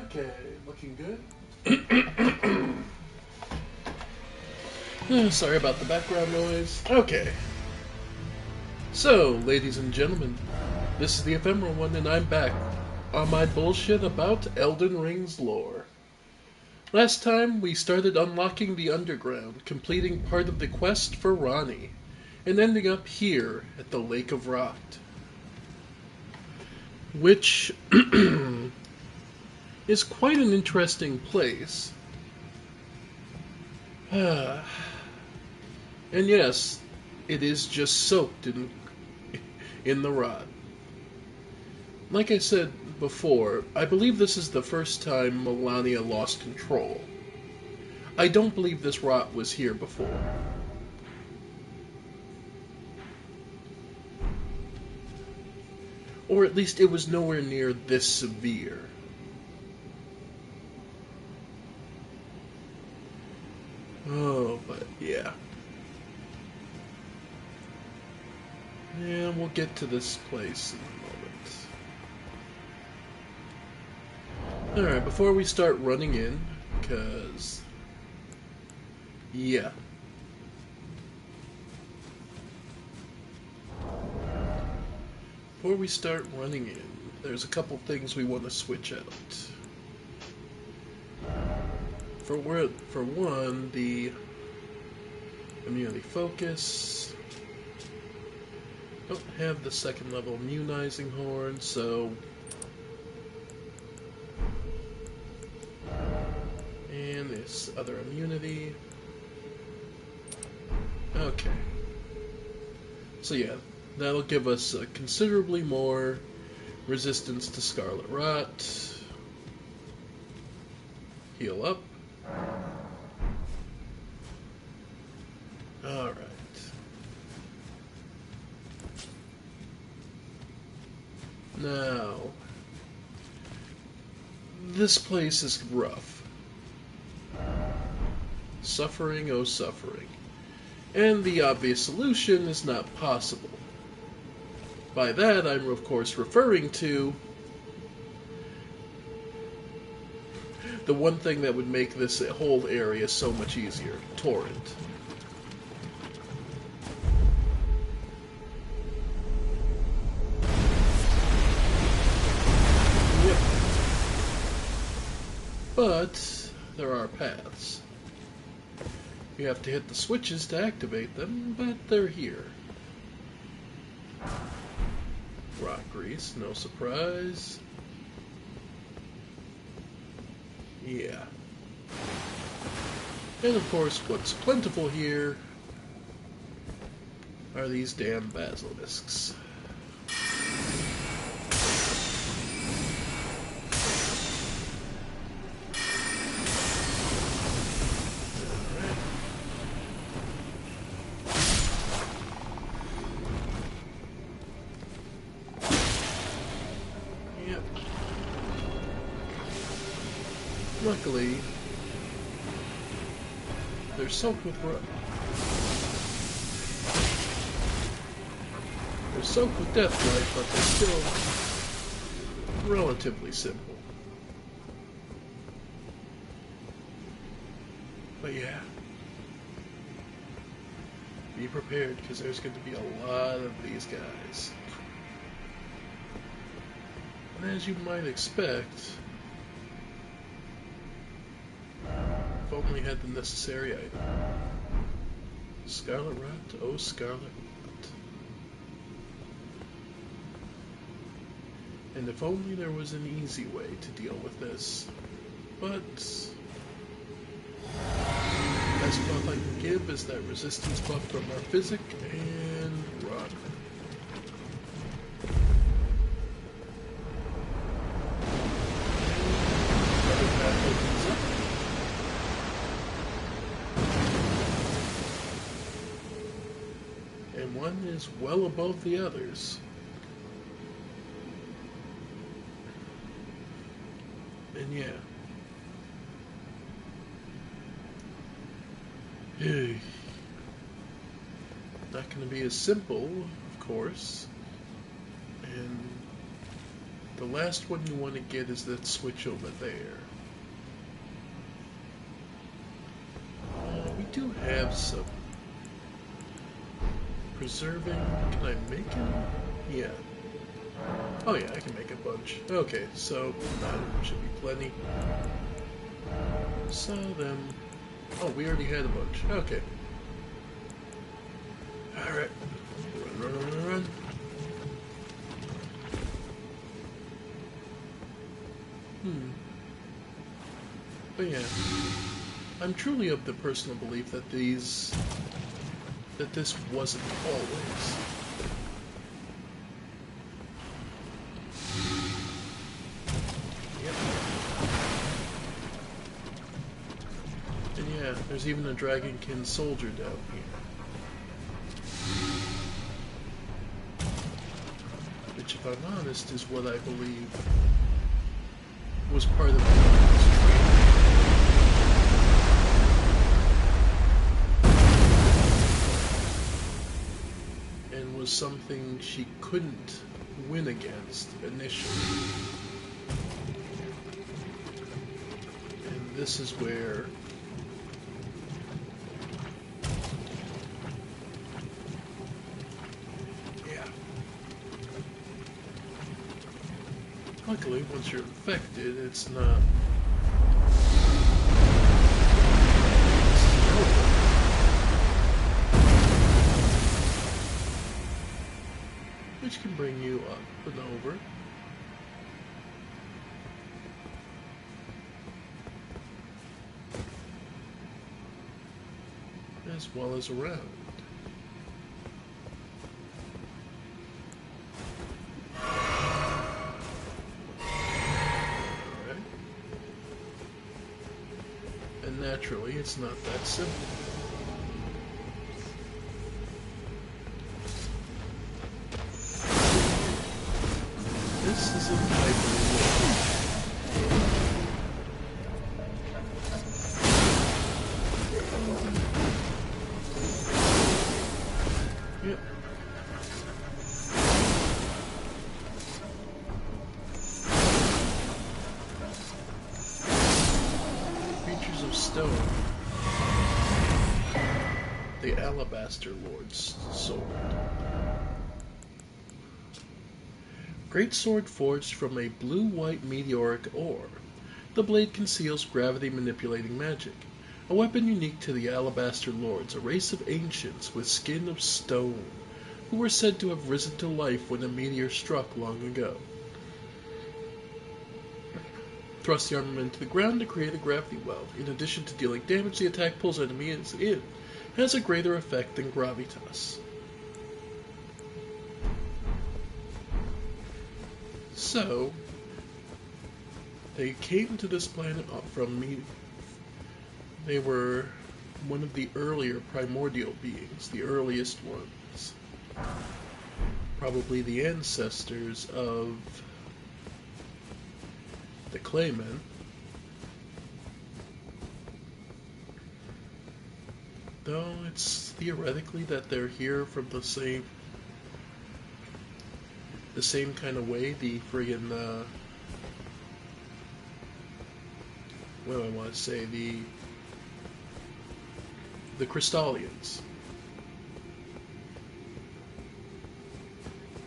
Okay, looking good. Sorry about the background noise. Okay. So, ladies and gentlemen, this is the Ephemeral One, and I'm back on my bullshit about Elden Ring's lore. Last time, we started unlocking the underground, completing part of the quest for Ronnie, and ending up here at the Lake of Rot. Which is quite an interesting place. And yes, it is just soaked in the rot. Like I said before, I believe this is the first time Melania lost control. I don't believe this rot was here before. Or at least it was nowhere near this severe. Oh, but yeah. Yeah, we'll get to this place in a moment. Alright, before we start running in, because... yeah. Before we start running in, there's a couple things we want to switch out. For one, the immunity focus. Don't have the second level immunizing horn, so... and this other immunity. Okay. So yeah, that'll give us considerably more resistance to Scarlet Rot. Heal up. Alright. Now, this place is rough. Suffering, oh suffering. And the obvious solution is not possible. By that, I'm of course referring to the one thing that would make this whole area so much easier, Torrent. Yep. But there are paths. You have to hit the switches to activate them, but they're here. Rock grease, no surprise. Yeah. And of course, what's plentiful here are these damn basilisks. Yep. Luckily, they're soaked with deathlight, but they're still relatively simple. But yeah, be prepared because there's going to be a lot of these guys. And as you might expect, if only had the necessary item. Scarlet Rot, oh Scarlet Rot. And if only there was an easy way to deal with this. But best buff I can give is that resistance buff from our Physic and Rod. Another path opens up. And one is well above the others. And yeah. Not going to be as simple, of course. And The last one you want to get is that switch over there. We do have some preserving. Can I make it? Yeah. Oh yeah, I can make a bunch. Okay, so that should be plenty. So then... Oh, we already had a bunch. Okay. Alright. Run. But yeah. I'm truly of the personal belief that this wasn't always. Yep. And yeah, there's even a Dragonkin soldier down here. Which, if I'm honest, is what I believe was part of the was something she couldn't win against initially. And this is where luckily once you're infected it's not which can bring you up and over. As well as around. Alright. And naturally, it's not that simple. This is a type of yep. Features of stone. The Alabaster Lord's sword. Great sword forged from a blue-white meteoric ore. The blade conceals gravity-manipulating magic. A weapon unique to the Alabaster Lords, a race of ancients with skin of stone, who were said to have risen to life when a meteor struck long ago. Thrust the armament into the ground to create a gravity well. In addition to dealing damage, the attack pulls enemies in. Has a greater effect than gravitas. So, they came to this planet from me. They were one of the earlier primordial beings, the earliest ones. Probably the ancestors of the Claymen. Though it's theoretically that they're here from the same kind of way, the friggin', what do I want to say, the Crystallians.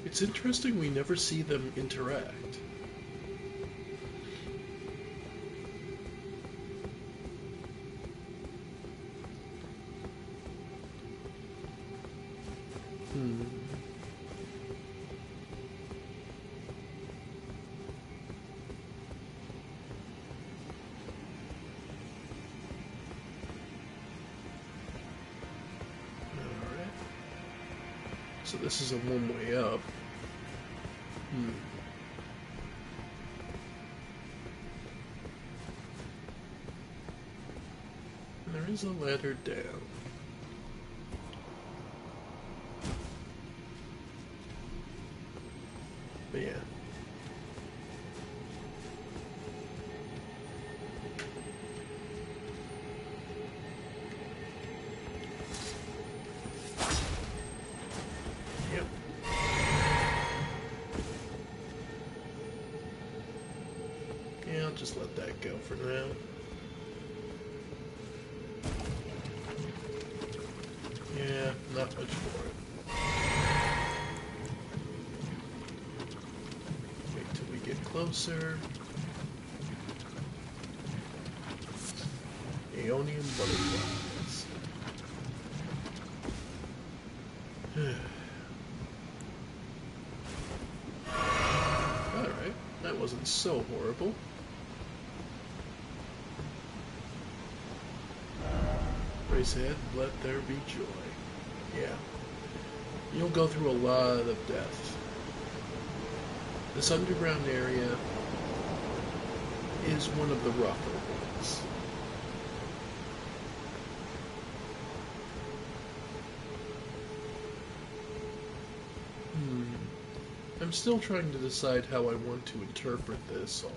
It's interesting we never see them interact. So this is a one-way up. And there is a ladder down. But yeah. just let that go for now. Yeah, not much for it. Wait till we get closer. Aeonian butterflies. Alright, that wasn't so horrible. Race ahead, let there be joy. Yeah. You'll go through a lot of death. This underground area is one of the rougher ones. I'm still trying to decide how I want to interpret this all.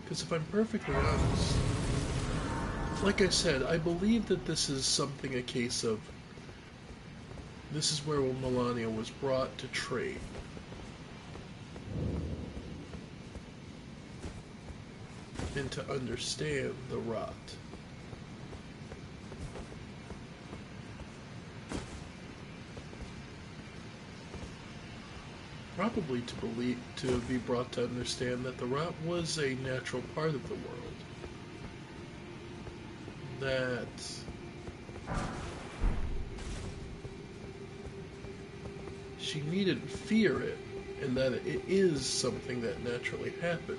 Because if I'm perfectly honest, like I said, I believe that this is something a case of, this is where Melania was brought to trade. And to understand the rot. Probably to be brought to understand that the rot was a natural part of the world. That she needn't fear it, and that it is something that naturally happened.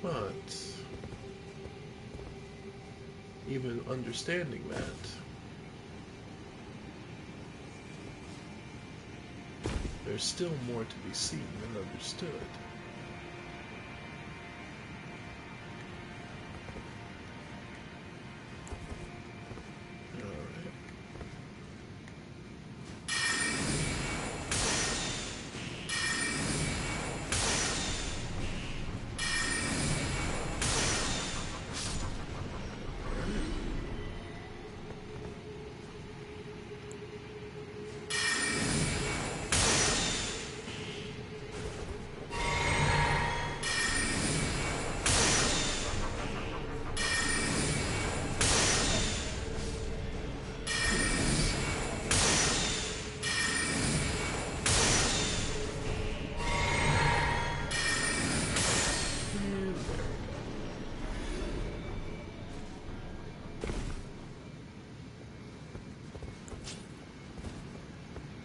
But even understanding that, there's still more to be seen and understood.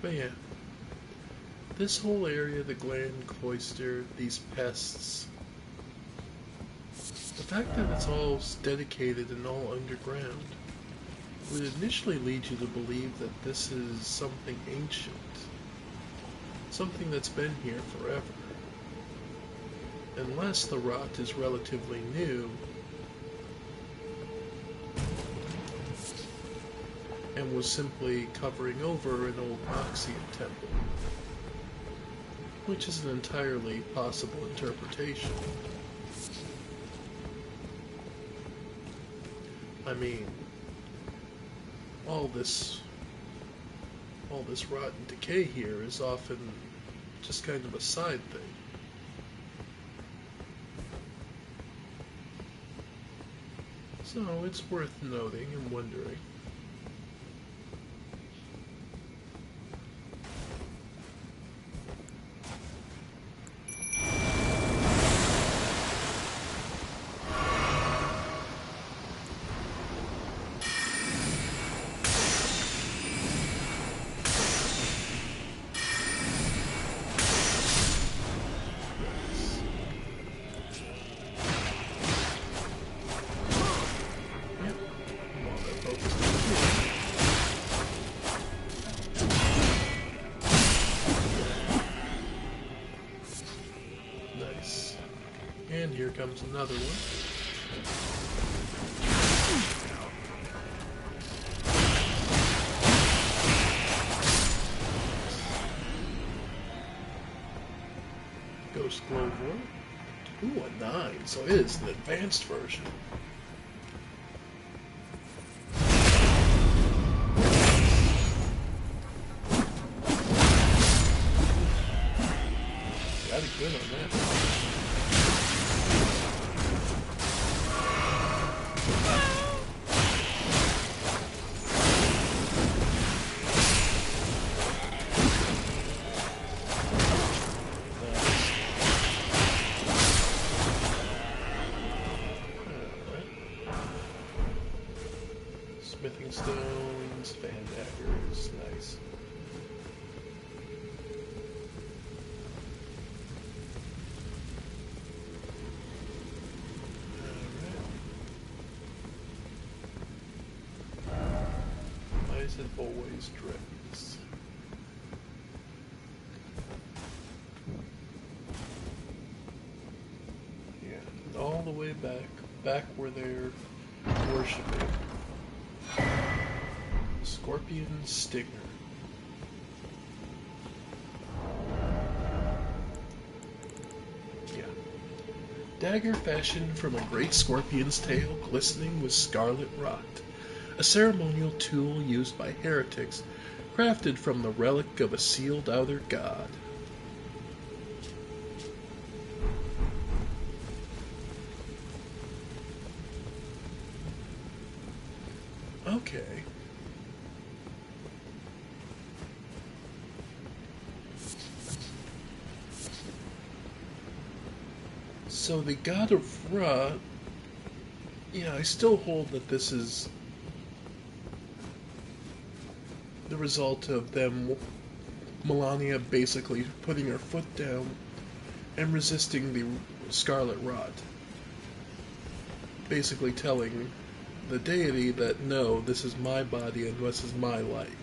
But yeah, this whole area, the Gland Cloister, these pests, the fact that it's all dedicated and all underground would initially lead you to believe that this is something ancient, something that's been here forever. Unless the rot is relatively new and was simply covering over an old Noxian temple, which is an entirely possible interpretation. I mean, all this rot and decay here is often just kind of a side thing. So it's worth noting and wondering. And here comes another one. Ghost Glow Vorn. Ooh, a 9, so it is an advanced version. mighty good on that. Smithing stones, fan daggers, nice. Alright. Why is it always dragons? Yeah, all the way back where they're worshipping. Scorpion Stinger. Yeah. Dagger fashioned from a great scorpion's tail, glistening with scarlet rot. A ceremonial tool used by heretics, crafted from the relic of a sealed outer god. Okay. So the god of Ra, yeah, I still hold that this is the result of them, Melania basically putting her foot down and resisting the Scarlet Rot. Basically telling the deity that no, this is my body and this is my life.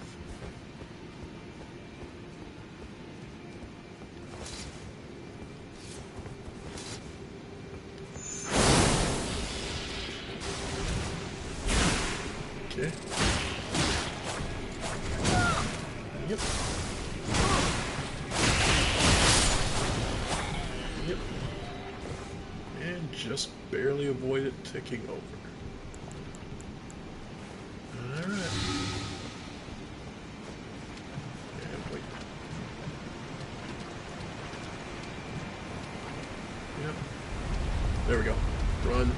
Okay. Yep. Yep. And just barely avoided ticking over. Alright. And wait. Yep. There we go. Run.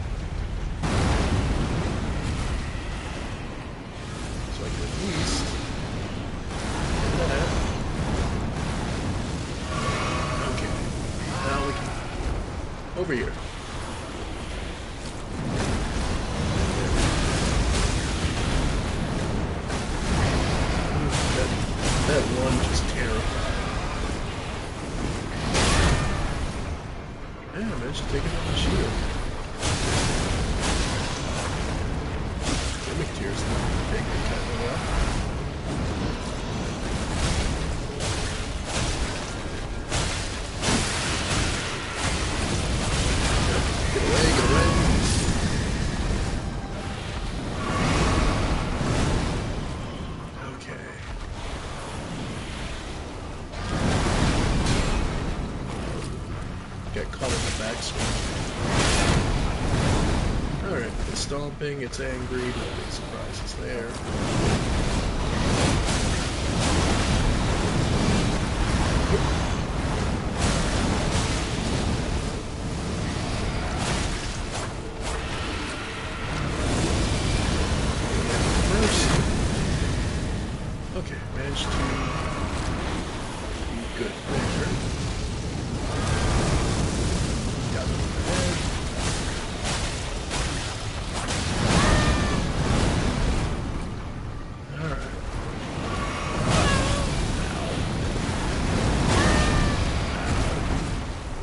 So I can at least do that. Okay. Now we can over here. That one just terrified. Yeah, I managed to take it on the shield. Mimic tears not big kind of well. Get away, get away. Okay. Got caught in the backswing. Alright, it's stomping, it's angry, no big surprises there. Okay, managed to be good there. Got it in the head. Alright.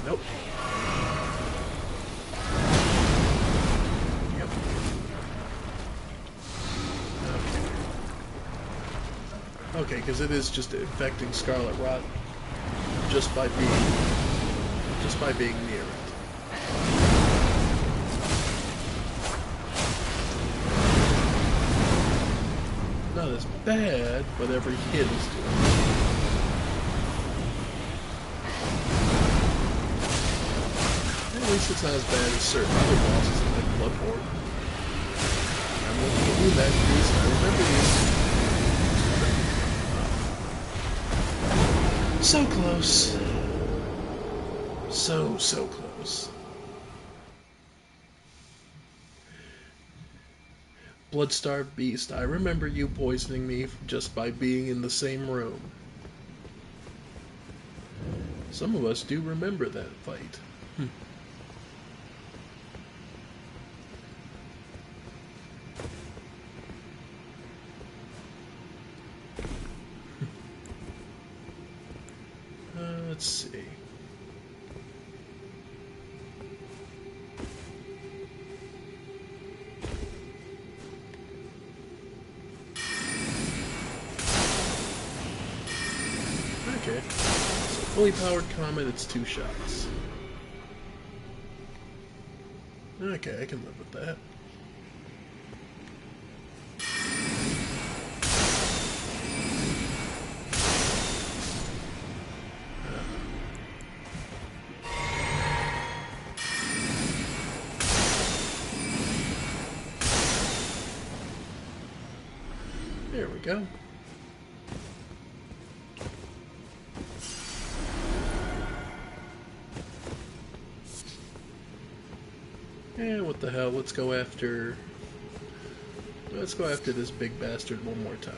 Nope. Yep. Okay, because it is just infecting Scarlet Rot just by being near it. Not as bad, but every hit is doing it. At least it's not as bad as certain other bosses in like Bloodborne. I'm looking at you, Matthews. I remember you. So close. So close. Blood-starved beast, I remember you poisoning me just by being in the same room. Some of us do remember that fight. Let's see. Okay. So fully powered comet, it's 2 shots. Okay, I can live with that. There we go. And what the hell, let's go after this big bastard one more time.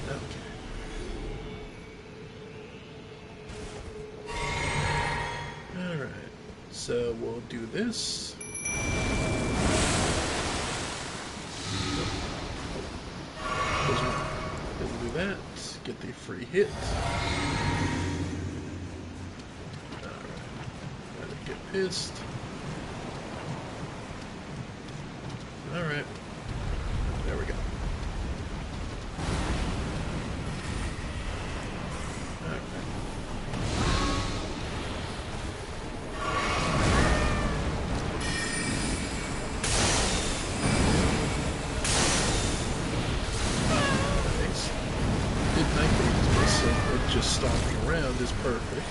Okay. Alright, so we'll do this. Doesn't do that. Get the free hit. Alright. Gotta get pissed. Alright. There we go. Alright. Just stomping around is perfect.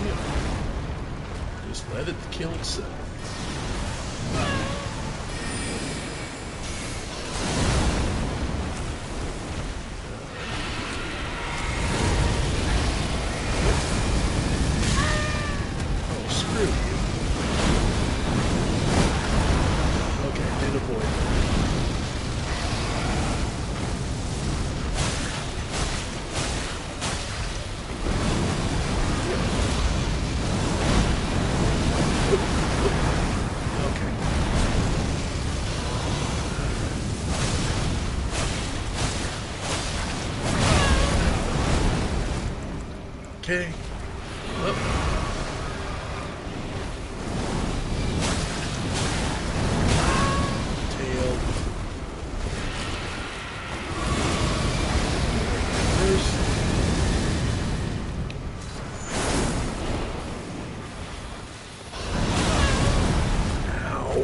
Yeah. Just let it kill itself. Oh, screw you. Okay, did avoid it. Okay. Up. Tail. First. Ow.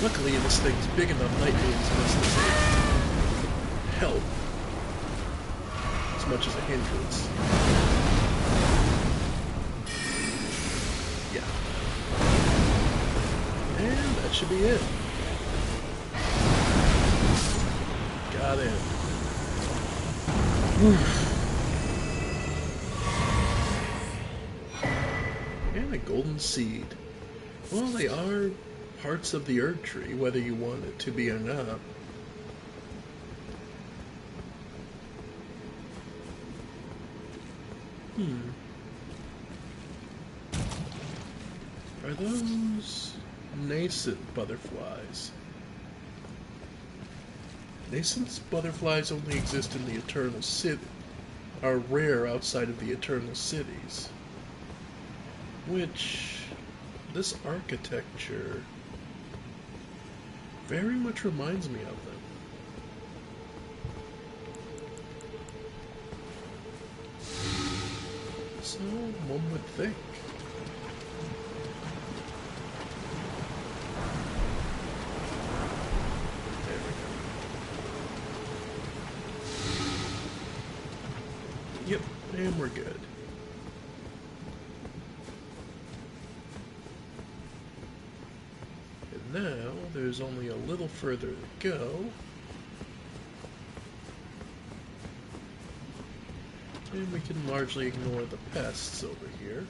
Luckily, this thing's big enough, Nightwing's supposed to help as much as a hindrance. Yeah. And that should be it. Got it. And a golden seed. Well, they are parts of the Erd Tree, whether you want it to be or not. Are those nascent butterflies? Nascent butterflies only exist in the Eternal City, are rare outside of the Eternal Cities. Which, this architecture very much reminds me of them. So, one would think. There we go. Yep, and we're good. And now, there's only a little further to go. And we can largely ignore the pests over here.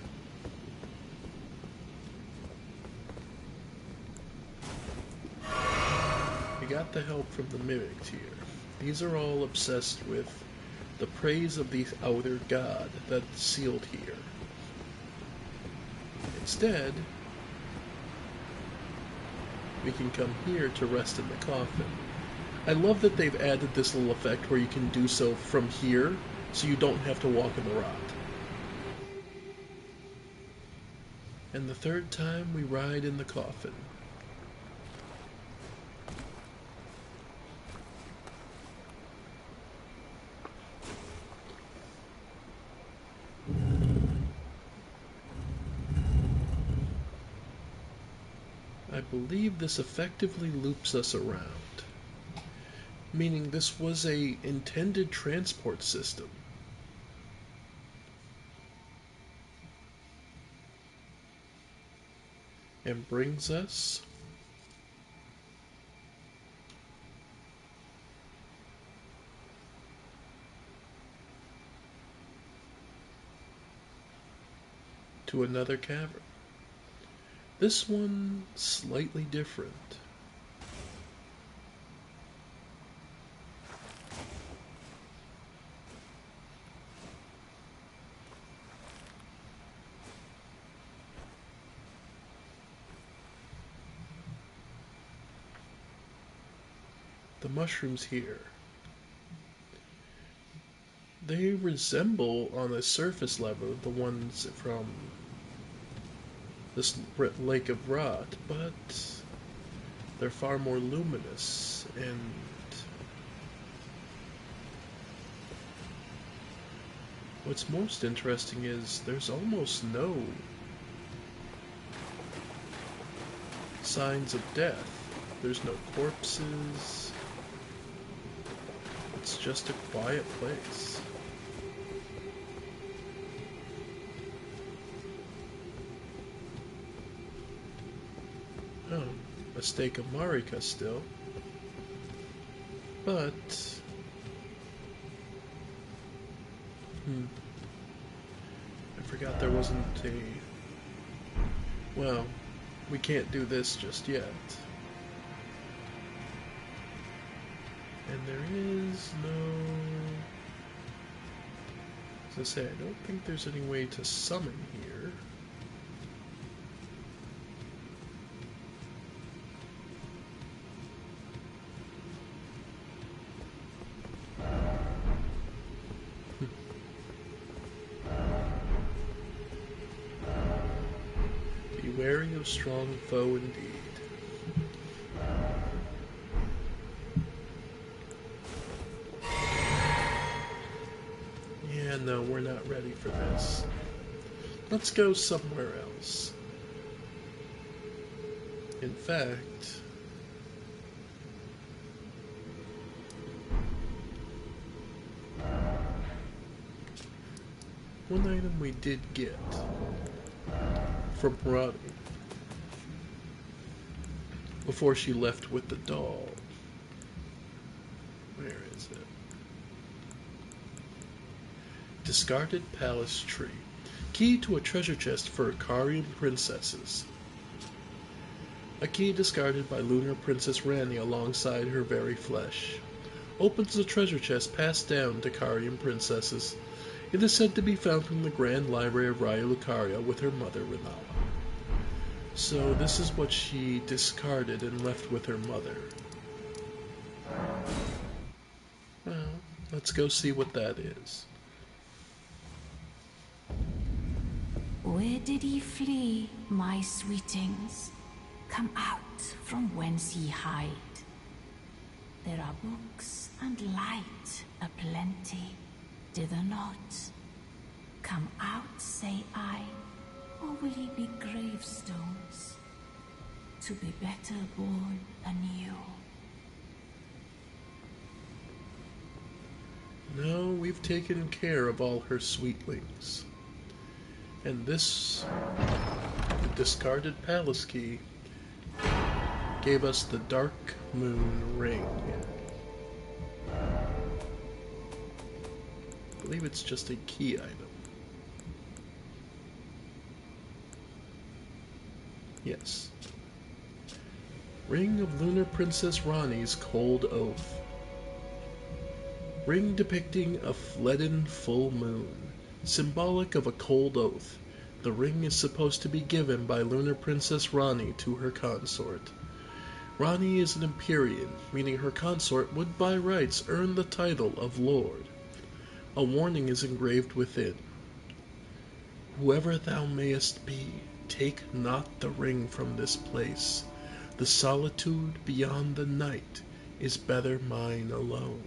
We got the help from the mimics here. These are all obsessed with the praise of the outer god that's sealed here. Instead, we can come here to rest in the coffin. I love that they've added this little effect where you can do so from here, so you don't have to walk in the rot. And the third time we ride in the coffin. I believe this effectively loops us around, meaning this was a intended transport system. And brings us to another cavern. This one slightly different. The mushrooms here, they resemble on a surface level the ones from this lake of rot, but they're far more luminous, and what's most interesting is there's almost no signs of death. There's no corpses. It's just a quiet place. Oh, a stake of Marika still. But... I forgot there wasn't a... Well, we can't do this just yet. And there is no... As I say, I don't think there's any way to summon here. Be wary of strong foe indeed. Yeah, no, we're not ready for this. Let's go somewhere else. In fact, one item we did get from Roddy before she left with the doll. Where is it? Discarded Palace Tree. Key to a treasure chest for Ikarian princesses. A key discarded by Lunar Princess Rani alongside her very flesh. Opens a treasure chest passed down to Ikarian princesses. It is said to be found in the Grand Library of Raya Lucaria with her mother, Renala. So this is what she discarded and left with her mother. Well, let's go see what that is. Where did ye flee, my sweetings? Come out from whence ye hide. There are books and light aplenty, dither not. come out, say I, or will ye be gravestones, to be better born anew? No, we've taken care of all her sweetlings. And this, the discarded palace key, gave us the Dark Moon Ring. I believe it's just a key item. Yes. Ring of Lunar Princess Rani's Cold Oath. Ring depicting a leaden full moon, symbolic of a cold oath. The ring is supposed to be given by Lunar Princess Rani to her consort. Rani is an Empyrean, meaning her consort would by rights earn the title of Lord. A warning is engraved within. Whoever thou mayest be, take not the ring from this place. The solitude beyond the night is better mine alone.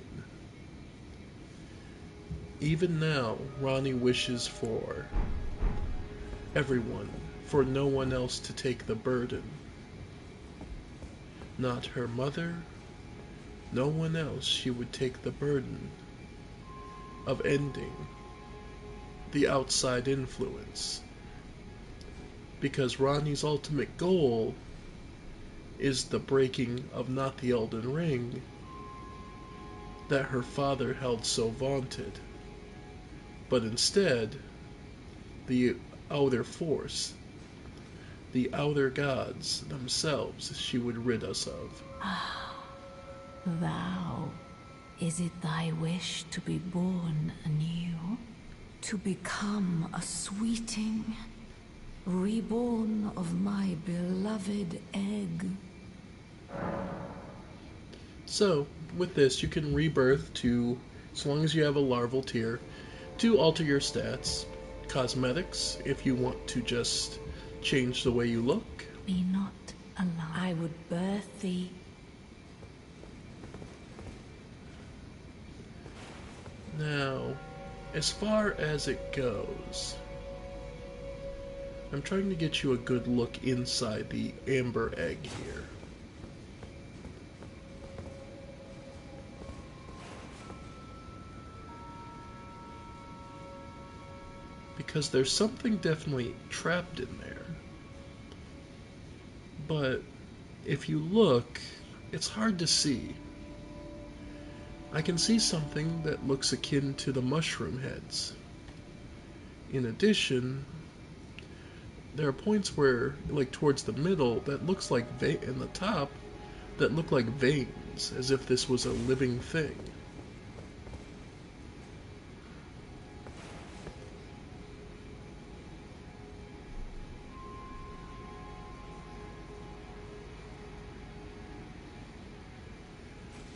Even now, Rani wishes for everyone, for no one else to take the burden. Not her mother, no one else she would take the burden of ending the outside influence. Because Rani's ultimate goal is the breaking of not the Elden Ring that her father held so vaunted, but instead the outer force, the outer gods themselves she would rid us of. Thou, is it thy wish to be born anew? To become a sweeting, reborn of my beloved egg? So, with this, you can rebirth to, as long as you have a larval tier, to alter your stats. Cosmetics, if you want to just change the way you look. Be not alive. I would birth thee. Now, as far as it goes, I'm trying to get you a good look inside the amber egg here. Because there's something definitely trapped in there. But if you look, it's hard to see. I can see something that looks akin to the mushroom heads. In addition, there are points where, like towards the middle, that looks like in the top, that look like veins, as if this was a living thing.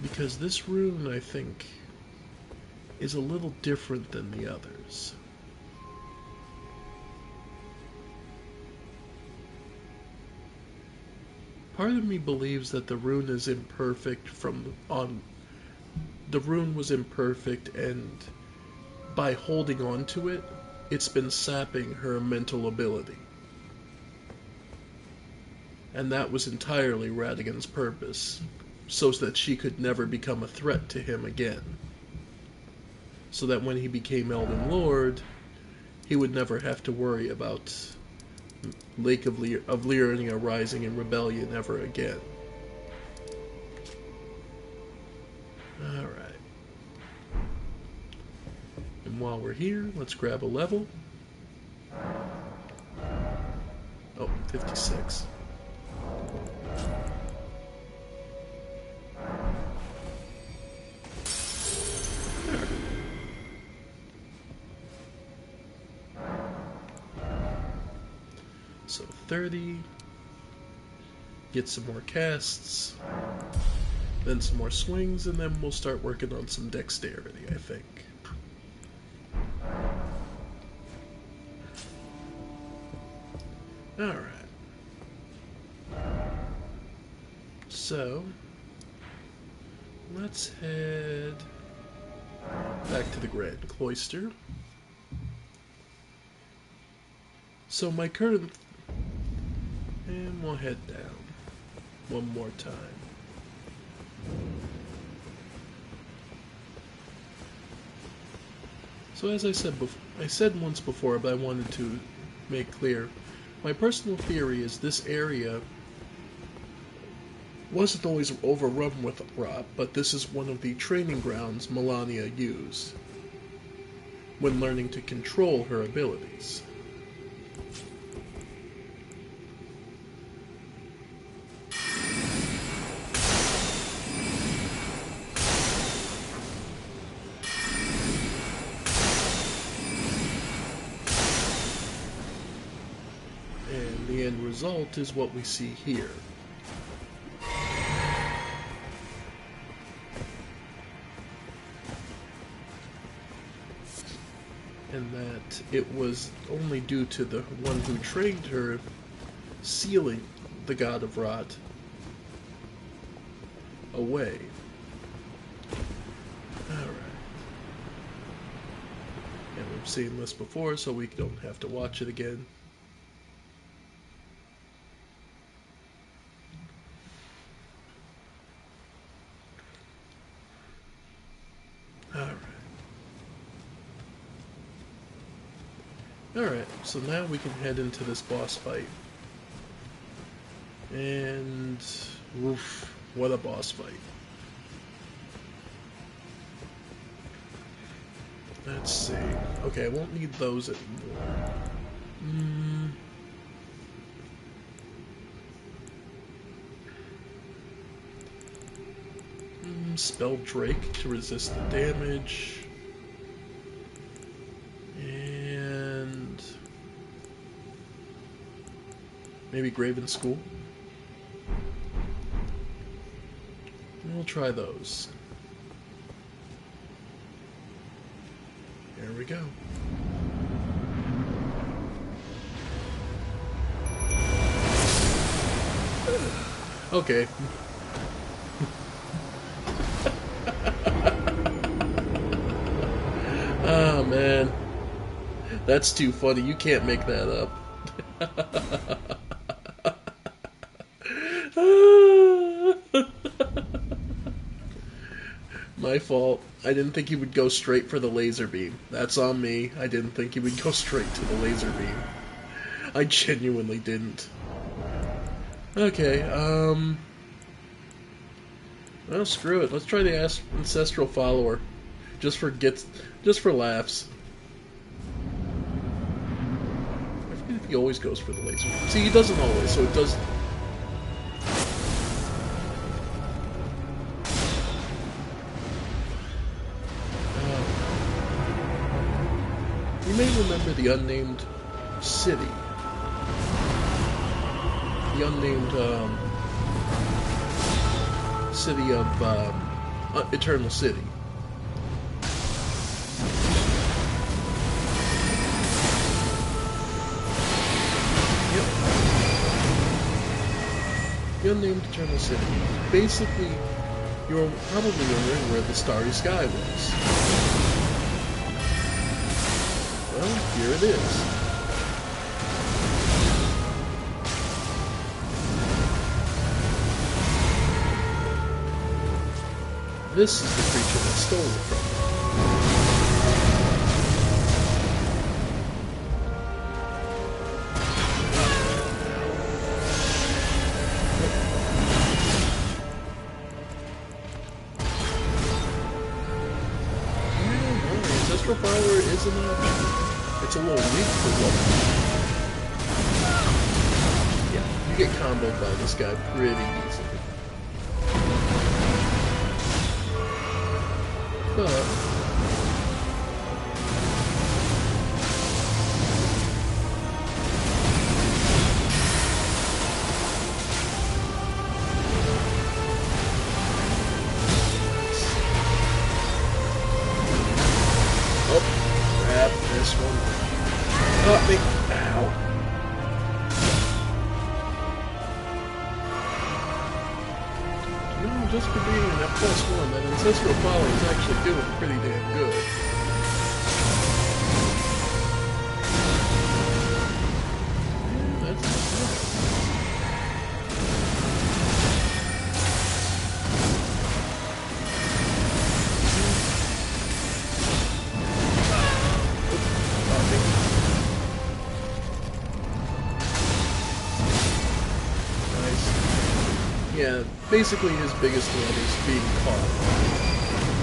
Because this rune, I think, is a little different than the others. Part of me believes that the rune is imperfect the rune was imperfect, and by holding on to it, it's been sapping her mental ability. And that was entirely Radigan's purpose, so that she could never become a threat to him again. So that when he became Elden Lord, he would never have to worry about Lake of Liurnia rising in rebellion ever again. Alright. And while we're here, let's grab a level. Oh, 56. So 30, get some more casts, then some more swings, and then we'll start working on some dexterity, I think. Alright. So, let's head back to the Grand Cloister. So my current... And we'll head down one more time. So as I said once before, but I wanted to make clear, my personal theory is this area wasn't always overrun with rot, but this is one of the training grounds Melania used when learning to control her abilities. And the end result is what we see here. And that it was only due to the one who trained her sealing the god of rot away. Alright. And we've seen this before, so we don't have to watch it again. Alright, so now we can head into this boss fight. And... oof, what a boss fight. Let's see. Okay, I won't need those anymore. Spell Drake to resist the damage. And... maybe Graven School. We'll try those. There we go. Okay. Oh man. That's too funny. You can't make that up. My fault. I didn't think he would go straight for the laser beam. That's on me. I didn't think he would go straight to the laser beam. I genuinely didn't. Okay, well, screw it. Let's try the Ancestral Follower. Just for laughs. I forget if he always goes for the laser beam. See, he doesn't always, so it does... You may remember the unnamed city. The unnamed city of Eternal City. Yep. The unnamed Eternal City. Basically, you're probably wondering where the Starry Sky was. Well, here it is. This is the creature that stole it from me. Ancestral Power is an option. It's a little weak for level. Yeah, you get comboed by this guy pretty easily. But oh, grab this one. Got me. Ow. No, just for being an F+1, that Ancestral Folly is actually doing pretty damn good. Basically, his biggest threat is being caught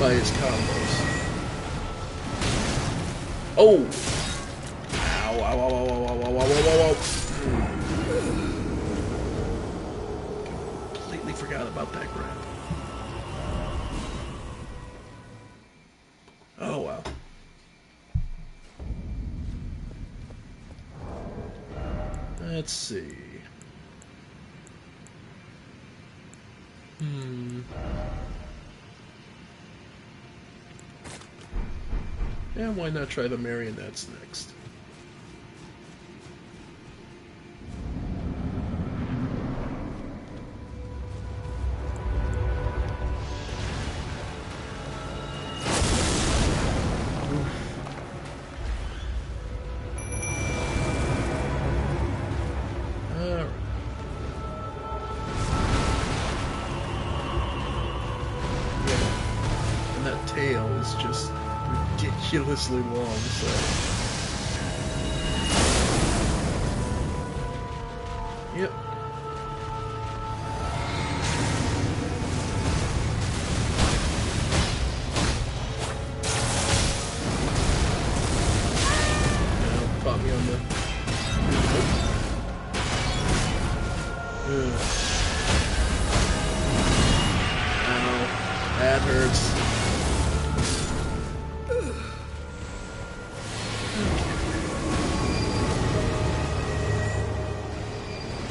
by his combos. Oh! Ow, ow, ow, ow, ow, ow, ow, ow, ow, ow. Completely forgot about that grab. Oh, wow. Let's see. Yeah, why not try the marionettes next? Alright. Yeah. And that tail is just ridiculously long, so... Yep. Caught me on the... Ugh. Ow. That hurts.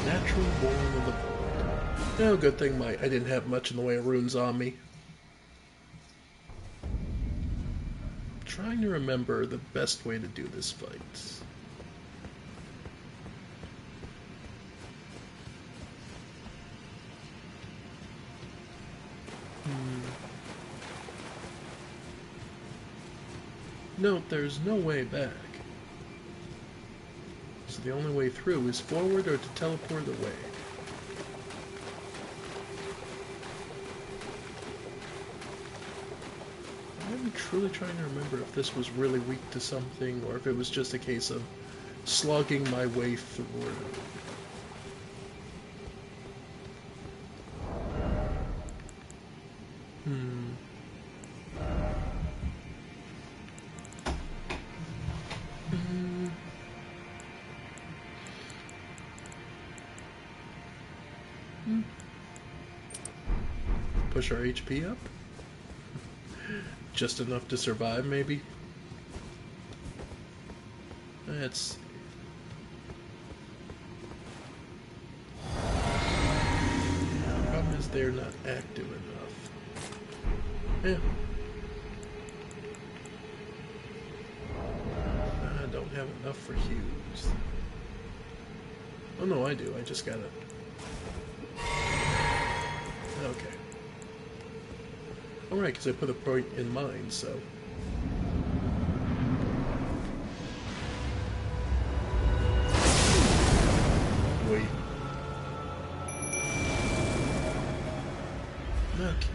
Natural born of the void. No, good thing I didn't have much in the way of runes on me. I'm trying to remember the best way to do this fight. Note, there's no way back. So the only way through is forward or to teleport away. I'm truly trying to remember if this was really weak to something or if it was just a case of slogging my way through. Push our HP up? Just enough to survive, maybe? Let's see. Problem is they're not active enough. Yeah. I don't have enough for Hughes. Oh no, I do. I just gotta... Okay. Alright, because I put a point in mind, so... Wait. Okay.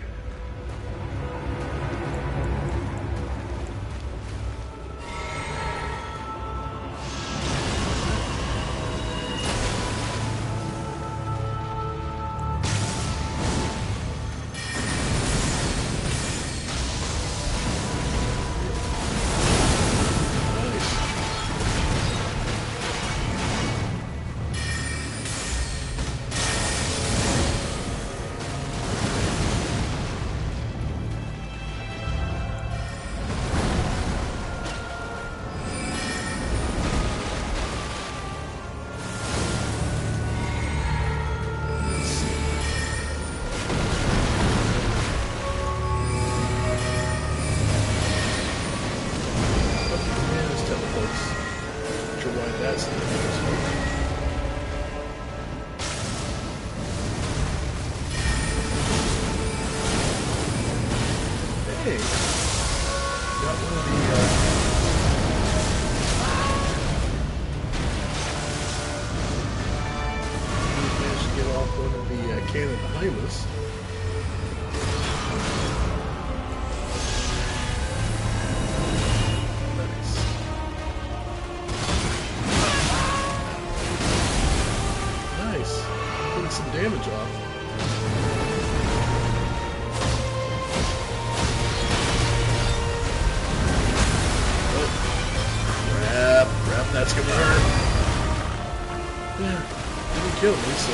Hey, got one of the, we managed to get off one of the cannon behind us. Nice. Nice. Getting some damage off. that's gonna hurt. Yeah, didn't kill me, so...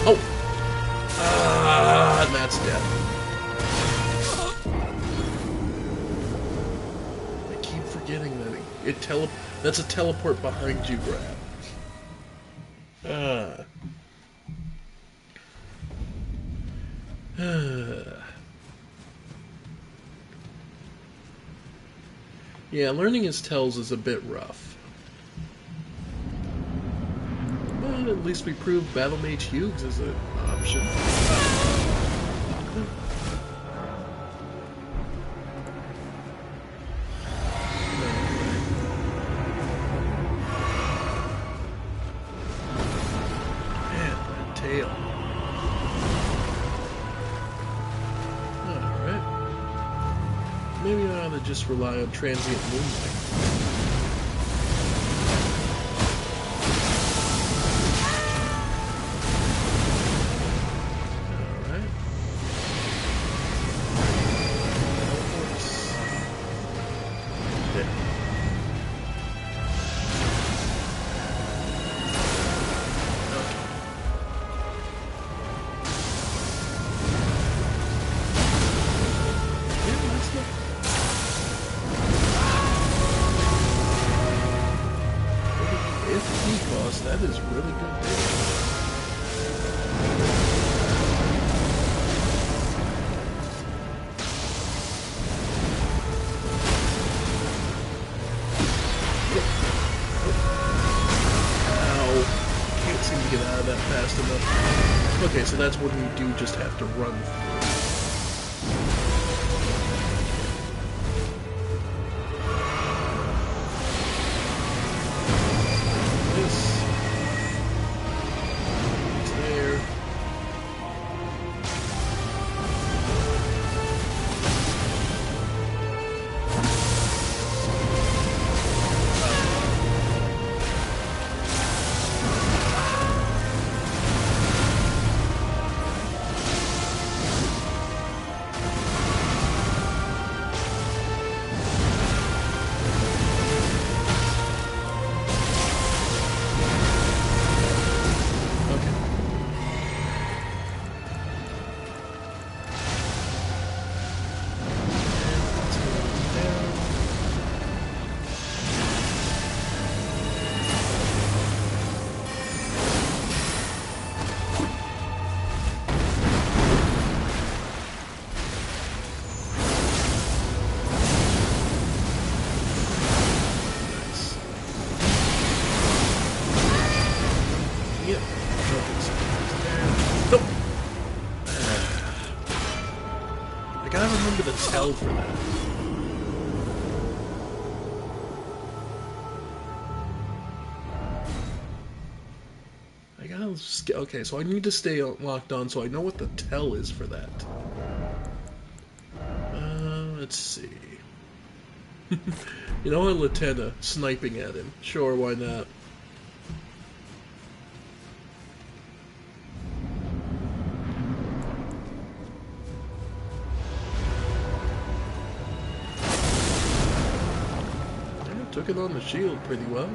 Oh! Ah, and that's death. I keep forgetting that that's a teleport behind you grab. Yeah, learning his tells is a bit rough. But at least we proved Battle Mage Hughes is an option. Man, that tail. Alright. Maybe I ought to just rely on transient moonlight. That is really good damage. Ow. Can't seem to get out of that fast enough. Okay, so that's when you do just have to run through. I gotta remember the tell for that. Okay, so I need to stay locked on so I know what the tell is for that. Let's see. You know what, Latenna, sniping at him. Sure, why not? Took it on the shield pretty well.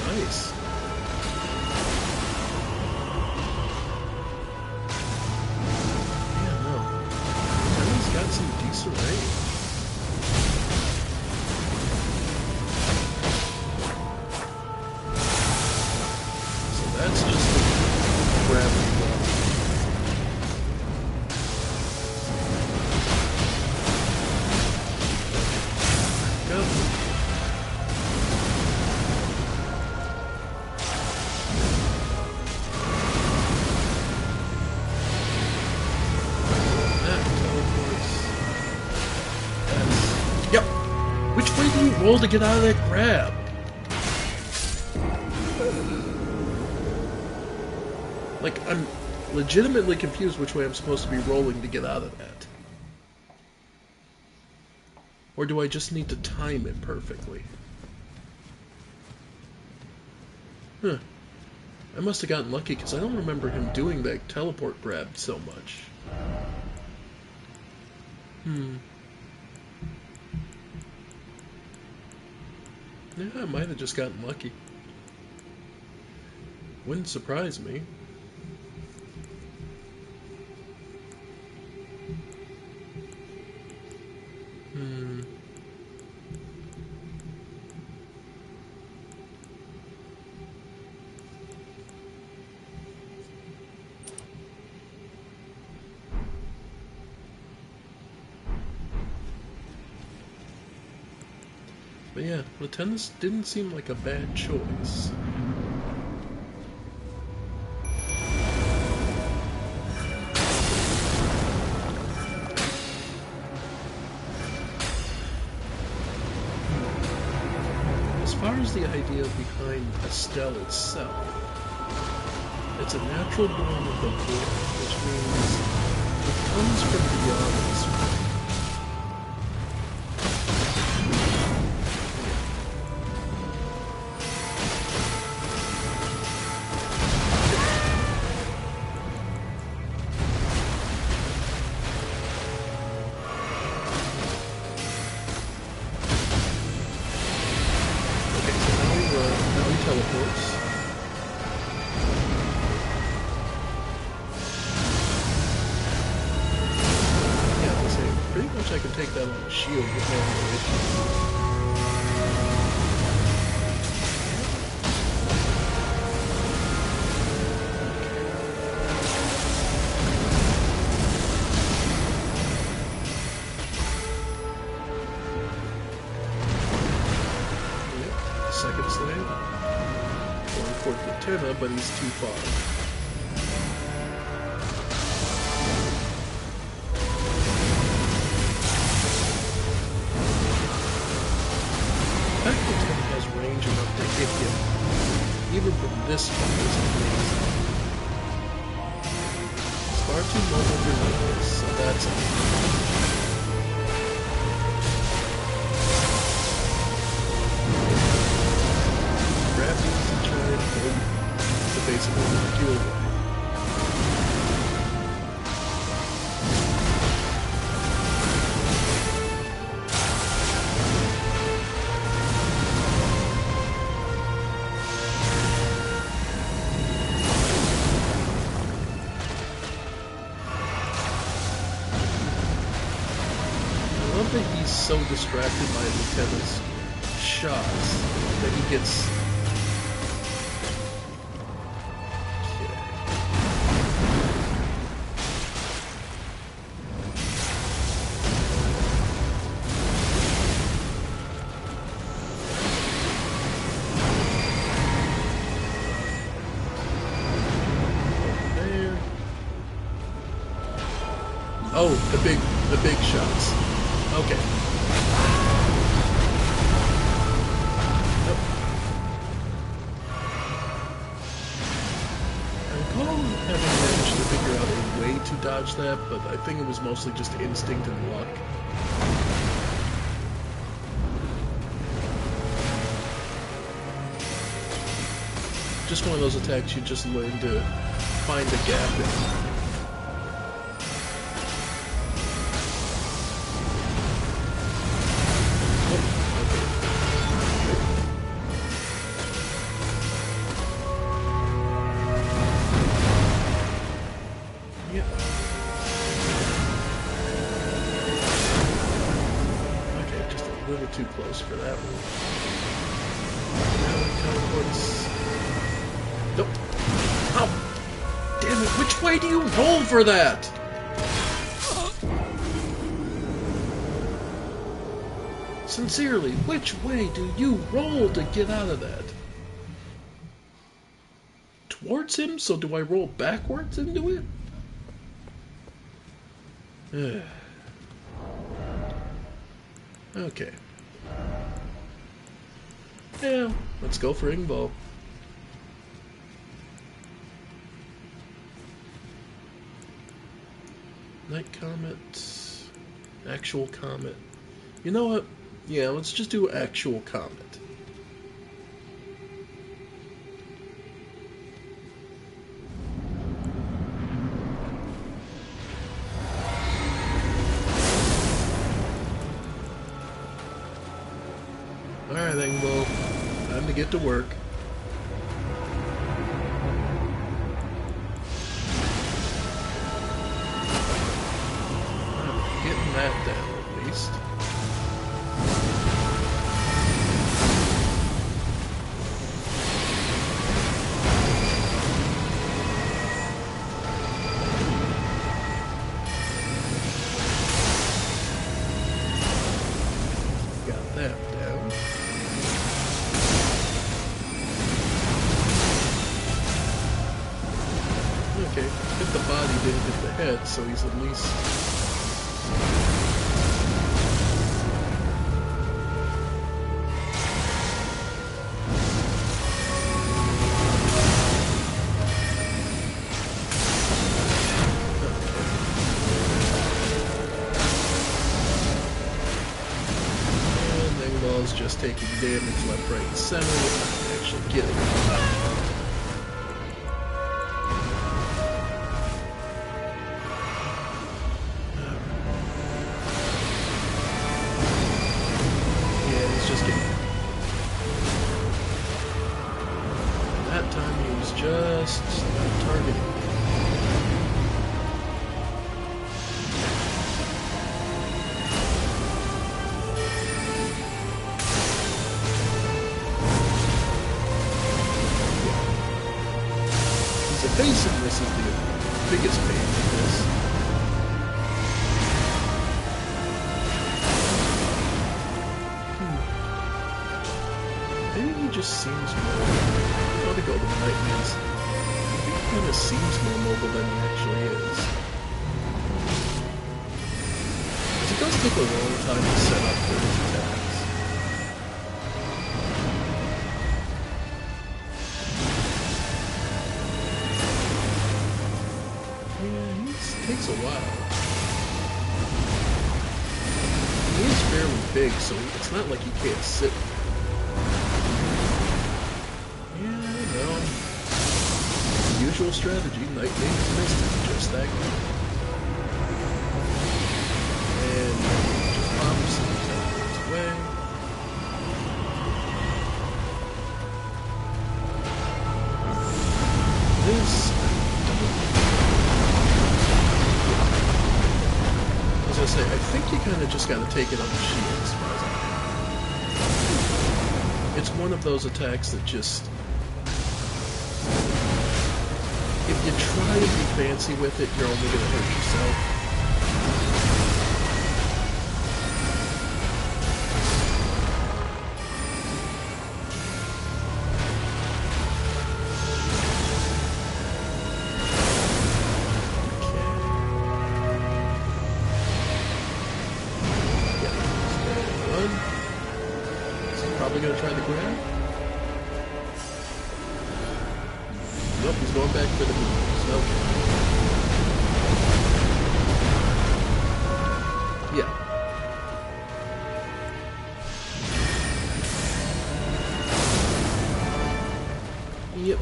Nice. Yeah, no. He's got some decent range. So that's just the gravity ball. Which way do you roll to get out of that grab? Like, I'm legitimately confused which way I'm supposed to be rolling to get out of that. Or do I just need to time it perfectly? Huh. I must have gotten lucky because I don't remember him doing that teleport grab so much. Yeah, I might have just gotten lucky. Wouldn't surprise me. But yeah, Lieutenant didn't seem like a bad choice. As far as the idea behind Estelle itself, it's a natural born of the void, which means it comes from beyond this world. Okay, so now we run, now he teleports. Yeah, let's say pretty much I can take that on a shield with no issue. Second slave. Going toward the Tenna, but he's too far. The fact that Tenna has range enough to hit him, even from this far, is amazing. It's far too mobile for lightness, so that's it. Grab these and try and to basically knock you away. I love that he's so distracted by Lieutenant's shots that he gets. There. Oh, the big shots. Okay. Nope. I recall having managed to figure out a way to dodge that, but I think it was mostly just instinct and luck. Just one of those attacks you just learn to find a gap in. Too close for that one. Now he teleports. Nope. Oh! Damn it, which way do you roll for that? Sincerely, which way do you roll to get out of that? Towards him? So do I roll backwards into it? Okay. Yeah, let's go for Ingvo. Night Comet. Actual Comet. You know what? Yeah, let's just do Actual Comet. Alright then, well, time to get to work. Getting that down at least. Got that down. Okay, hit the body, didn't hit the head, so he's at least... just taking damage left, right, and center without actually getting it. Yeah, he's just getting... That time he was just not targeting. Facing this is the biggest pain in this. Maybe he just seems more... I want to go to the Nightmares. He kind of seems more mobile than he actually is. Because it does take a long time to set up for his attacks. Takes a while. He is fairly big, so it's not like he can't sit. Yeah, no. Usual strategy, Nightmares missed it, just that good. And just pops and teleports away. This... I think you kind of just got to take it on the shield as far as I know. It's one of those attacks that just... If you try to be fancy with it, you're only going to hurt yourself. Probably gonna try the grab. Nope, he's going back for the moves. Okay. Yeah. Yep.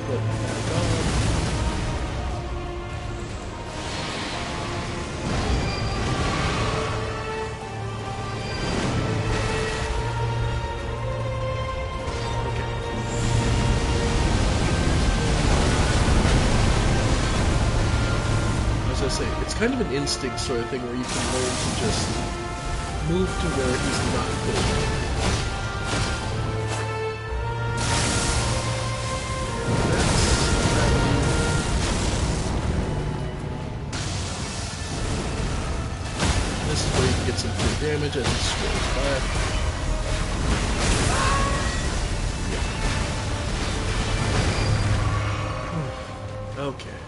Put that back on. It's kind of an instinct sort of thing where you can learn to just move to where he's not going. This is where you can get some free damage as he swings back. Okay.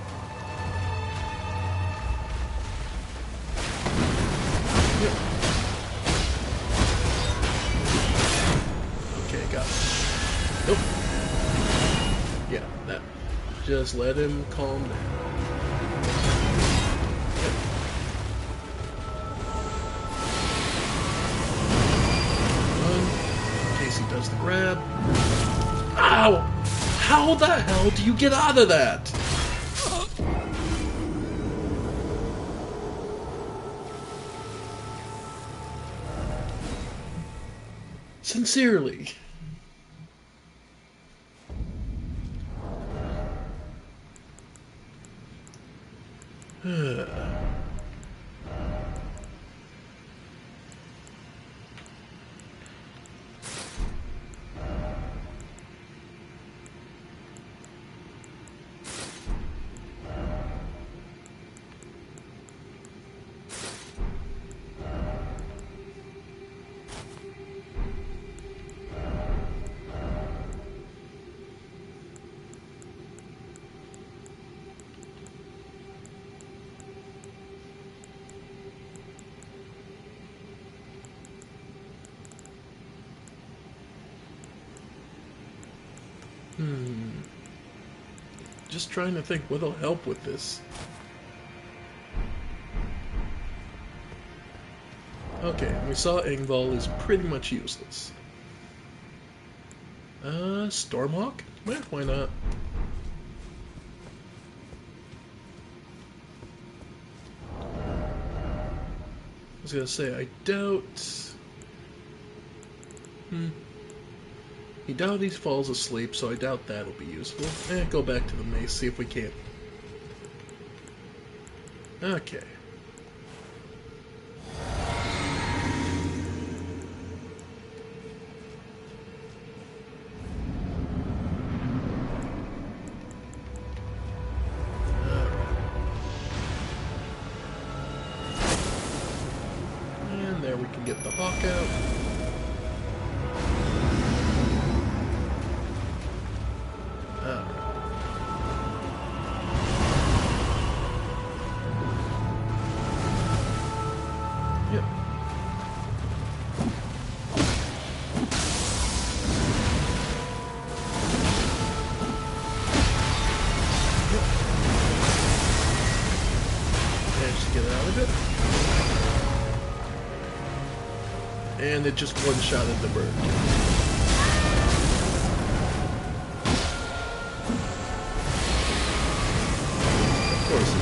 Okay, got it. Nope. Yeah, that. Just let him calm down. Yep. Run. In case he does the grab. Ow! How the hell do you get out of that? Sincerely. Just trying to think what'll help with this. Okay, we saw Engvall is pretty much useless. Stormhawk? Yeah, why not? I was gonna say, I doubt... He doubt he falls asleep, so I doubt that'll be useful. Go back to the mace, see if we can't. Okay. And there we can get the hawk out. And it just one-shotted the bird. Of course.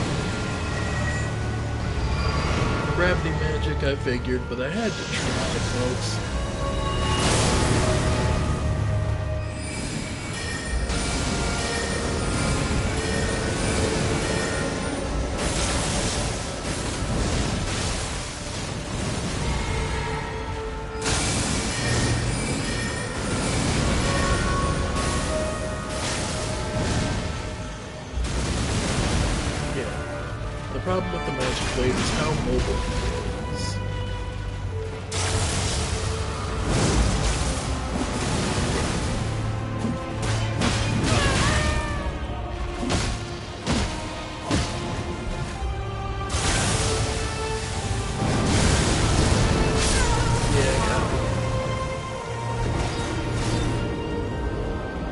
Gravity magic, I figured, but I had to try, folks. The problem with the Magic Blade is how mobile it is.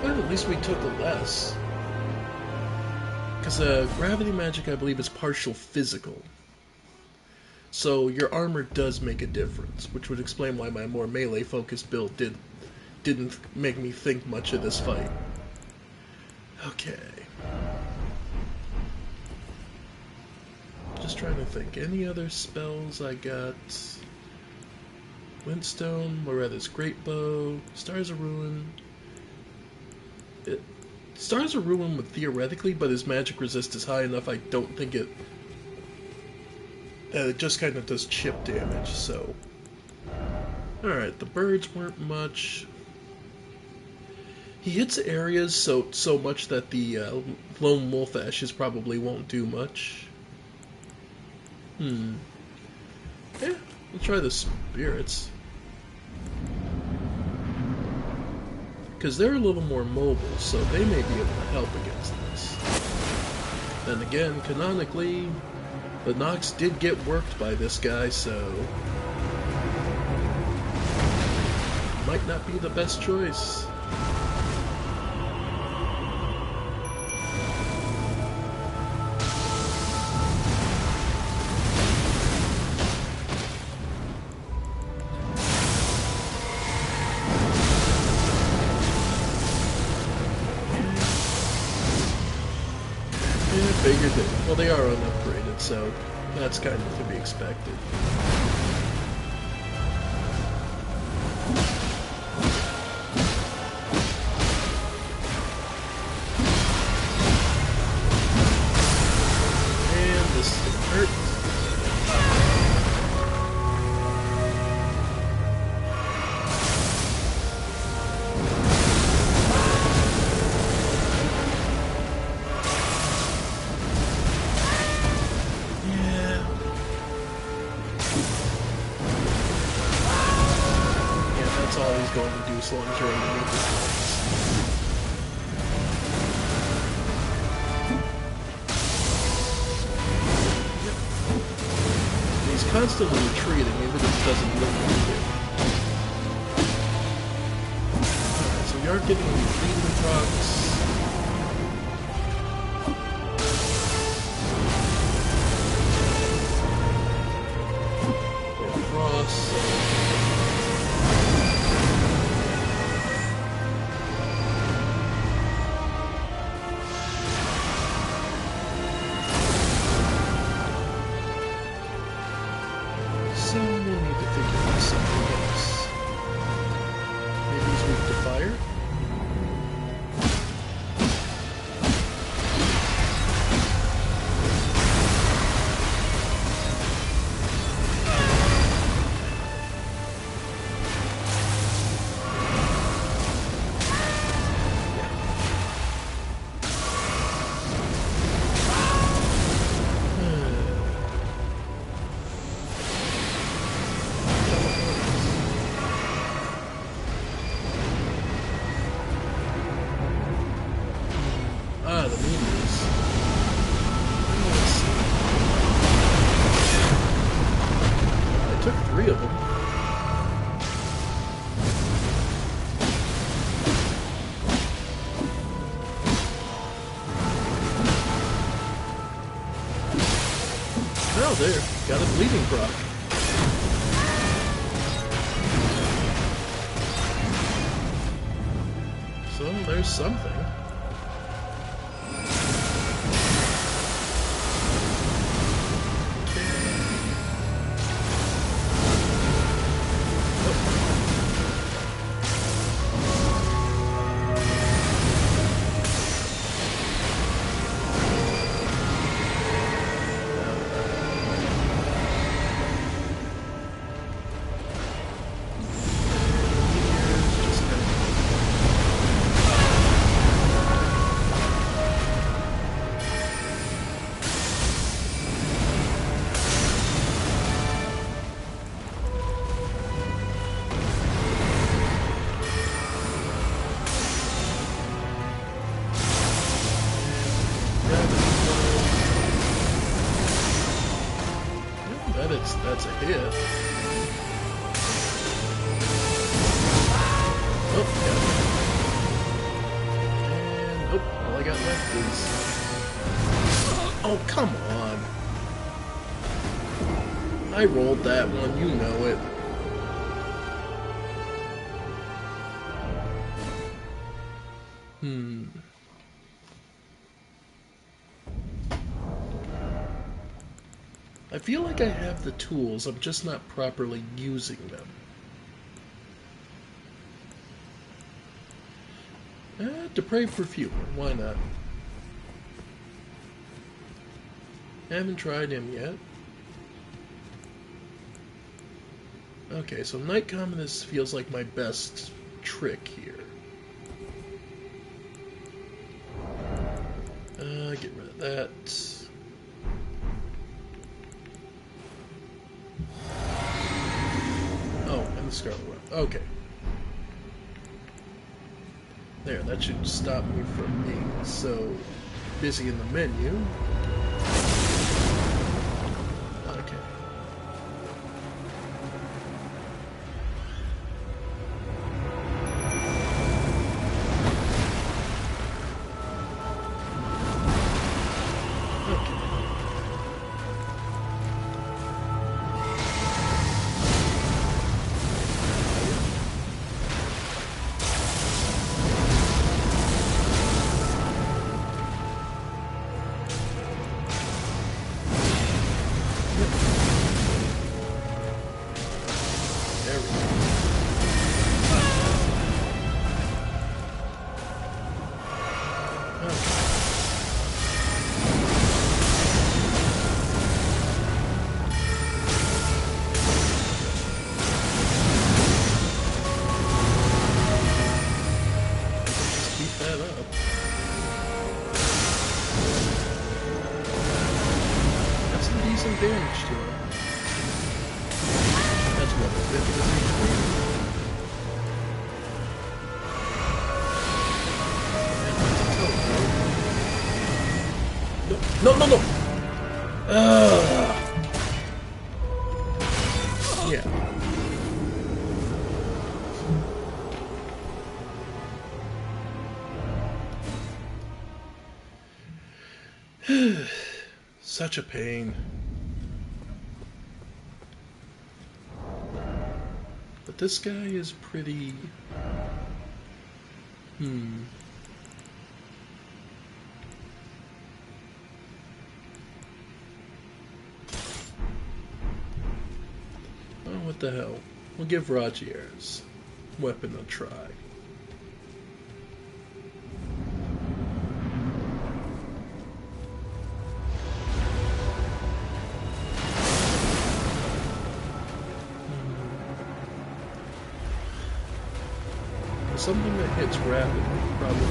Well, at least we took a less. Because gravity magic, I believe, is partial physical. So your armor does make a difference, which would explain why my more melee-focused build didn't make me think much of this fight. Okay. Just trying to think. Any other spells I got? Glintstone, Loretta's Great Bow, Stars of Ruin. Stars of Ruin would theoretically, but his magic resist is high enough, I don't think it... it just kind of does chip damage, so... Alright, the birds weren't much. He hits areas so much that the lone wolf ashes probably won't do much. Yeah, we'll try the spirits. Because they're a little more mobile, so they may be able to help against this. Then again, canonically, the Nox did get worked by this guy, so... might not be the best choice. Figured that, well, they are unupgraded, so that's kind of to be expected. is going to do as long as you're underneath the flames. He's constantly retreating, even if it doesn't look like it. Alright, so we are getting the bleeding procs. So we'll need to figure out something else. Maybe he's weak to fire? Ah, the meteors. Let's see. I took 3 of them. Oh, there. Got a bleeding proc. So, there's something. That's a hit. Oh, got it. And, nope, all I got left is... Oh, come on. I rolled that one, you know it. I feel like I have the tools, I'm just not properly using them. Depraved Perfumer, why not? Haven't tried him yet. Okay, so Night Communist feels like my best trick here. Get rid of that. Oh, and the Scarlet Run. Okay. There, that should stop me from being so busy in the menu. Okay. No, no, no! Yeah. Such a pain. But this guy is pretty... Oh, what the hell. We'll give Rogier's weapon a try. Something that hits rapidly, probably.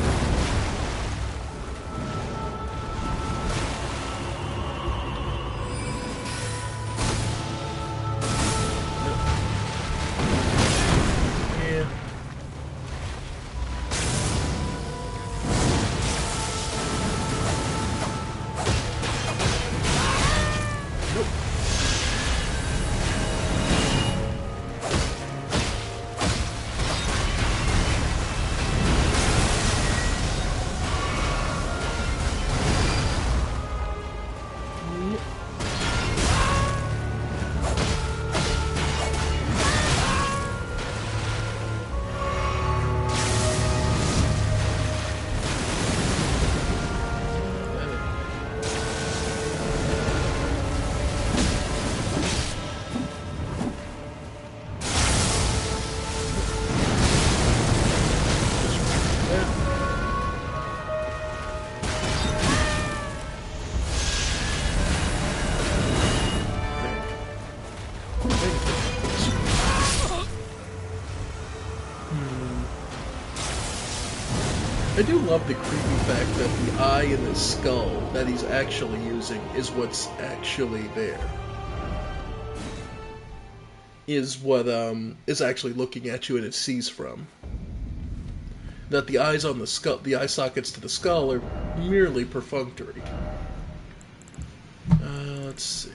I do love the creepy fact that the eye in his skull that he's actually using is what's actually there. Is what is actually looking at you and it sees from. That the eyes on the skull, the eye sockets to the skull are merely perfunctory. Let's see.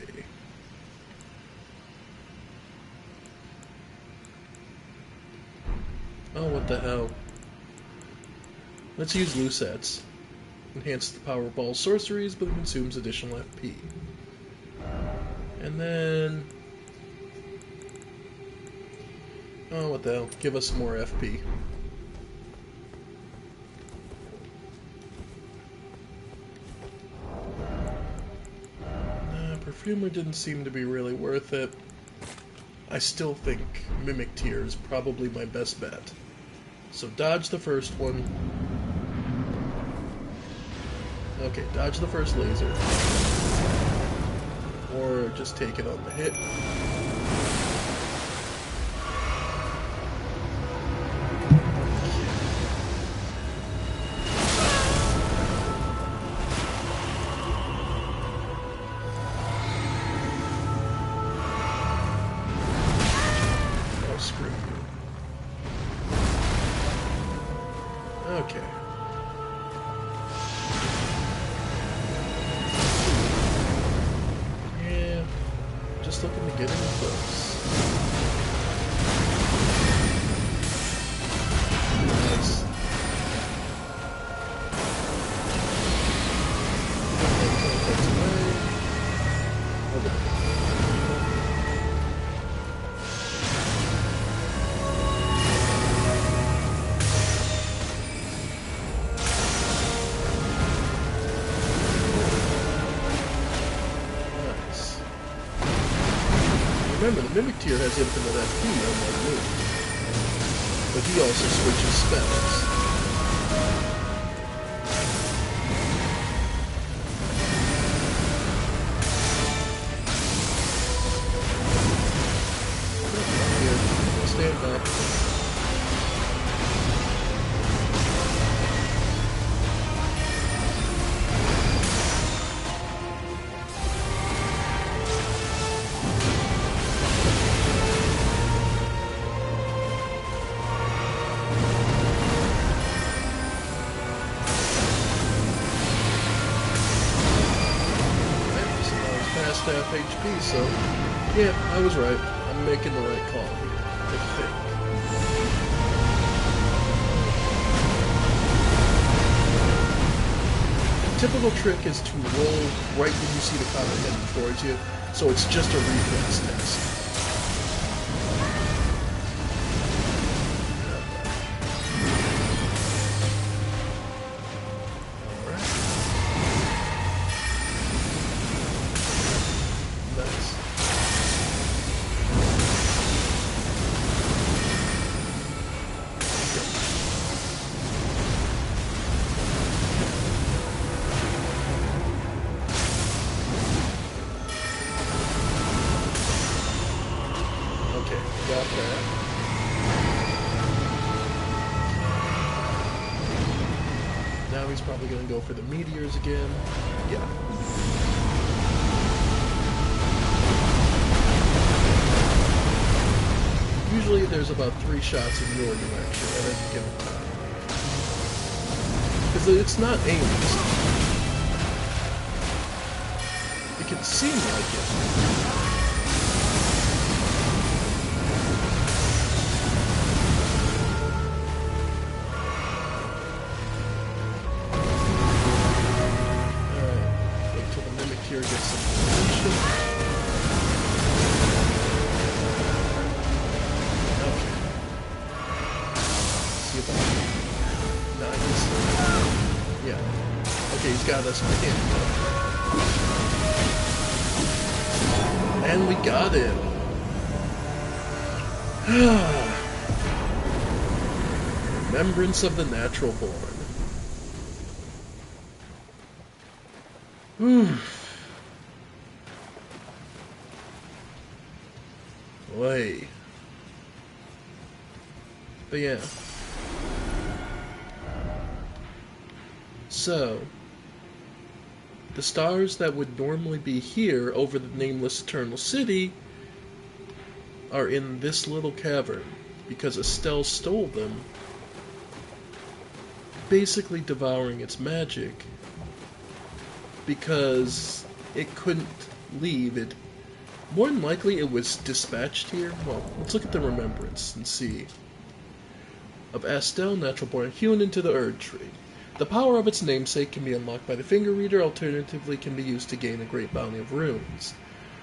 Oh, what the hell. Let's use Lucets. Enhance the power of all sorceries, but it consumes additional FP. And then... oh, what the hell. Give us some more FP. Perfumer didn't seem to be really worth it. I still think Mimic Tear is probably my best bet. So dodge the first one. Okay, dodge the first laser. Or just take it on the hit. Oh, screw you. Okay. Just looking to get in close. Nice. Remember, the Mimic Tear has infinite FP, unlike me. But he also switches spells. Here, stand up. HP, so yeah, I was right. I'm making the right call here, I think. Typical trick is to roll right when you see the comet heading towards you, so it's just a reflex test. Now he's probably going to go for the meteors again. Yeah. Usually there's about 3 shots in your direction at any given time. Because it's not aimless. It can seem like it. Here gets some attention. Okay. See if I can... Nice. Yeah. Okay, he's got us pinned. And we got him. Remembrance of the Natural Born. Way. But yeah. So, the stars that would normally be here over the nameless Eternal City are in this little cavern because Estelle stole them, basically devouring its magic because it couldn't leave. It more than likely it was dispatched here. Well, let's look at the remembrance and see. Of Estelle, natural born, hewn into the Erd tree. The power of its namesake can be unlocked by the finger reader, alternatively can be used to gain a great bounty of runes.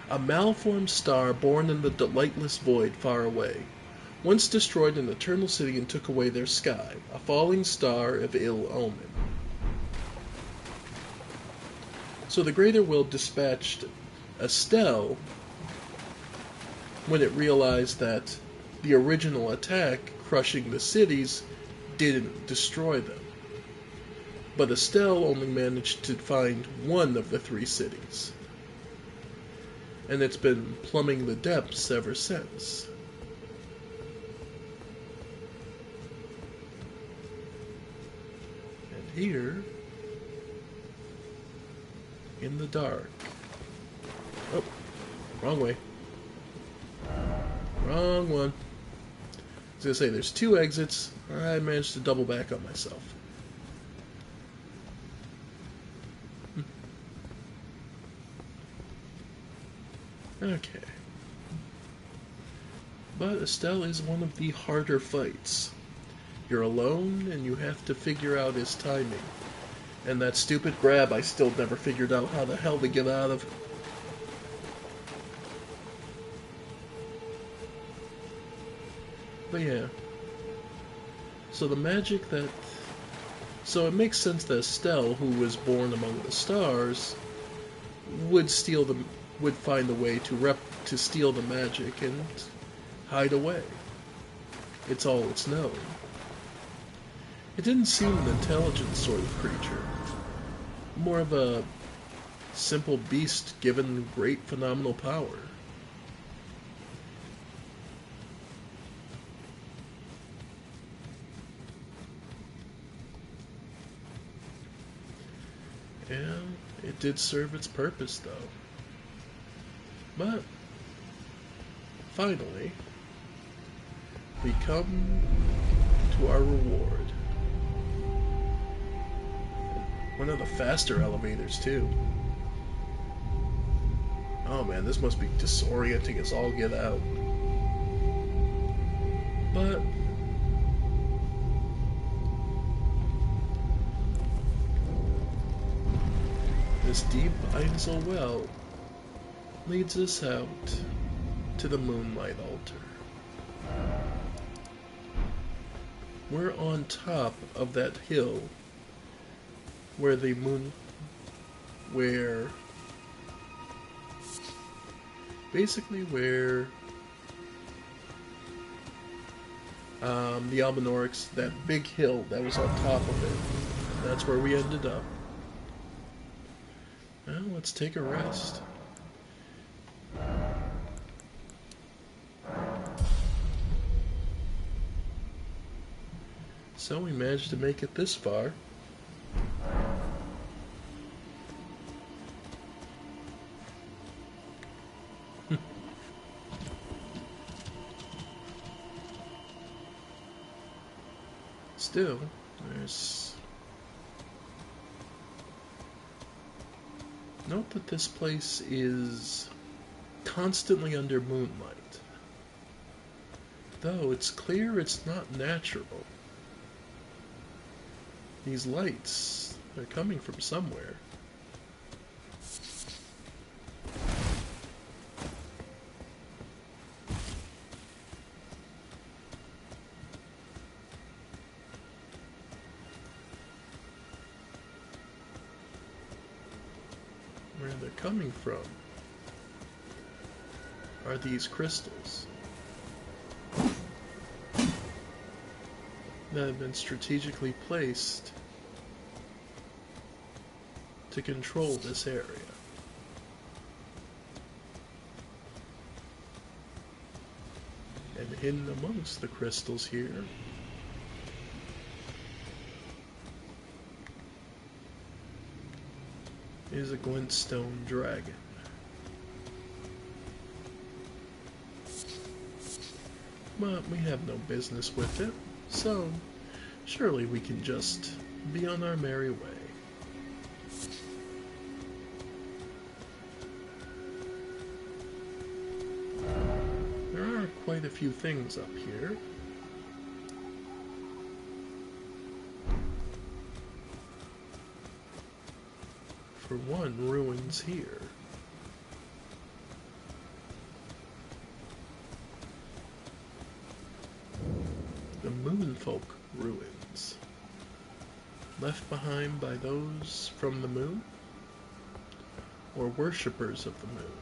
A malformed star born in the lightless void far away. Once destroyed an eternal city and took away their sky. A falling star of ill omen. So the Greater Will dispatched Estelle when it realized that the original attack, crushing the cities, didn't destroy them. But Estelle only managed to find one of the 3 cities. And it's been plumbing the depths ever since. And here, in the dark. Oh, wrong way. Wrong one. I was going to say, there's 2 exits. I managed to double back on myself. Okay. But Estelle is one of the harder fights. You're alone, and you have to figure out his timing. And that stupid grab I still never figured out how the hell to get out of. But yeah. So the magic that... So it makes sense that Estelle, who was born among the stars, would find a way to steal the magic and hide away. It's all it's known. It didn't seem an intelligent sort of creature. More of a simple beast given great phenomenal power. Yeah, it did serve its purpose, though. But, finally, we come to our reward. One of the faster elevators, too. Oh man, this must be disorienting as all get out. But this deep Einsel well leads us out to the Moonlight Altar. We're on top of that hill where basically where the Albinorix, that big hill that was on top of it, that's where we ended up. Well, let's take a rest. So we managed to make it this far. Still, there's... Note that this place is constantly under moonlight. Though it's clear it's not natural. These lights, they're coming from somewhere. Where they're coming from are these crystals that have been strategically placed to control this area. And hidden amongst the crystals here is a glintstone dragon. But we have no business with it, so surely we can just be on our merry way. There are quite a few things up here. For one, ruins here. The Moonfolk ruins, left behind by those from the moon, or worshippers of the moon.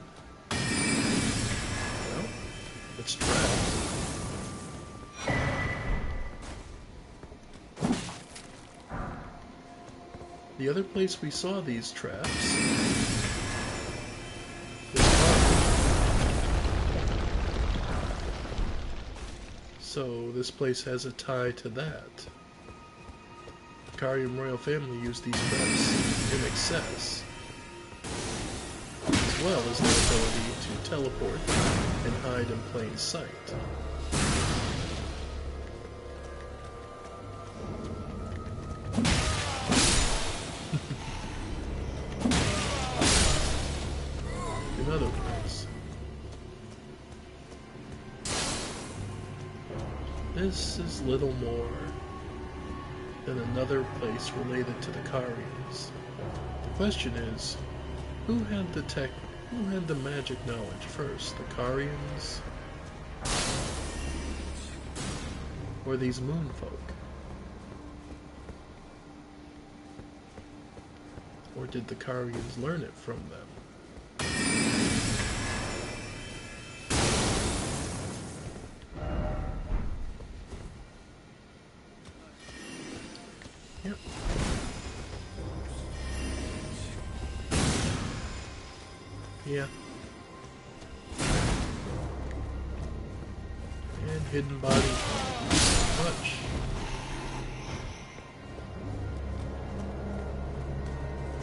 Well, it's trapped. The other place we saw these traps was so this place has a tie to that. The Carian royal family used these traps in excess, as well as their ability to teleport and hide in plain sight. In other words, this is little more than another place related to the Carians. The question is, who had the magic knowledge first, the Carians or these moonfolk? Or did the Carians learn it from them? Yep. Yeah. And hidden body. Much.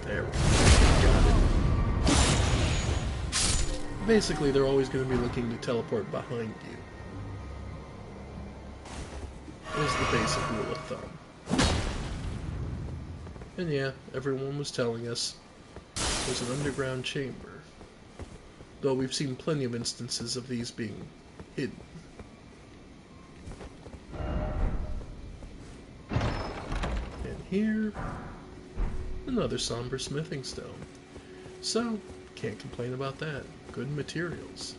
There we go. Got it. Basically, they're always going to be looking to teleport behind you. Is the basic rule of thumb. And yeah, everyone was telling us there's an underground chamber though we've seen plenty of instances of these being hidden. And here, another somber smithing stone. So, can't complain about that. Good materials.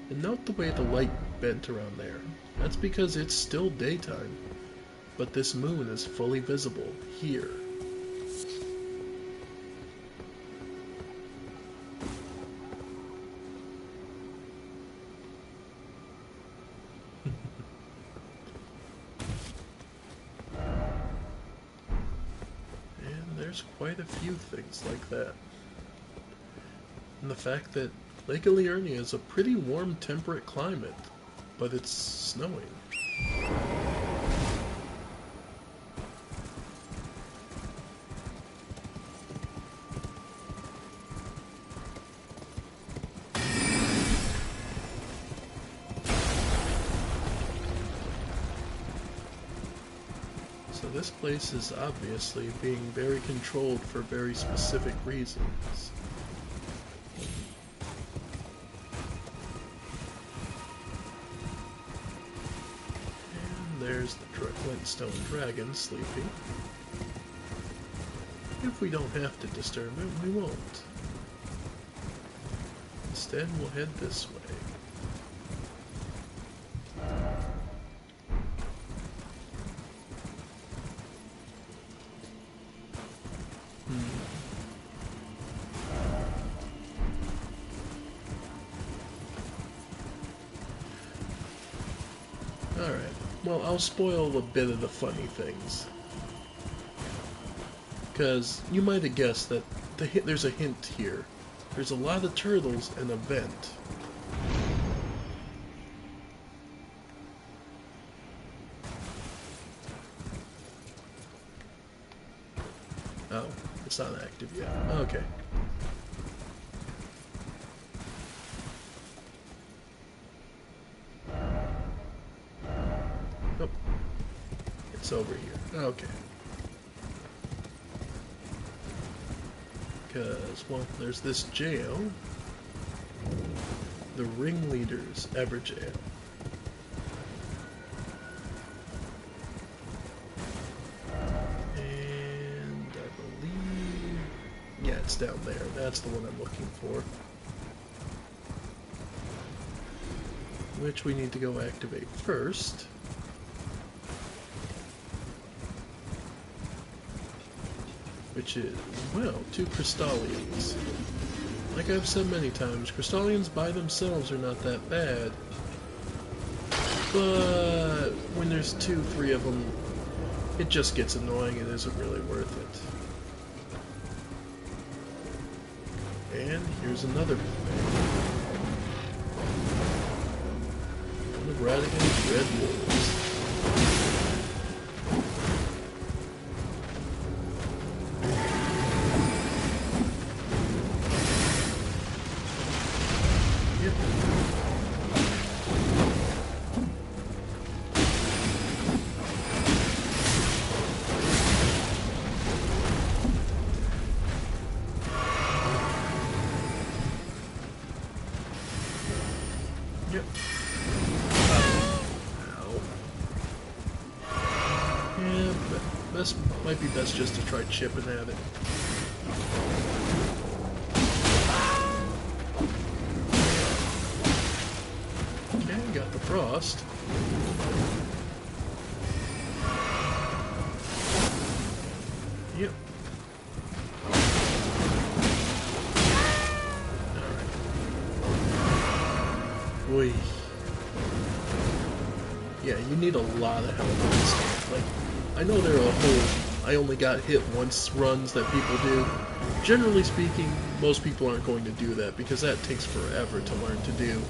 And note the way the light bent around there. That's because it's still daytime, but this moon is fully visible here. And there's quite a few things like that. And the fact that Lake Liurnia is a pretty warm, temperate climate, but it's snowing. So this place is obviously being very controlled for very specific reasons. There's the Glintstone Dragon sleeping. If we don't have to disturb it, we won't. Instead, we'll head this way. Alright. Well, I'll spoil a bit of the funny things. Because you might have guessed that there's a hint here. There's a lot of turtles and a vent. Oh, it's not active yet. Okay. Oh, it's over here. Okay. Because, well, there's this jail. The Ringleader's Ever Jail. And I believe... yeah, it's down there. That's the one I'm looking for. Which we need to go activate first. Which is, well, 2 Crystallians. Like I've said many times, Crystallians by themselves are not that bad. But when there's 2, 3 of them, it just gets annoying and isn't really worth it. And here's another one of Radigan's Red Wolves. Yep. Ow. Yeah, but might be best just to try chipping at it. Okay, got the frost. Yep. Boy. Yeah, you need a lot of help with this stuff. Like, I know there are a whole I only got hit once runs that people do. Generally speaking, most people aren't going to do that because that takes forever to learn to do.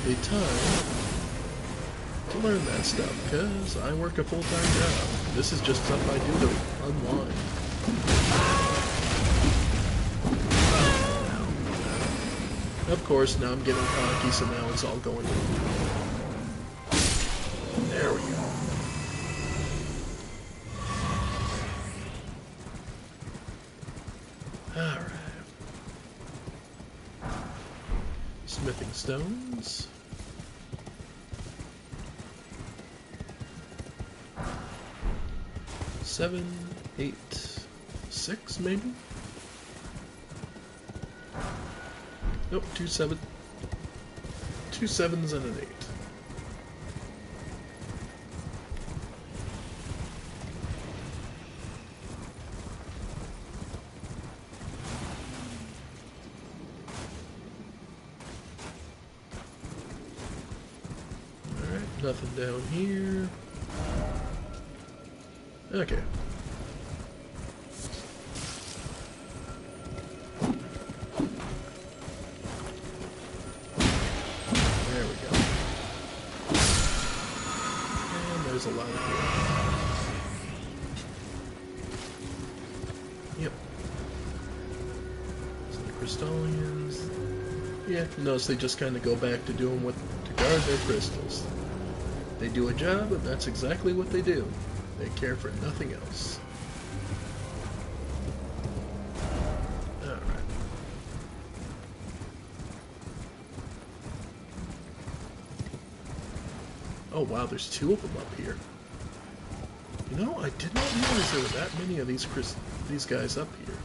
The time to learn that stuff because I work a full-time job. This is just stuff I do to unwind. Of course, now I'm getting cocky, so now it's all going in. There we go. Alright. Smithing stones. Seven, 8, 6 maybe? Nope, 2 7. 2 7s and an 8. Alright, nothing down here. Okay. There we go. And there's a lot of here. Yep. Some crystallians. Yeah, notice they just kind of go back to doing what to guard their crystals. They do a job, and that's exactly what they do. They care for nothing else. Alright. Oh wow, there's 2 of them up here. You know, I did not realize there were that many of these guys up here.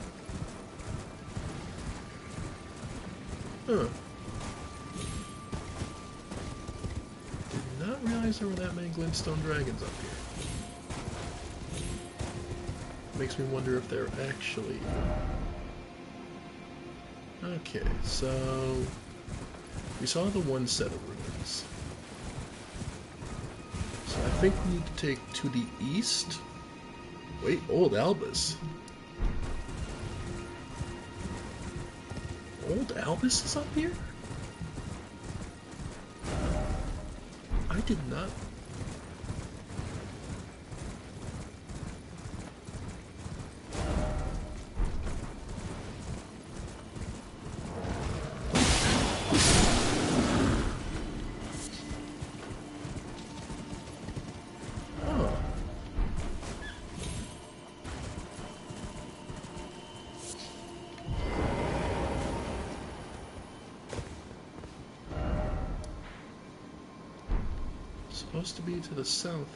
Huh. Did not realize there were that many glintstone dragons up here. Makes me wonder if they're actually... Okay, so... we saw the one set of ruins. So I think we need to take to the east. Wait, Old Albus. Old Albus is up here? I did not... Supposed to be to the south.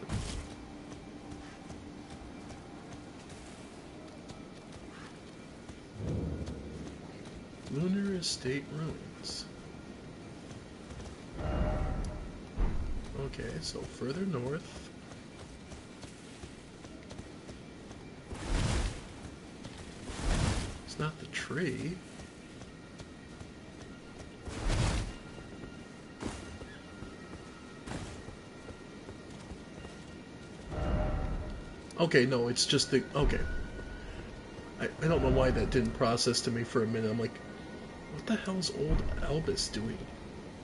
Lunar Estate Ruins. Okay, so further north. It's not the tree. Okay, no, it's just the... Okay. I don't know why that didn't process to me for a minute. I'm like, what the hell's Old Albus doing?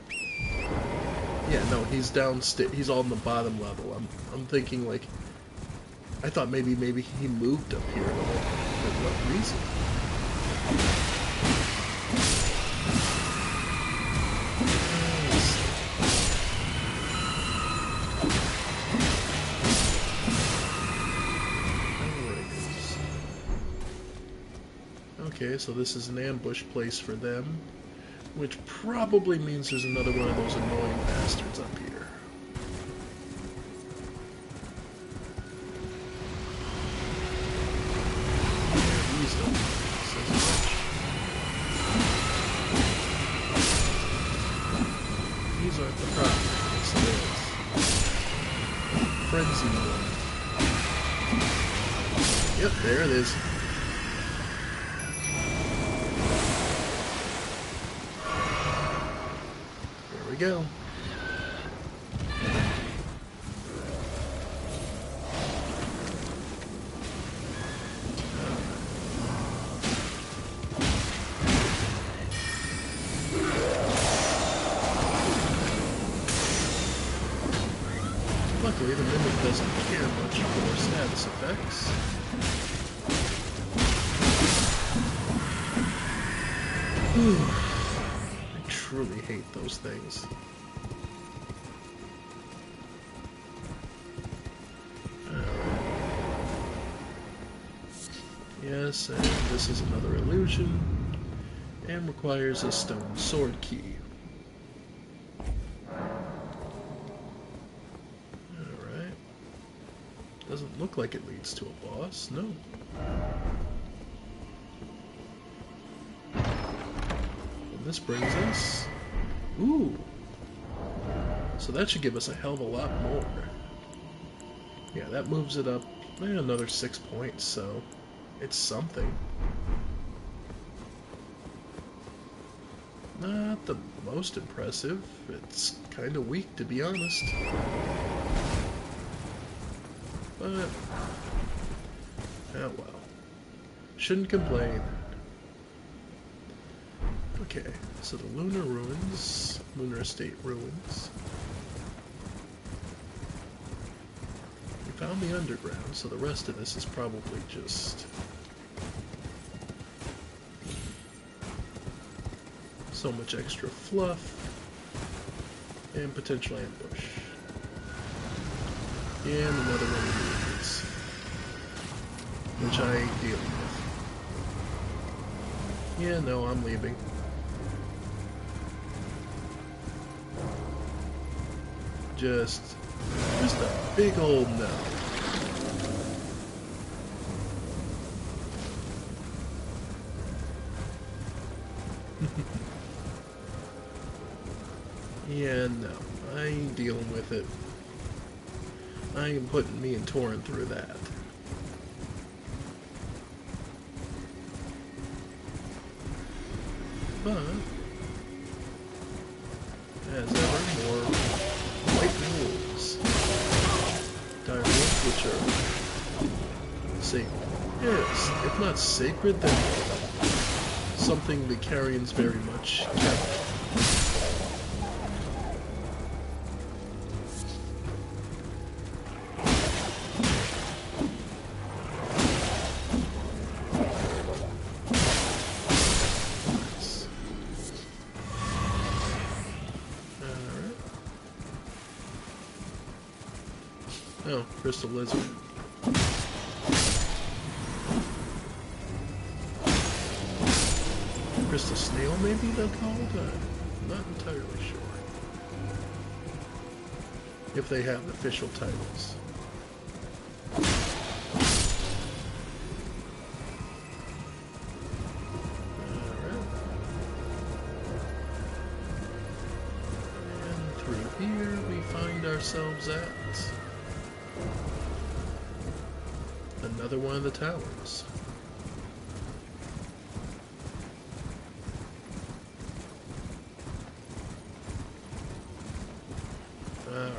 Yeah, no, he's downstairs. He's on the bottom level. I'm thinking, like... I thought maybe he moved up here. For what reason? Okay, so this is an ambush place for them, which probably means there's another one of those annoying bastards up here. These aren't the problem. It's the frenzy one. Yep, there it is. Go. Luckily, the mimic doesn't care much for status effects. I hate those things. Alright. Yes, and this is another illusion, and requires a stone sword key. Alright. Doesn't look like it leads to a boss, no. And this brings us... Ooh! So that should give us a hell of a lot more. Yeah, that moves it up another 6 points, so it's something. Not the most impressive. It's kind of weak, to be honest. But, oh well. Shouldn't complain. Okay, so the Lunar Ruins, Lunar Estate Ruins. We found the underground, so the rest of this is probably just so much extra fluff and potential ambush. And another one of these, which I ain't dealing with. Yeah, no, I'm leaving. Just a big old no. Yeah, no, I ain't dealing with it. I ain't putting me and Torin through that. But, as ever, more white wolves. Dire wolves, which are sacred. Yes, if not sacred, then something the Carians very much kept. Oh, crystal lizard. Crystal snail, maybe they're called? I'm not entirely sure. If they have official titles. Alright. And through here we find ourselves at another one of the towers. Alright.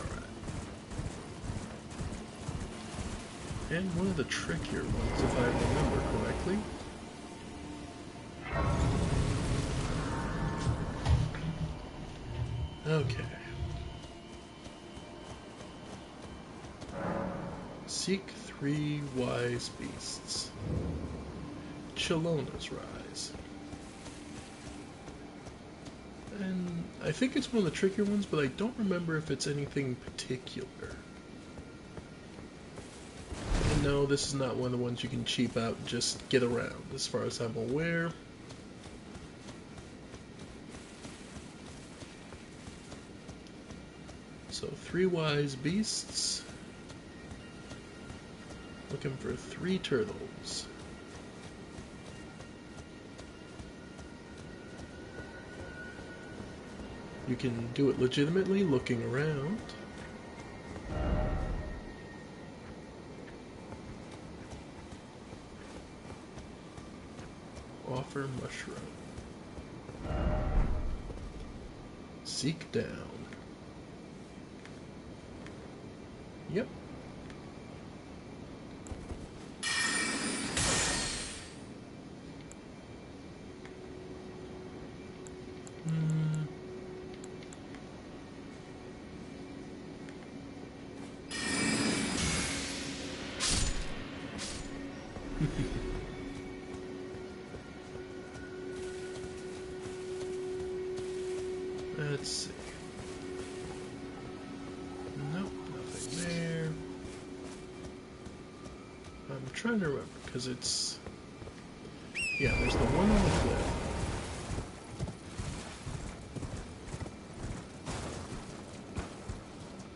And one of the trickier ones, if I remember correctly. Okay. Seek 3 wise beasts. Chilona's Rise. And I think it's one of the trickier ones, but I don't remember if it's anything particular. And no, this is not one of the ones you can cheap out and just get around, as far as I'm aware. So 3 wise beasts. Looking for 3 turtles. You can do it legitimately, looking around. Offer mushroom. Seek down. Yep. trying to remember, because it's... Yeah, there's the one on the cliff.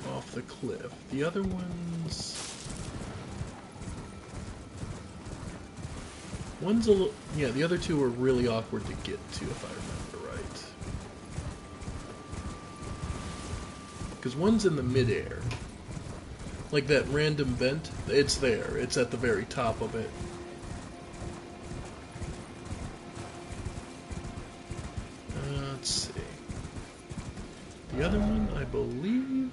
Off the cliff. The other ones... One's a little... Yeah, the other two are really awkward to get to, if I remember right. Because one's in the midair. Like that random vent, it's there. It's at the very top of it. Let's see. The other one, I believe,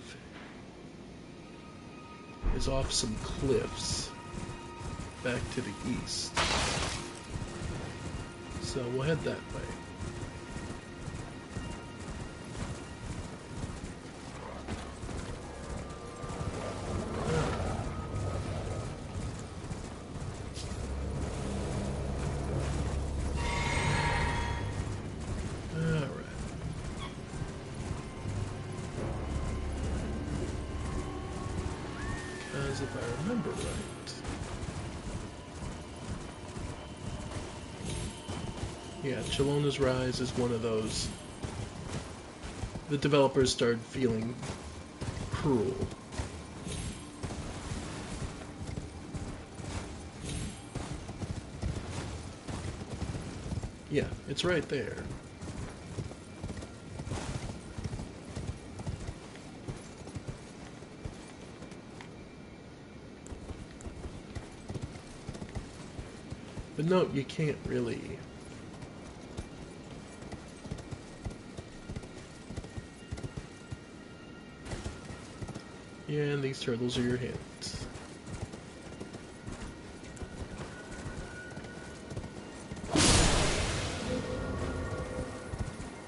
is off some cliffs back to the east. So we'll head that way. Because if I remember right... Yeah, Chilona's Rise is one of those... The developers started feeling cruel. Yeah, it's right there. But no, you can't really... Yeah, and these turtles are your hints.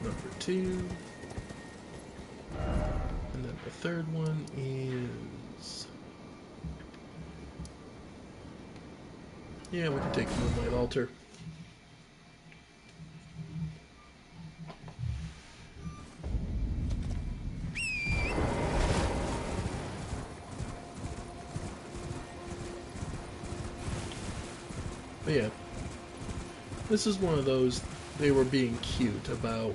Number 2. And then the third one is... Yeah, we can take the Moonlight Altar. But yeah, this is one of those, they were being cute about,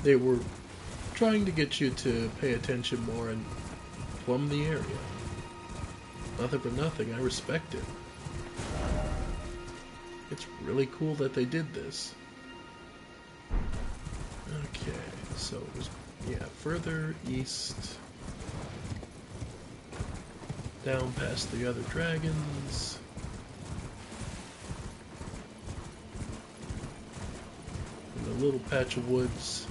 they were trying to get you to pay attention more and plumb the area. Nothing for nothing, I respect it. It's really cool that they did this. Okay, so it was, yeah, further east, down past the other dragons. In a little patch of woods.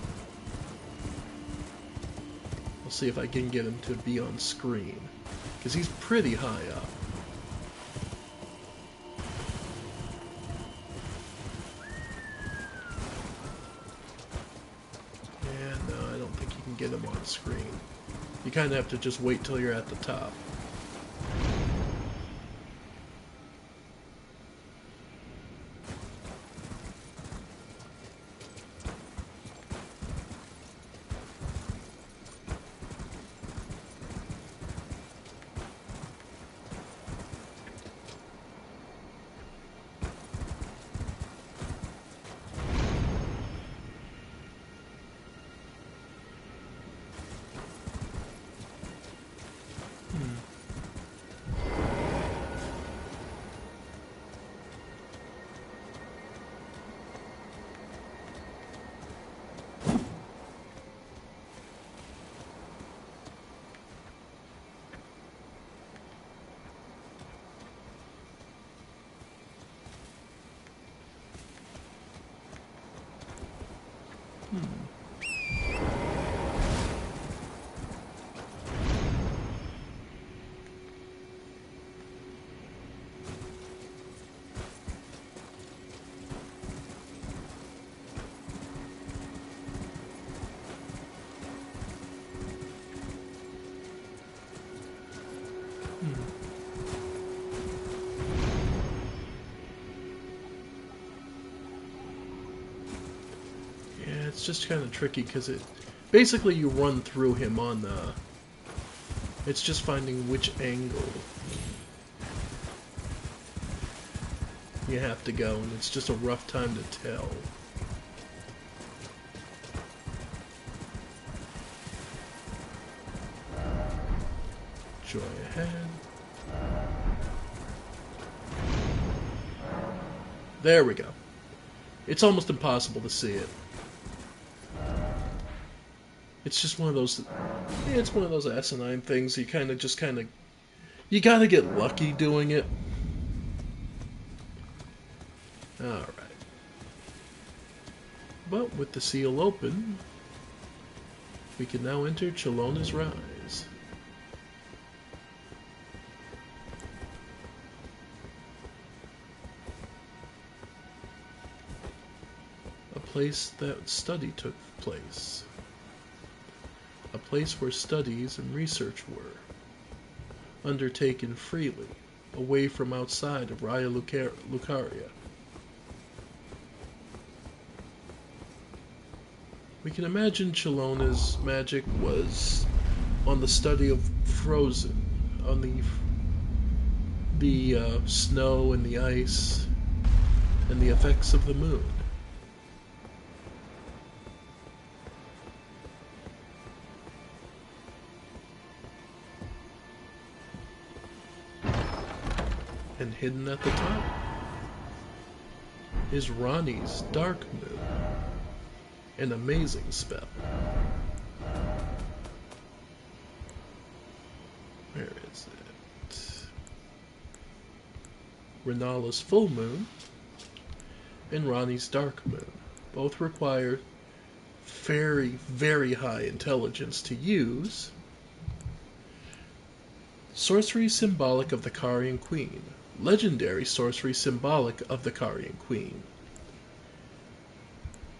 I'll see if I can get him to be on screen, because he's pretty high up. Get them on screen. You kind of have to just wait till you're at the top. It's just kind of tricky because it basically you run through him on the... It's just finding which angle you have to go, and it's just a rough time to tell. Joy ahead. There we go. It's almost impossible to see it. It's just one of those. It's one of those asinine things. You you gotta get lucky doing it. All right. But with the seal open, we can now enter Chilona's Rise. A place that study took place. A place where studies and research were undertaken freely, away from outside of Raya Lucaria. We can imagine Chilona's magic was on the study of Frozen, on the snow and the ice, and the effects of the moon. And hidden at the top is Ranni's Dark Moon, an amazing spell. Where is it? Renala's Full Moon and Ranni's Dark Moon. Both require very, very high intelligence to use. Sorcery symbolic of the Carian Queen. Legendary sorcery symbolic of the Carian Queen.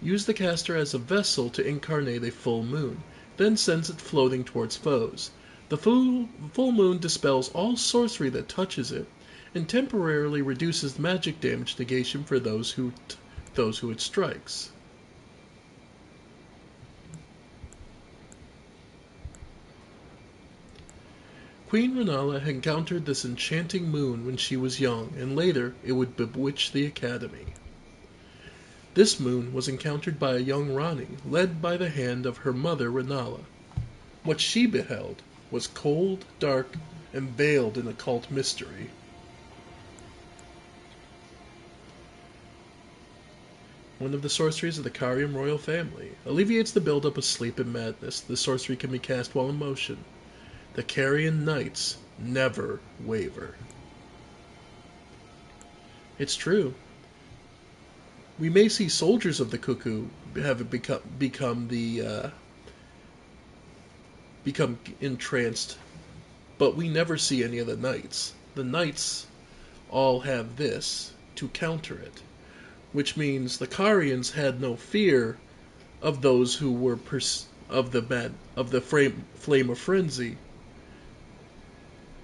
Use the caster as a vessel to incarnate a full moon, then sends it floating towards foes. The full moon dispels all sorcery that touches it, and temporarily reduces magic damage negation for those who it strikes. Queen Renala encountered this enchanting moon when she was young, and later it would bewitch the Academy. This moon was encountered by a young Ranni, led by the hand of her mother Renala. What she beheld was cold, dark, and veiled in occult mystery. One of the sorceries of the Carian royal family. Alleviates the buildup of sleep and madness. The sorcery can be cast while in motion. The Carian knights never waver. It's true. We may see soldiers of the cuckoo have become entranced, but we never see any of the knights. The knights all have this to counter it, which means the Carians had no fear of those who were of the flame of frenzy,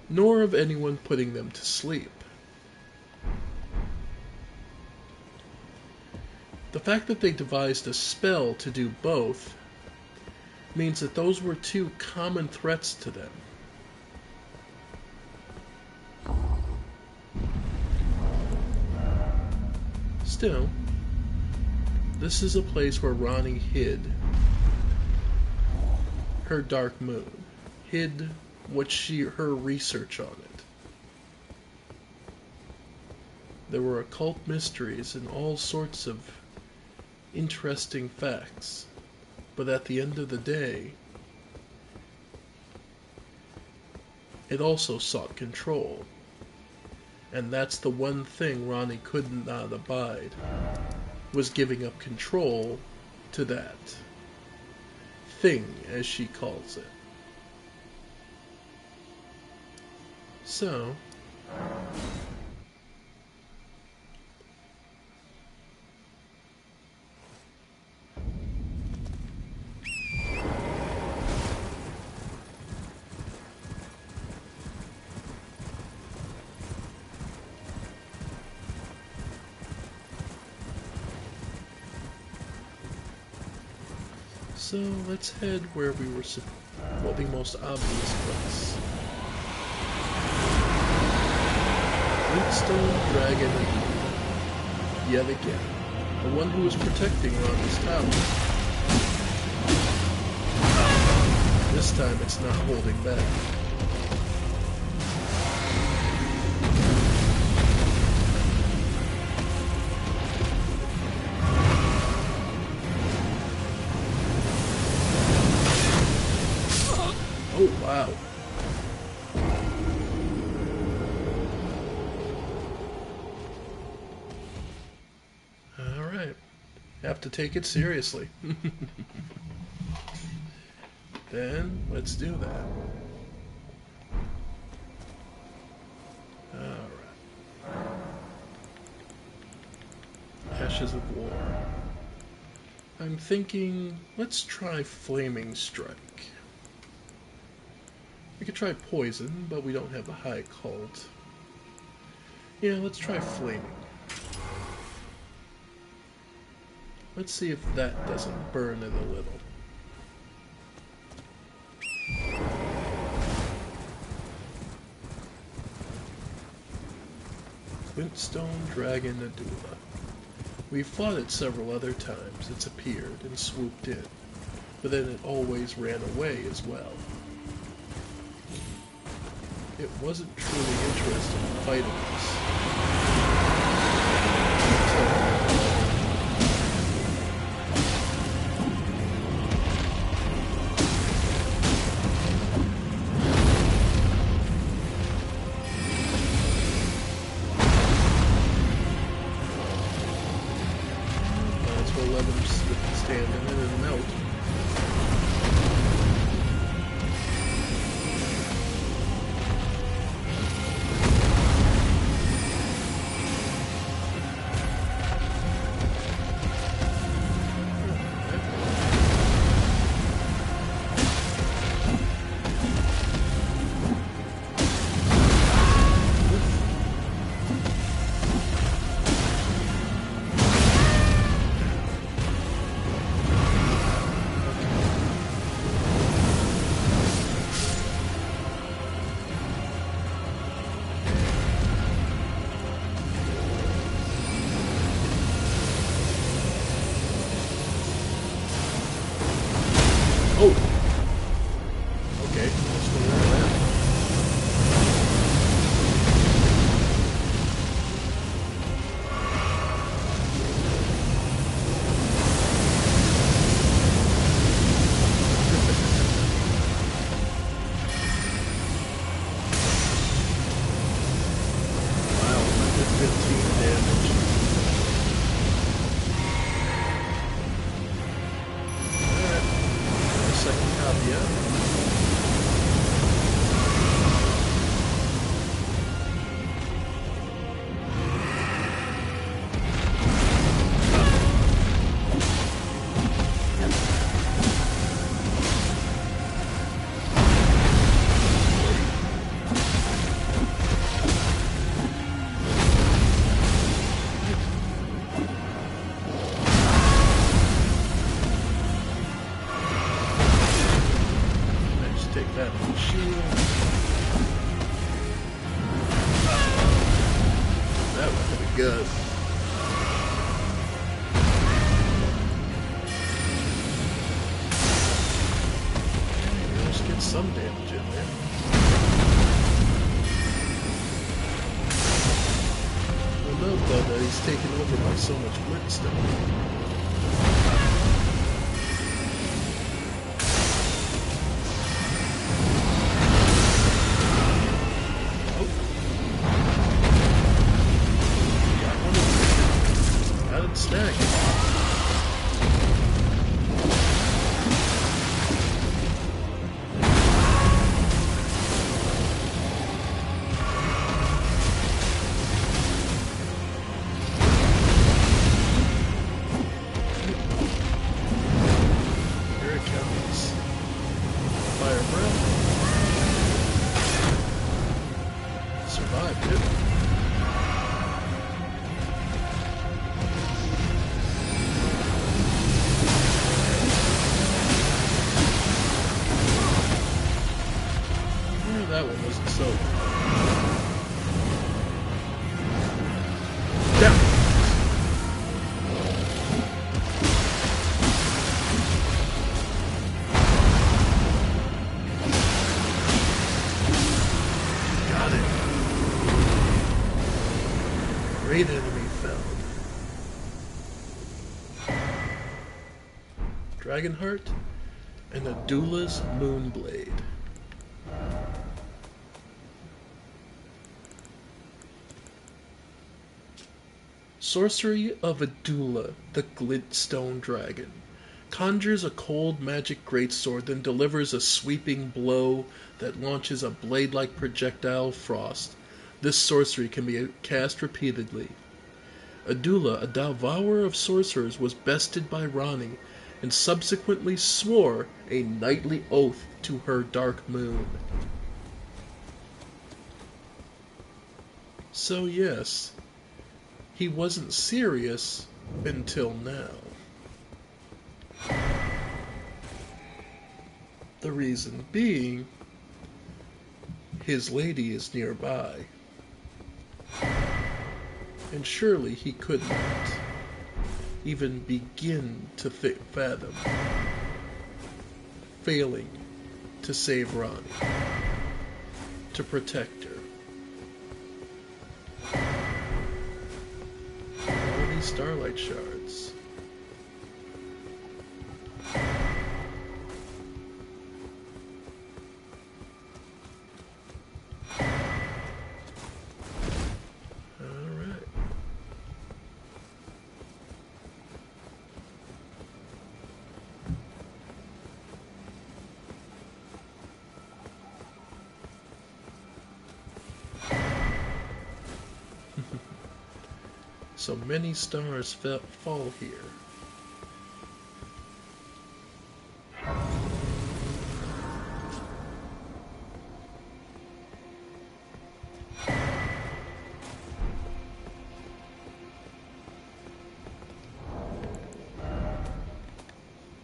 nor of anyone putting them to sleep. The fact that they devised a spell to do both means that those were two common threats to them. Still, this is a place where Ranni hid her dark moon, hid her research on it. There were occult mysteries and all sorts of interesting facts, but at the end of the day, it also sought control, and that's the one thing Ranni could not abide, was giving up control to that thing, as she calls it. So, let's head where we were, the most obvious place. Wheatstone Dragon Inn. yet again. The one who is protecting Ronda's tower. This time it's not holding back. Oh, wow. Alright. Have to take it seriously. Then, let's do that. Alright. Ashes of War. I'm thinking, let's try Flaming Strike. We could try Poison, but we don't have a high cult. Yeah, let's try Flaming. Let's see if that doesn't burn it a little. Glintstone Dragon Adula. We've fought it several other times. It's appeared and swooped in, but then it always ran away as well. It wasn't truly interested in fighting us. Might as well let him stand in it and melt. Oh! Okay, let's go over that. Wow, 115 damage. Second copy up. Take that shield. That was pretty good. Let's get some damage in there. I love though that he's taken over by so much glintstone. Stack. Here it comes. Fire breath. Survived it. That one wasn't so. Down. great enemy found. Dragonheart and Adula's Moonblade. Sorcery of Adula, the Glintstone Dragon. Conjures a cold magic greatsword, then delivers a sweeping blow that launches a blade-like projectile frost. This sorcery can be cast repeatedly. Adula, a devourer of sorcerers, was bested by Rani, and subsequently swore a knightly oath to her dark moon. So yes, he wasn't serious until now. The reason being, his lady is nearby. And surely he could not even begin to fathom failing to save Ronnie, to protect her. All these starlight shards. So many stars fall here.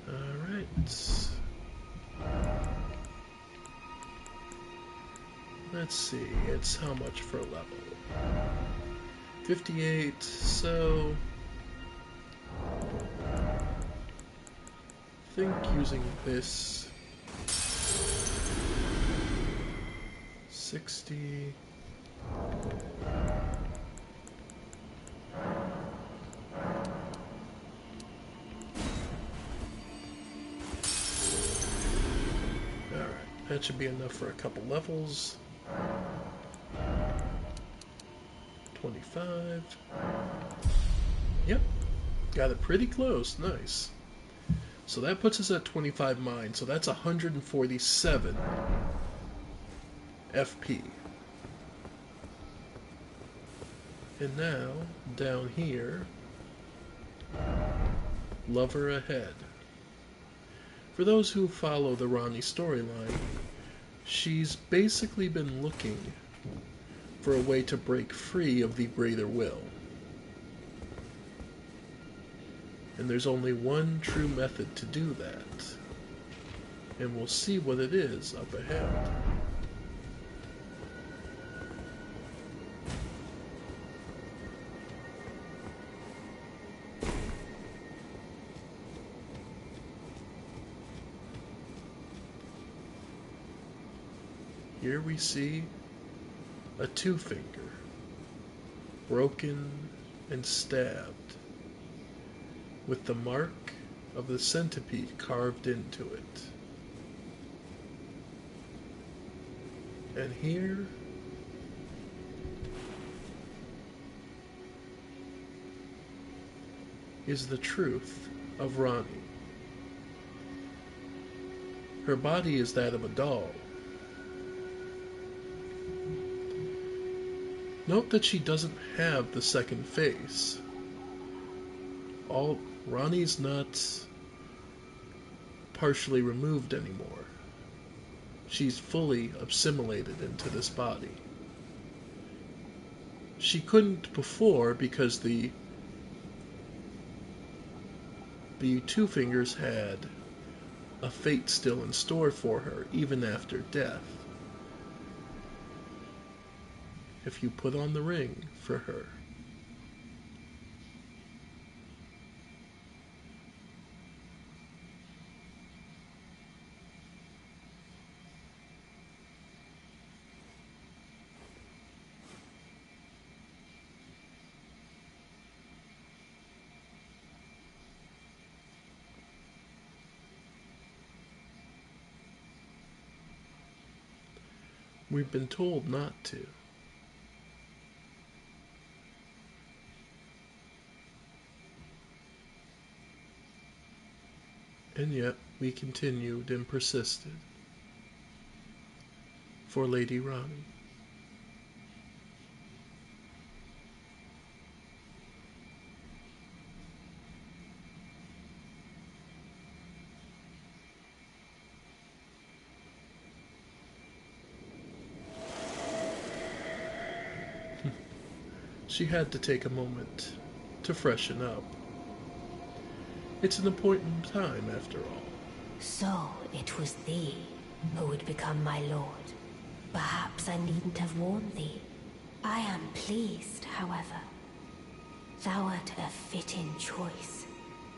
Alright. Let's see, it's how much for a level? 58, so I think using this 60. Alright, that should be enough for a couple levels. 25. Yep, got it pretty close, nice. So that puts us at 25 mines, so that's 147 FP. And now, down here, Lover Ahead. For those who follow the Ronnie storyline, she's basically been looking for a way to break free of the Greater Will. And there's only one true method to do that. And we'll see what it is up ahead. Here we see a two-finger, broken and stabbed, with the mark of the centipede carved into it. And here is the truth of Ronnie. Her body is that of a doll. Note that she doesn't have the second face. Ronnie's not partially removed anymore. She's fully assimilated into this body. She couldn't before because the two fingers had a fate still in store for her, even after death. If you put on the ring for her. We've been told not to. And yet we continued and persisted for Lady Ronnie. She had to take a moment to freshen up. It's an appointed time, after all. So it was thee who would become my lord. Perhaps I needn't have warned thee. I am pleased, however. Thou art a fitting choice.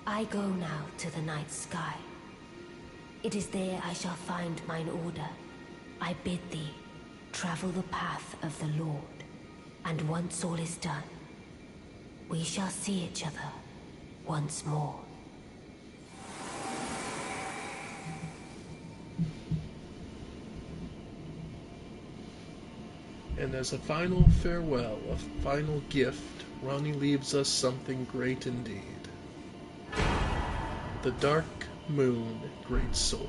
I go now to the night sky. It is there I shall find mine order. I bid thee travel the path of the Lord, and once all is done, we shall see each other once more. And as a final farewell, a final gift, Ronnie leaves us something great indeed. The Dark Moon Great Sword.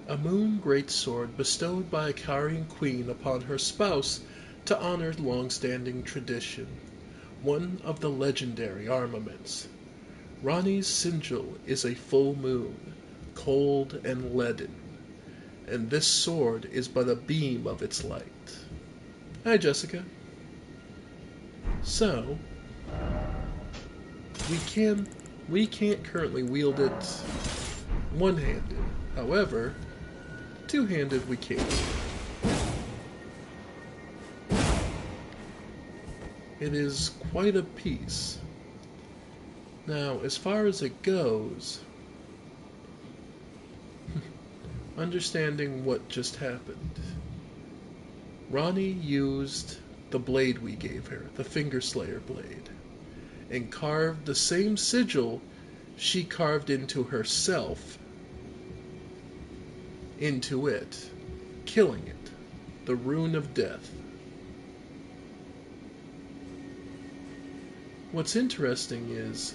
A moon greatsword bestowed by a Carian queen upon her spouse to honor long-standing tradition. One of the legendary armaments. Ronnie's sigil is a full moon, cold and leaden, and this sword is but a beam of its light. Hi, Jessica. So, we can't currently wield it one-handed. However, two-handed we can. It is quite a piece. Now, as far as it goes, understanding what just happened, Ronnie used the blade we gave her, the Finger Slayer blade, and carved the same sigil she carved into herself into it, killing it, the Rune of Death. What's interesting is,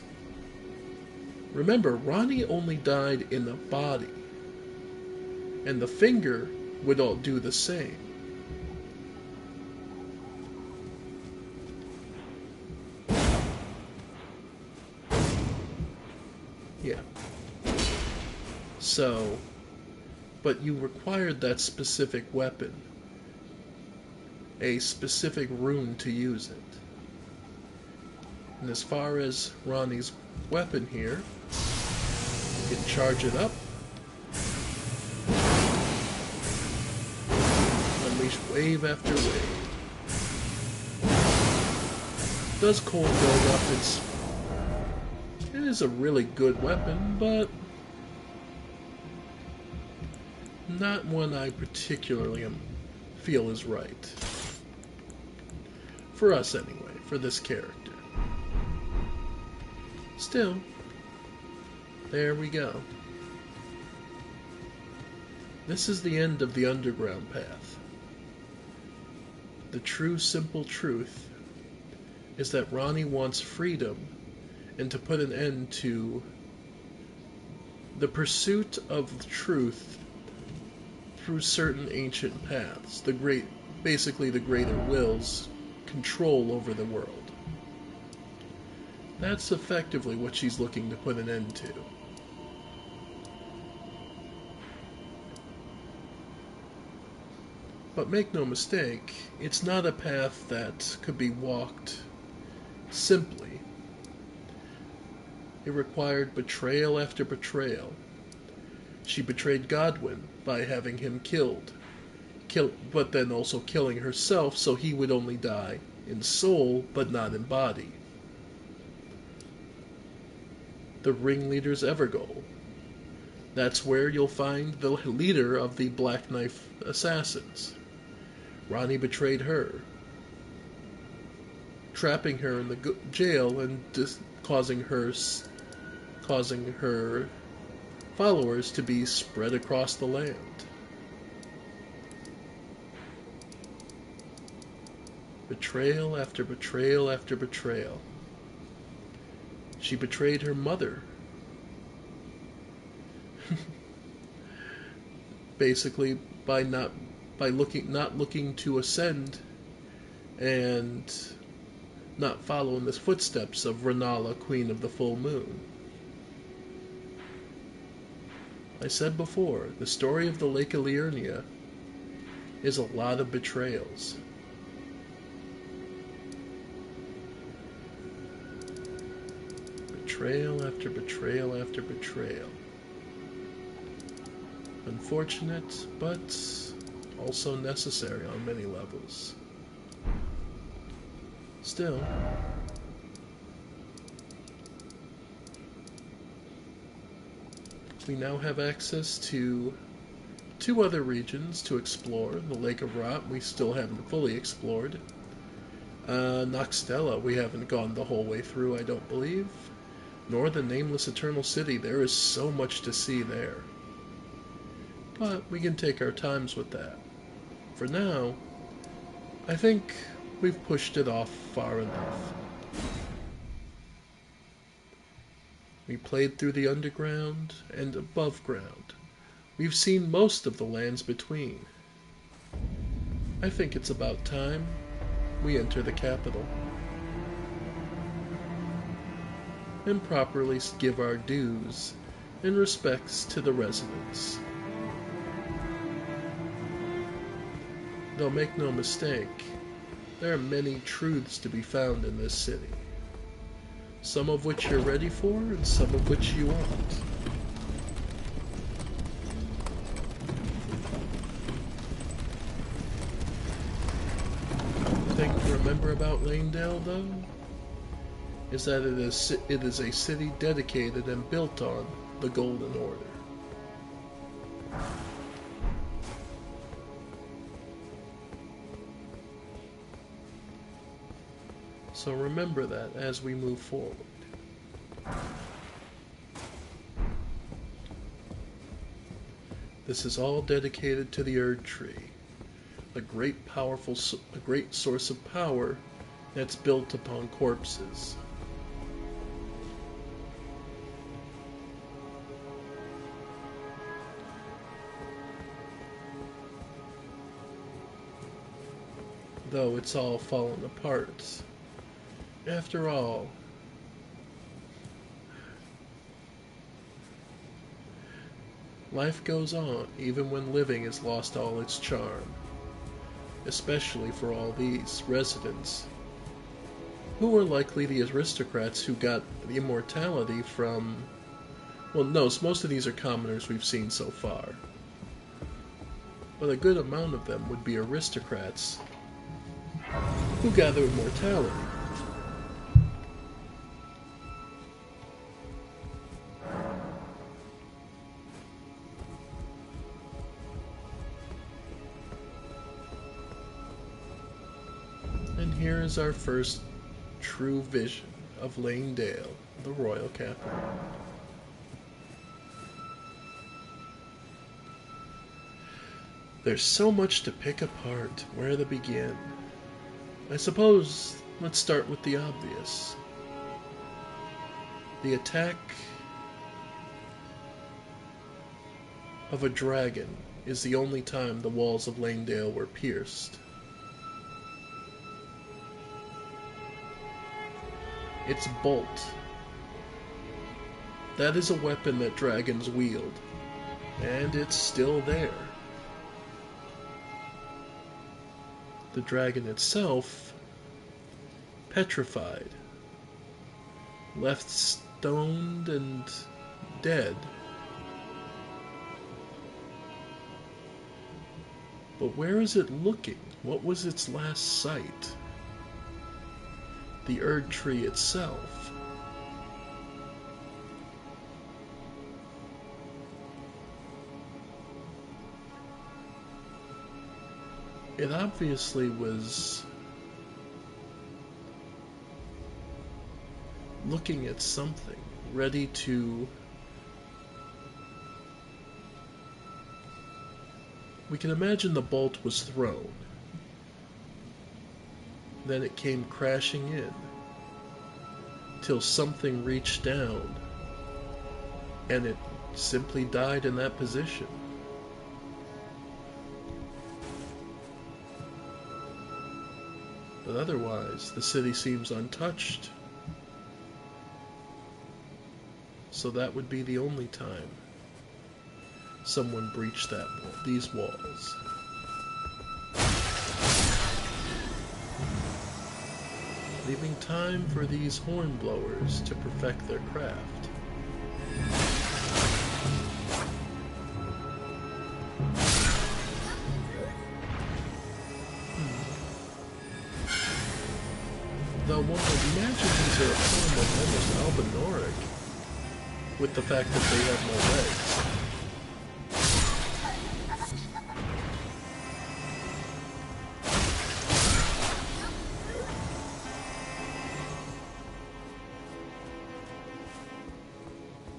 remember, Ronnie only died in the body, and the finger would all do the same. Yeah. So, but you required that specific weapon, a specific rune to use it. And as far as Ronnie's weapon here, you can charge it up, unleash wave after wave. Does cold build up? It is a really good weapon, but not one I particularly feel is right. For us anyway, for this character. Still, there we go. This is the end of the underground path. The true simple truth is that Ronnie wants freedom and to put an end to the pursuit of truth through certain ancient paths, basically the greater will's control over the world. That's effectively what she's looking to put an end to. But make no mistake, it's not a path that could be walked simply. It required betrayal after betrayal. She betrayed Godwin by having him killed, but then also killing herself so he would only die in soul but not in body. The ringleader's Evergoal. That's where you'll find the leader of the Black Knife assassins. Ronnie betrayed her. trapping her in the jail and causing her followers to be spread across the land. Betrayal after betrayal after betrayal. She betrayed her mother. Basically not looking to ascend and not follow in the footsteps of Renala, Queen of the Full Moon. I said before, the story of the Lake of Liurnia is a lot of betrayals. Betrayal after betrayal after betrayal. Unfortunate, but also necessary on many levels. Still, we now have access to 2 other regions to explore. The Lake of Rot we still haven't fully explored. Noxtella we haven't gone the whole way through, I don't believe. Nor the Nameless Eternal City. There is so much to see there. But we can take our times with that. For now, I think we've pushed it off far enough. We played through the underground and above ground. We've seen most of the lands between. I think it's about time we enter the capital and properly give our dues and respects to the residents. Though make no mistake, there are many truths to be found in this city. Some of which you're ready for, and some of which you aren't. The thing to remember about Lanedale, though, is that it is a city dedicated and built on the Golden Order. So remember that as we move forward. This is all dedicated to the Erd Tree, a great source of power that's built upon corpses. Though it's all fallen apart. After all, life goes on even when living has lost all its charm, especially for all these residents, who were likely the aristocrats who got the immortality from... Well, no, most of these are commoners we've seen so far, but a good amount of them would be aristocrats who gather immortality. And here is our first true vision of Lanedale, the royal capital. There's so much to pick apart. Where to begin? I suppose let's start with the obvious. The attack of a dragon is the only time the walls of Lanedale were pierced. Its bolt. That is a weapon that dragons wield, and it's still there. The dragon itself, petrified, left stoned and dead. But where is it looking? What was its last sight? The Erd Tree itself. It obviously was looking at something, ready to... We can imagine the bolt was thrown. Then it came crashing in, till something reached down, and it simply died in that position. But otherwise, the city seems untouched. So that would be the only time someone breached these walls. Leaving time for these hornblowers to perfect their craft. Though one would imagine these are a form of almost albinoric, with the fact that they have no legs.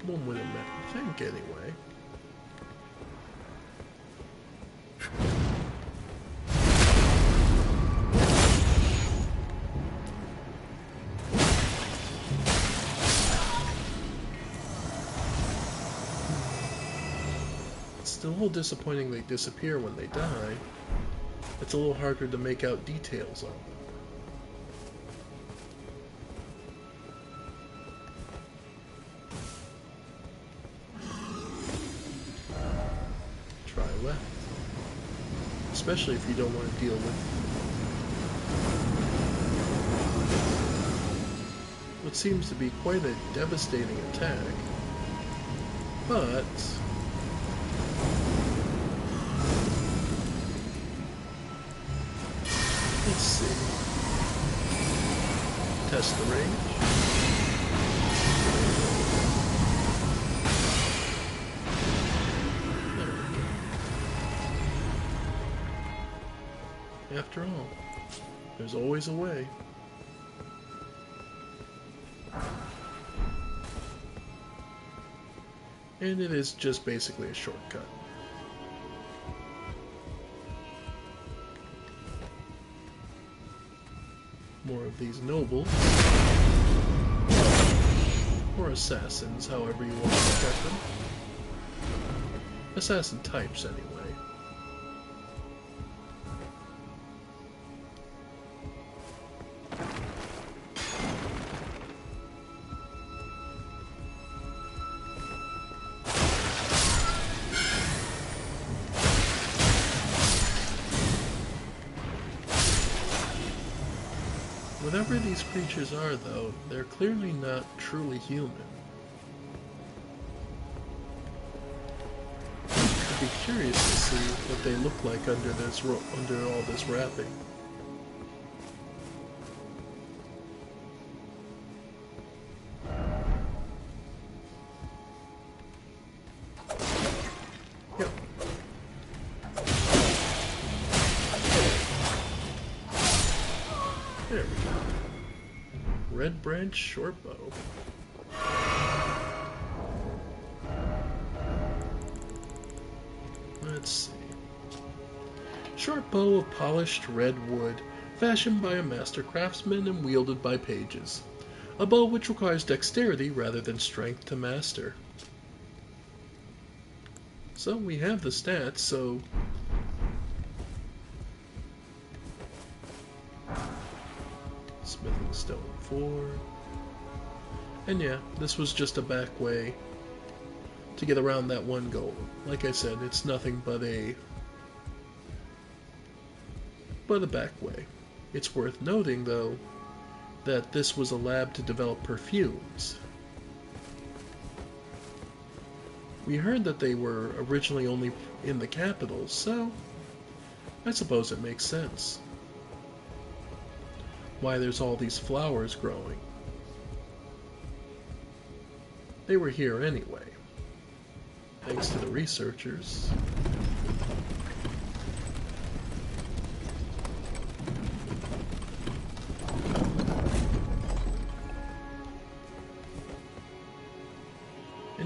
One would think, anyway. It's a little disappointing they disappear when they die. It's a little harder to make out details on them. Try left. Especially if you don't want to deal with what seems to be quite a devastating attack. But let's see. Test the range. There we go. After all, there's always a way. And it is just basically a shortcut. More of these nobles, or assassins, however you want to look at them. Assassin types, anyway. Whatever these creatures are, though, they're clearly not truly human. I'd be curious to see what they look like under all this wrapping. Yep. There we go. Red branch shortbow. Let's see. Shortbow of polished red wood, fashioned by a master craftsman and wielded by pages. A bow which requires dexterity rather than strength to master. So we have the stats, so... Smithing stone 4. And yeah, this was just a back way to get around that one goal. Like I said, it's nothing but a back way. It's worth noting, though, that this was a lab to develop perfumes. We heard that they were originally only in the capital, so I suppose it makes sense why there's all these flowers growing. They were here anyway, thanks to the researchers.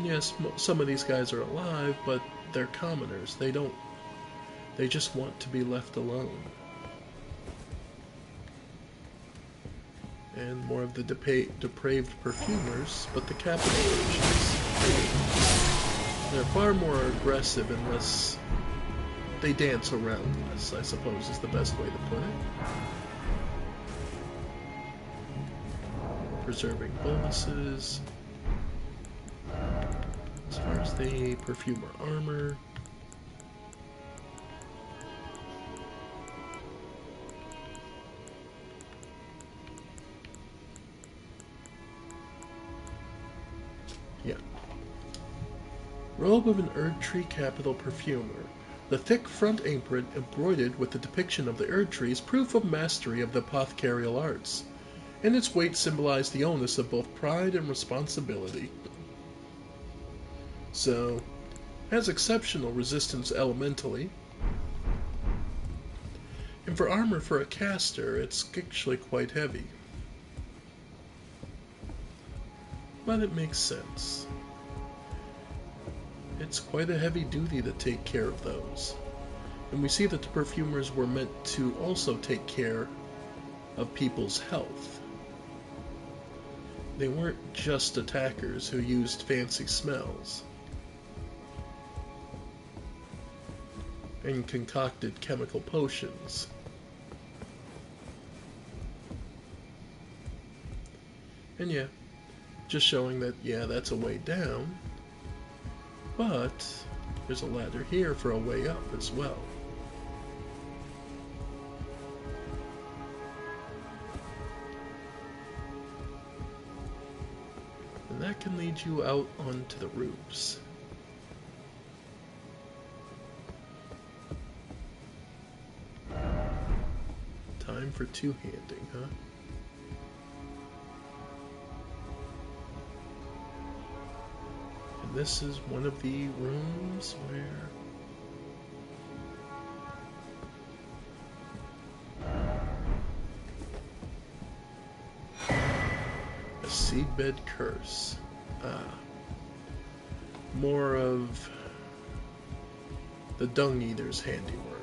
And yes, some of these guys are alive, but they're commoners. They just want to be left alone. And more of the depraved perfumers, but the capital versions. They're far more aggressive and less... They dance around less, I suppose is the best way to put it. Preserving bonuses. As far as the perfumer armor... Yeah. Robe of an Erd Tree Capital Perfumer. The thick front apron embroidered with the depiction of the Erd Tree is proof of mastery of the apothecarial arts, and its weight symbolized the onus of both pride and responsibility. So, has exceptional resistance elementally, and for armor for a caster, it's actually quite heavy. But it makes sense. It's quite a heavy duty to take care of those. And we see that the perfumers were meant to also take care of people's health. They weren't just attackers who used fancy smells and concocted chemical potions. And yeah, just showing that, yeah, that's a way down. But there's a ladder here for a way up as well. And that can lead you out onto the roofs. Time for two-handing, huh? This is one of the rooms where a seedbed curse. More of the dung eater's handiwork.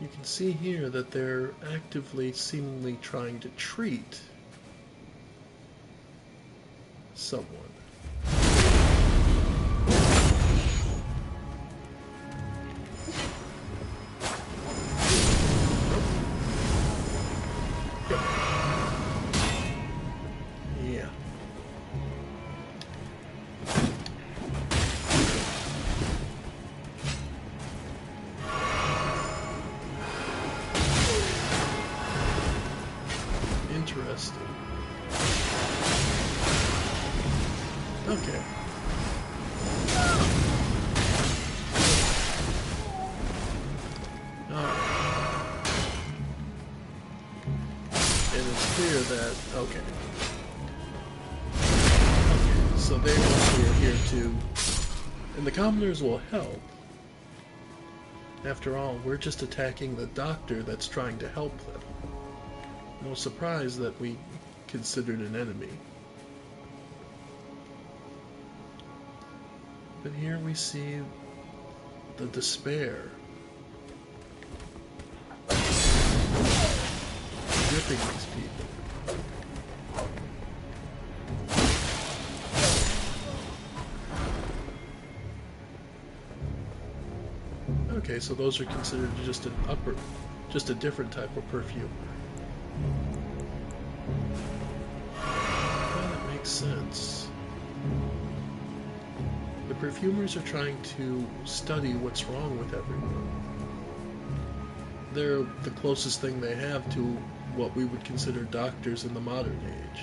You can see here that they're actively, seemingly trying to treat someone. Yeah. Interesting. Okay. And it's clear that, okay. So they mostly are here to, and the commoners will help. After all, we're just attacking the doctor that's trying to help them. No surprise that we considered an enemy. But here we see the despair. Gripping these people. Okay, so those are considered just a different type of perfume. Well, that makes sense. The perfumers are trying to study what's wrong with everyone. They're the closest thing they have to what we would consider doctors in the modern age.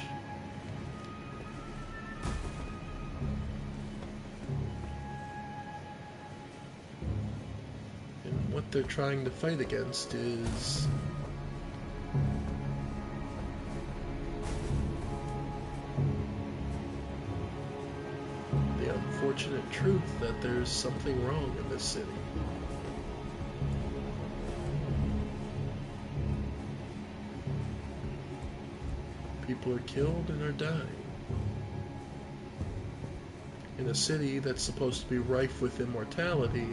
And what they're trying to fight against is the unfortunate truth that there's something wrong in this city. people are killed and are dying. In a city that's supposed to be rife with immortality,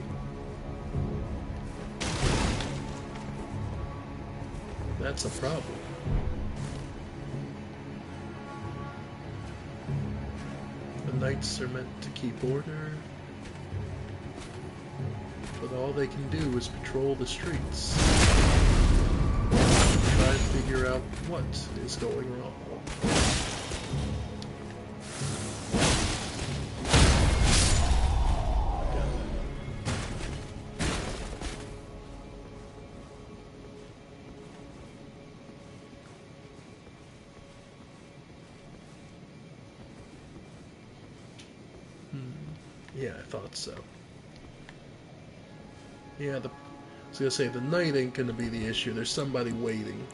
that's a problem. The knights are meant to keep order, but all they can do is patrol the streets, try to figure out what is going wrong. Yeah, I thought so. Yeah, I was gonna say, the knight ain't gonna be the issue. There's somebody waiting.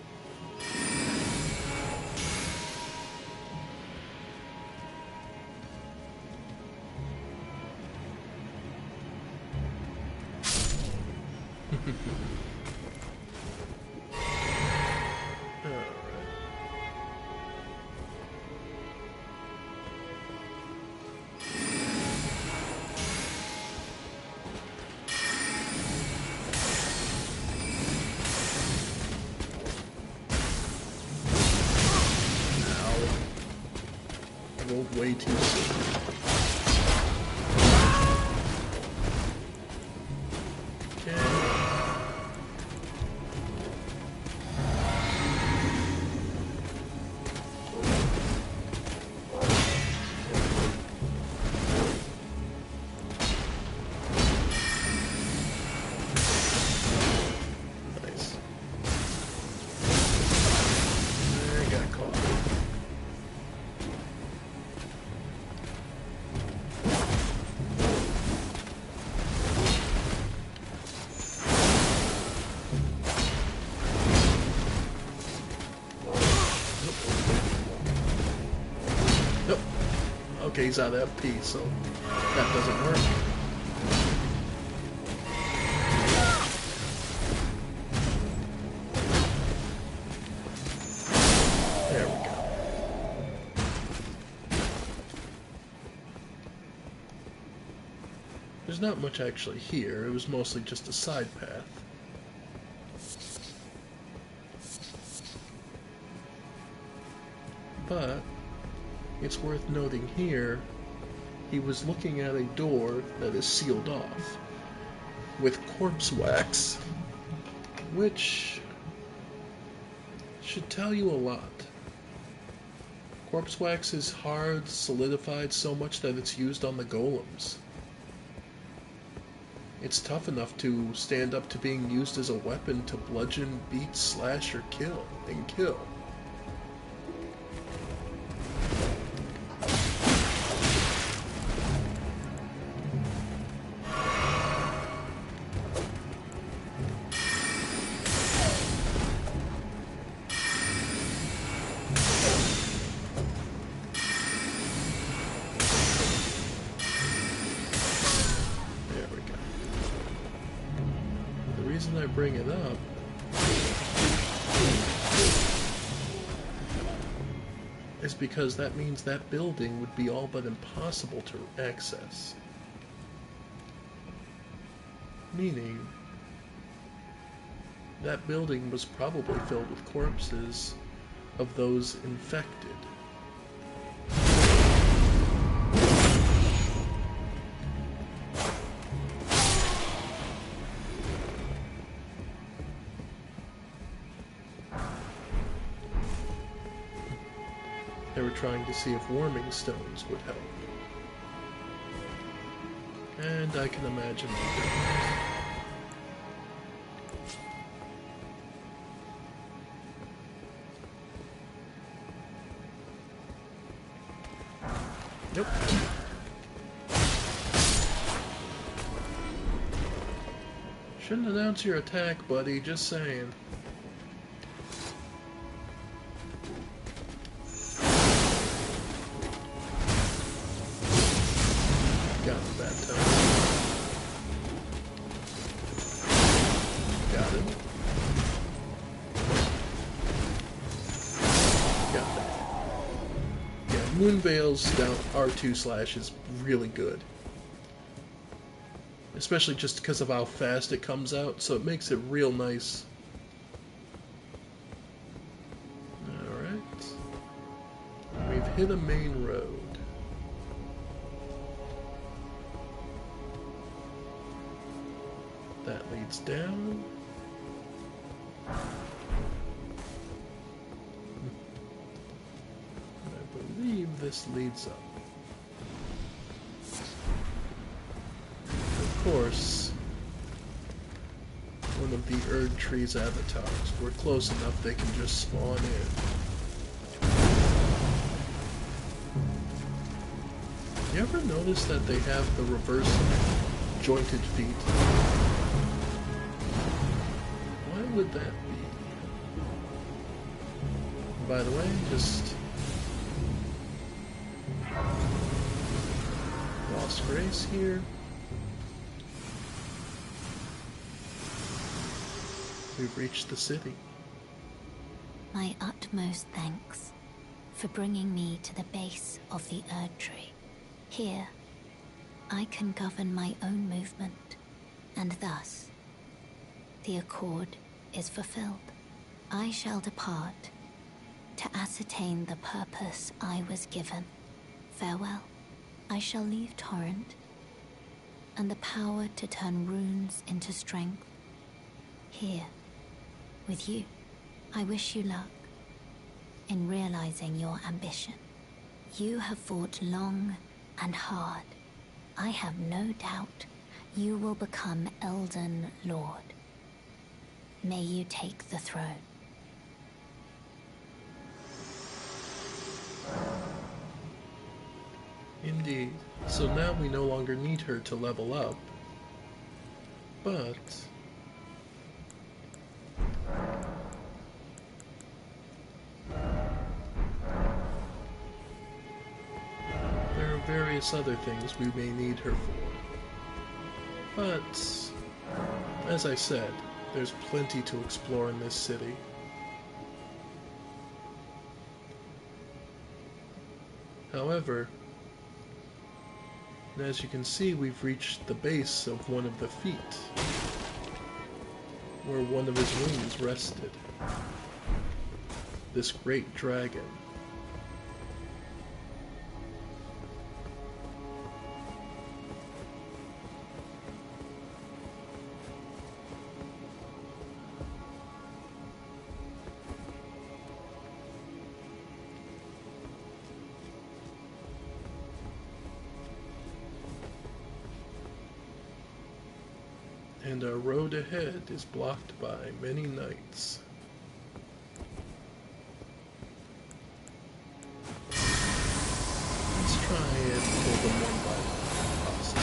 Way too soon. Okay. Nice. I got caught. Okay, he's out of FP, so that doesn't work. There we go. There's not much actually here. It was mostly just a side path. But it's worth noting here, he was looking at a door that is sealed off with corpse wax, which should tell you a lot. Corpse wax is hard, solidified so much that it's used on the golems. It's tough enough to stand up to being used as a weapon to bludgeon, beat, slash, or kill. The reason I bring it up is because that means that building would be all but impossible to access. Meaning, that building was probably filled with corpses of those infected. They were trying to see if warming stones would help. And I can imagine they didn't. Nope. Shouldn't announce your attack, buddy, just saying. Got him that time. Got him. Got that. Moonveil's down R2 slash is really good. Especially just because of how fast it comes out, so it makes it real nice. Alright. We've hit a main road. That leads down. I believe this leads up. Of course, one of the Erd Tree's avatars. We're close enough they can just spawn in. You ever notice that they have the reverse jointed feet? Why would that be? By the way, just lost grace here. We've reached the city. My utmost thanks for bringing me to the base of the Erd Tree. Here, I can govern my own movement, and thus, the accord is fulfilled. I shall depart to ascertain the purpose I was given. Farewell. I shall leave Torrent, and the power to turn runes into strength here, with you. I wish you luck in realizing your ambition. You have fought long and hard. I have no doubt you will become Elden Lord. May you take the throne. Indeed. So now we no longer need her to level up. But there are various other things we may need her for. But as I said, there's plenty to explore in this city. However, as you can see, we've reached the base of one of the feet, where one of his wings rested. This great dragon. And our road ahead is blocked by many knights. Let's try and pull them one by one, possibly.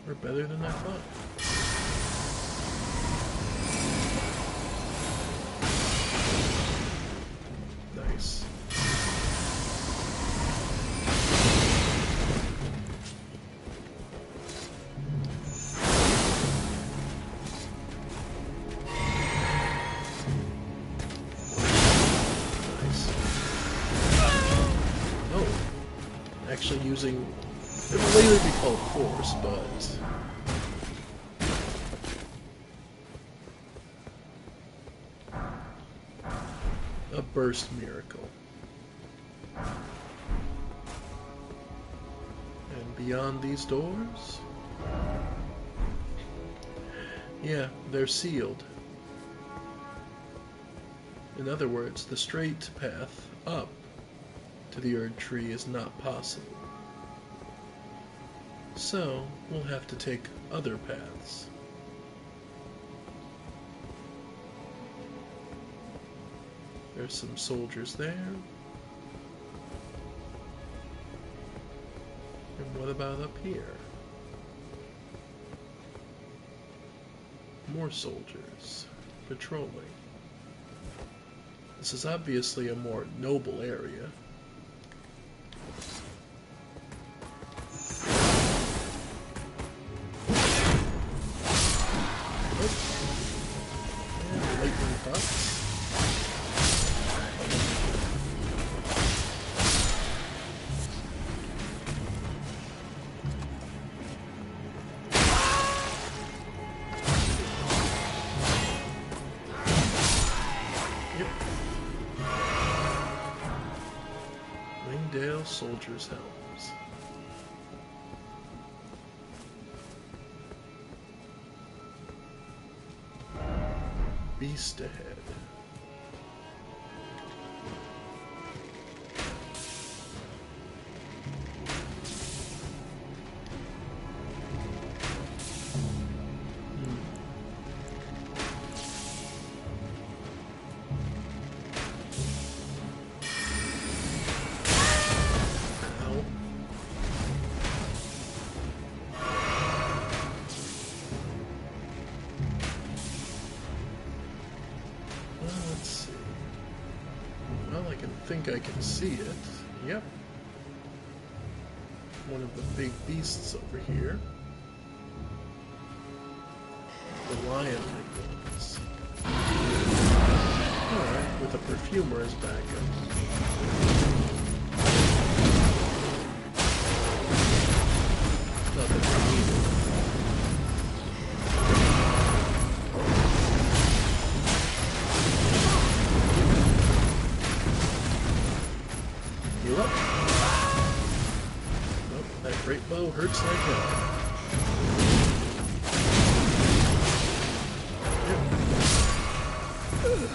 We're better than I thought. Nice. Oh, actually using, it will later be called force, but a burst miracle. And beyond these doors? Yeah, they're sealed. In other words, the straight path up to the Erd Tree is not possible. So, we'll have to take other paths. There's some soldiers there. And what about up here? More soldiers patrolling. This is obviously a more noble area. soldiers' helms. Beast ahead. I can see it. Yep. One of the big beasts over here. The lion-like ones. Alright, with a perfumer as backup. Not that we need it. Great bow hurts like hell.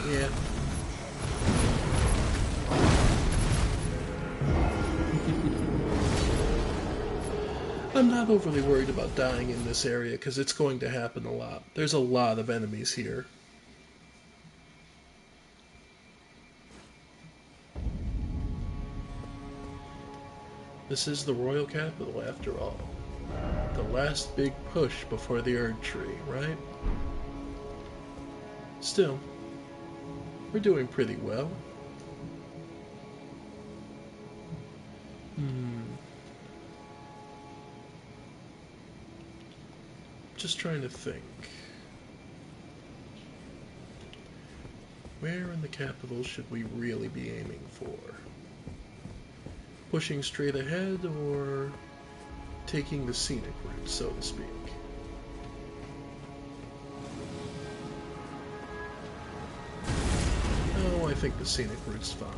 Yeah. I'm not overly worried about dying in this area because it's going to happen a lot. There's a lot of enemies here. This is the royal capital, after all. The last big push before the Erd Tree, right? Still, we're doing pretty well. Just trying to think. Where in the capital should we really be aiming for? Pushing straight ahead or taking the scenic route, so to speak? Oh, I think the scenic route's fine.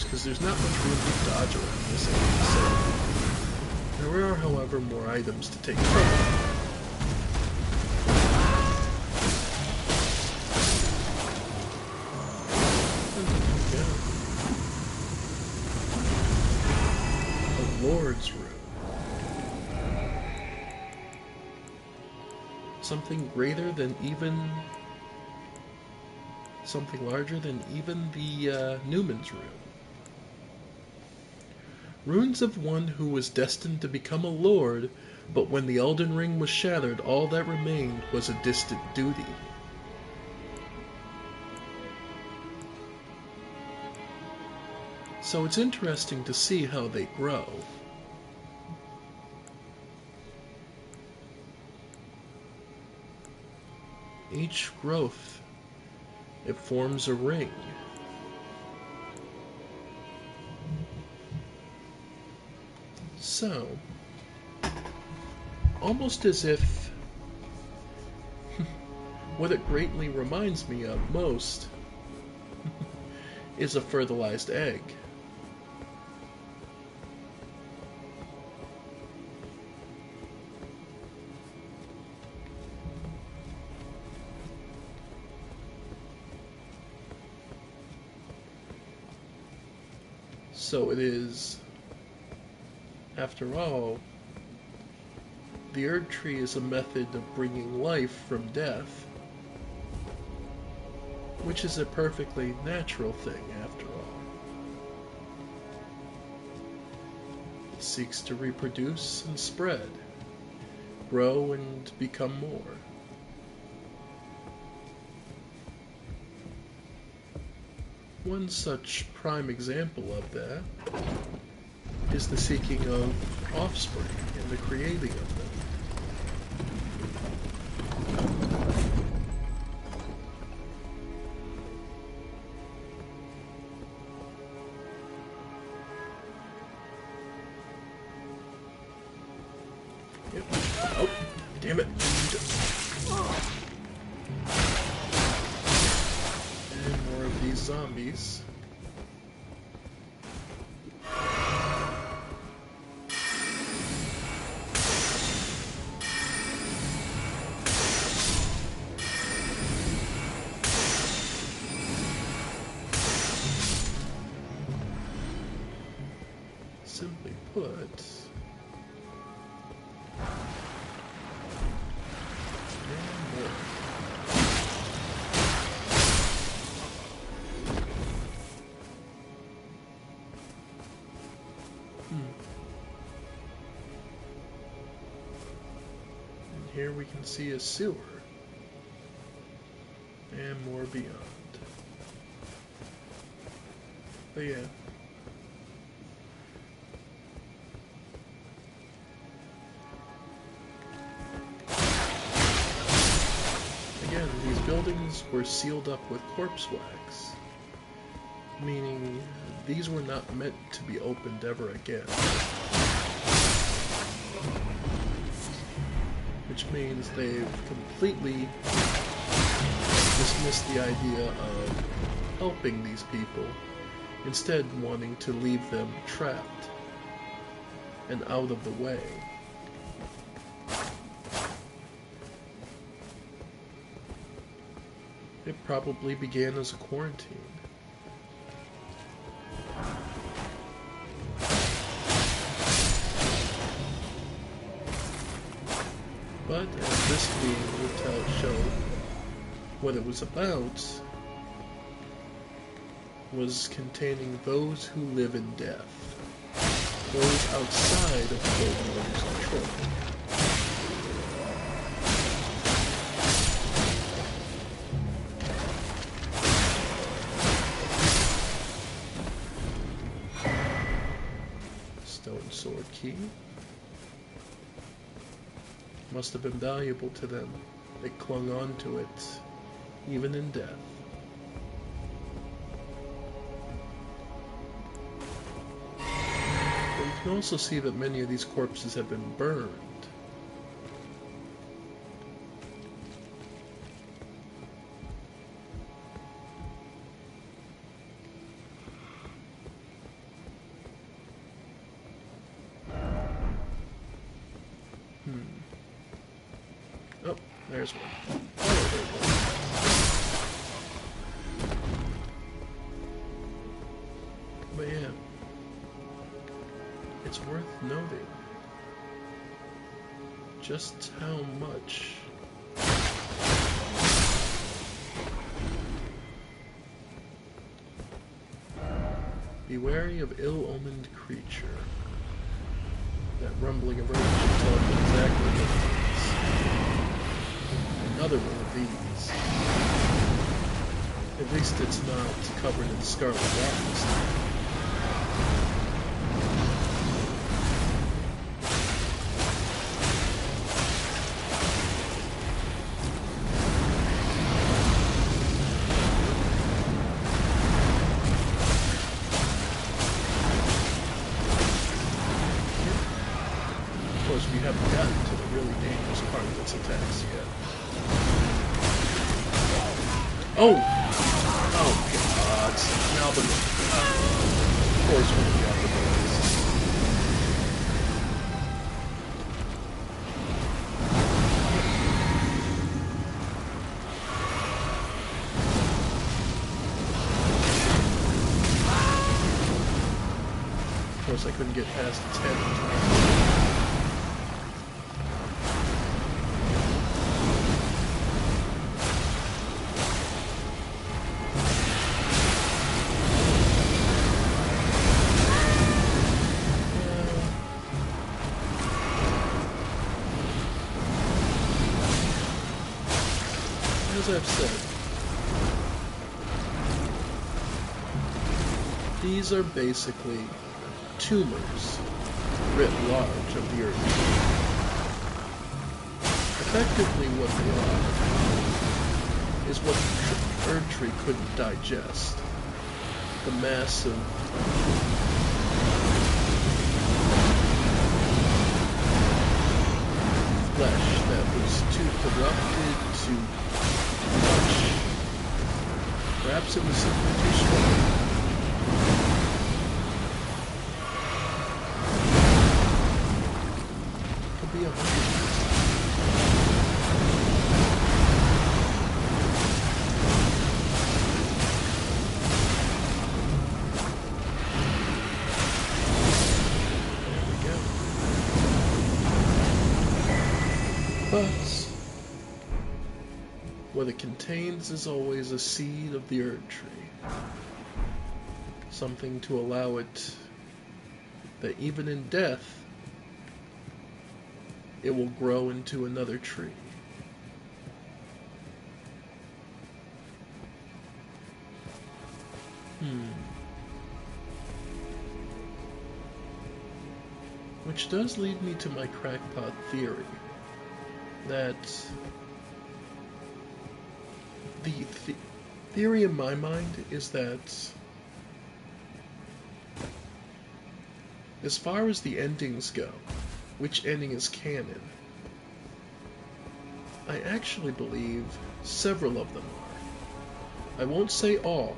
Because there's not much room to dodge around this area, so there are, however, more items to take from it. A Lord's Room. Something greater than even... something larger than even the Newman's Room. Runes of one who was destined to become a lord, but when the Elden Ring was shattered, all that remained was a distant duty. So it's interesting to see how they grow. Each growth, it forms a ring. So, almost as if what it greatly reminds me of most is a fertilized egg. So it is, after all, the Erd Tree is a method of bringing life from death, which is a perfectly natural thing, after all. It seeks to reproduce and spread. grow and become more. One such prime example of that is the seeking of offspring and the creating of them. Yep. Oh, damn it. And more of these zombies. Simply put, and here we can see a sewer and more beyond. But yeah. Again, these buildings were sealed up with corpse wax, meaning these were not meant to be opened ever again. Which means they've completely dismissed the idea of helping these people, instead wanting to leave them trapped and out of the way. It probably began as a quarantine. But as this game would show, what it was about was containing those who live in death, those outside of the Golden control. Stone sword key. Must have been valuable to them. They clung on to it, even in death. But you can also see that many of these corpses have been burned. Oh, there's one. Oh, there we go. But yeah, it's worth noting just how much be wary of ill-omened creature. That rumbling erosion should tell you exactly what it is. Another one of these. At least it's not covered in scarlet wax. Of course, we haven't gotten to the really dangerous part of its attacks yet. Oh! Oh god. Now the... Of course we got the boys. Of course I couldn't get past its head in time. as I've said, these are basically tumors writ large of the earth. Effectively what they are is what the Erd Tree couldn't digest. The massive flesh that was too corrupted to touch. Perhaps it was simply too strong. Could be 100%. But what it contains is always a seed of the Erd Tree. Something to allow it that even in death, it will grow into another tree. Which does lead me to my crackpot theory. That the theory in my mind is that as far as the endings go, which ending is canon, I actually believe several of them are. I won't say all,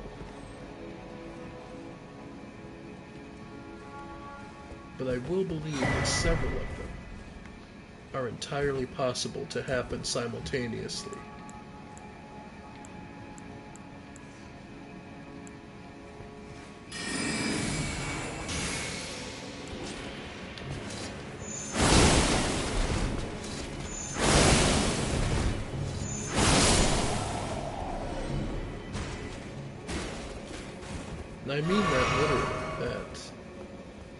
but I will believe that several of them are entirely possible to happen simultaneously. And I mean that literally, that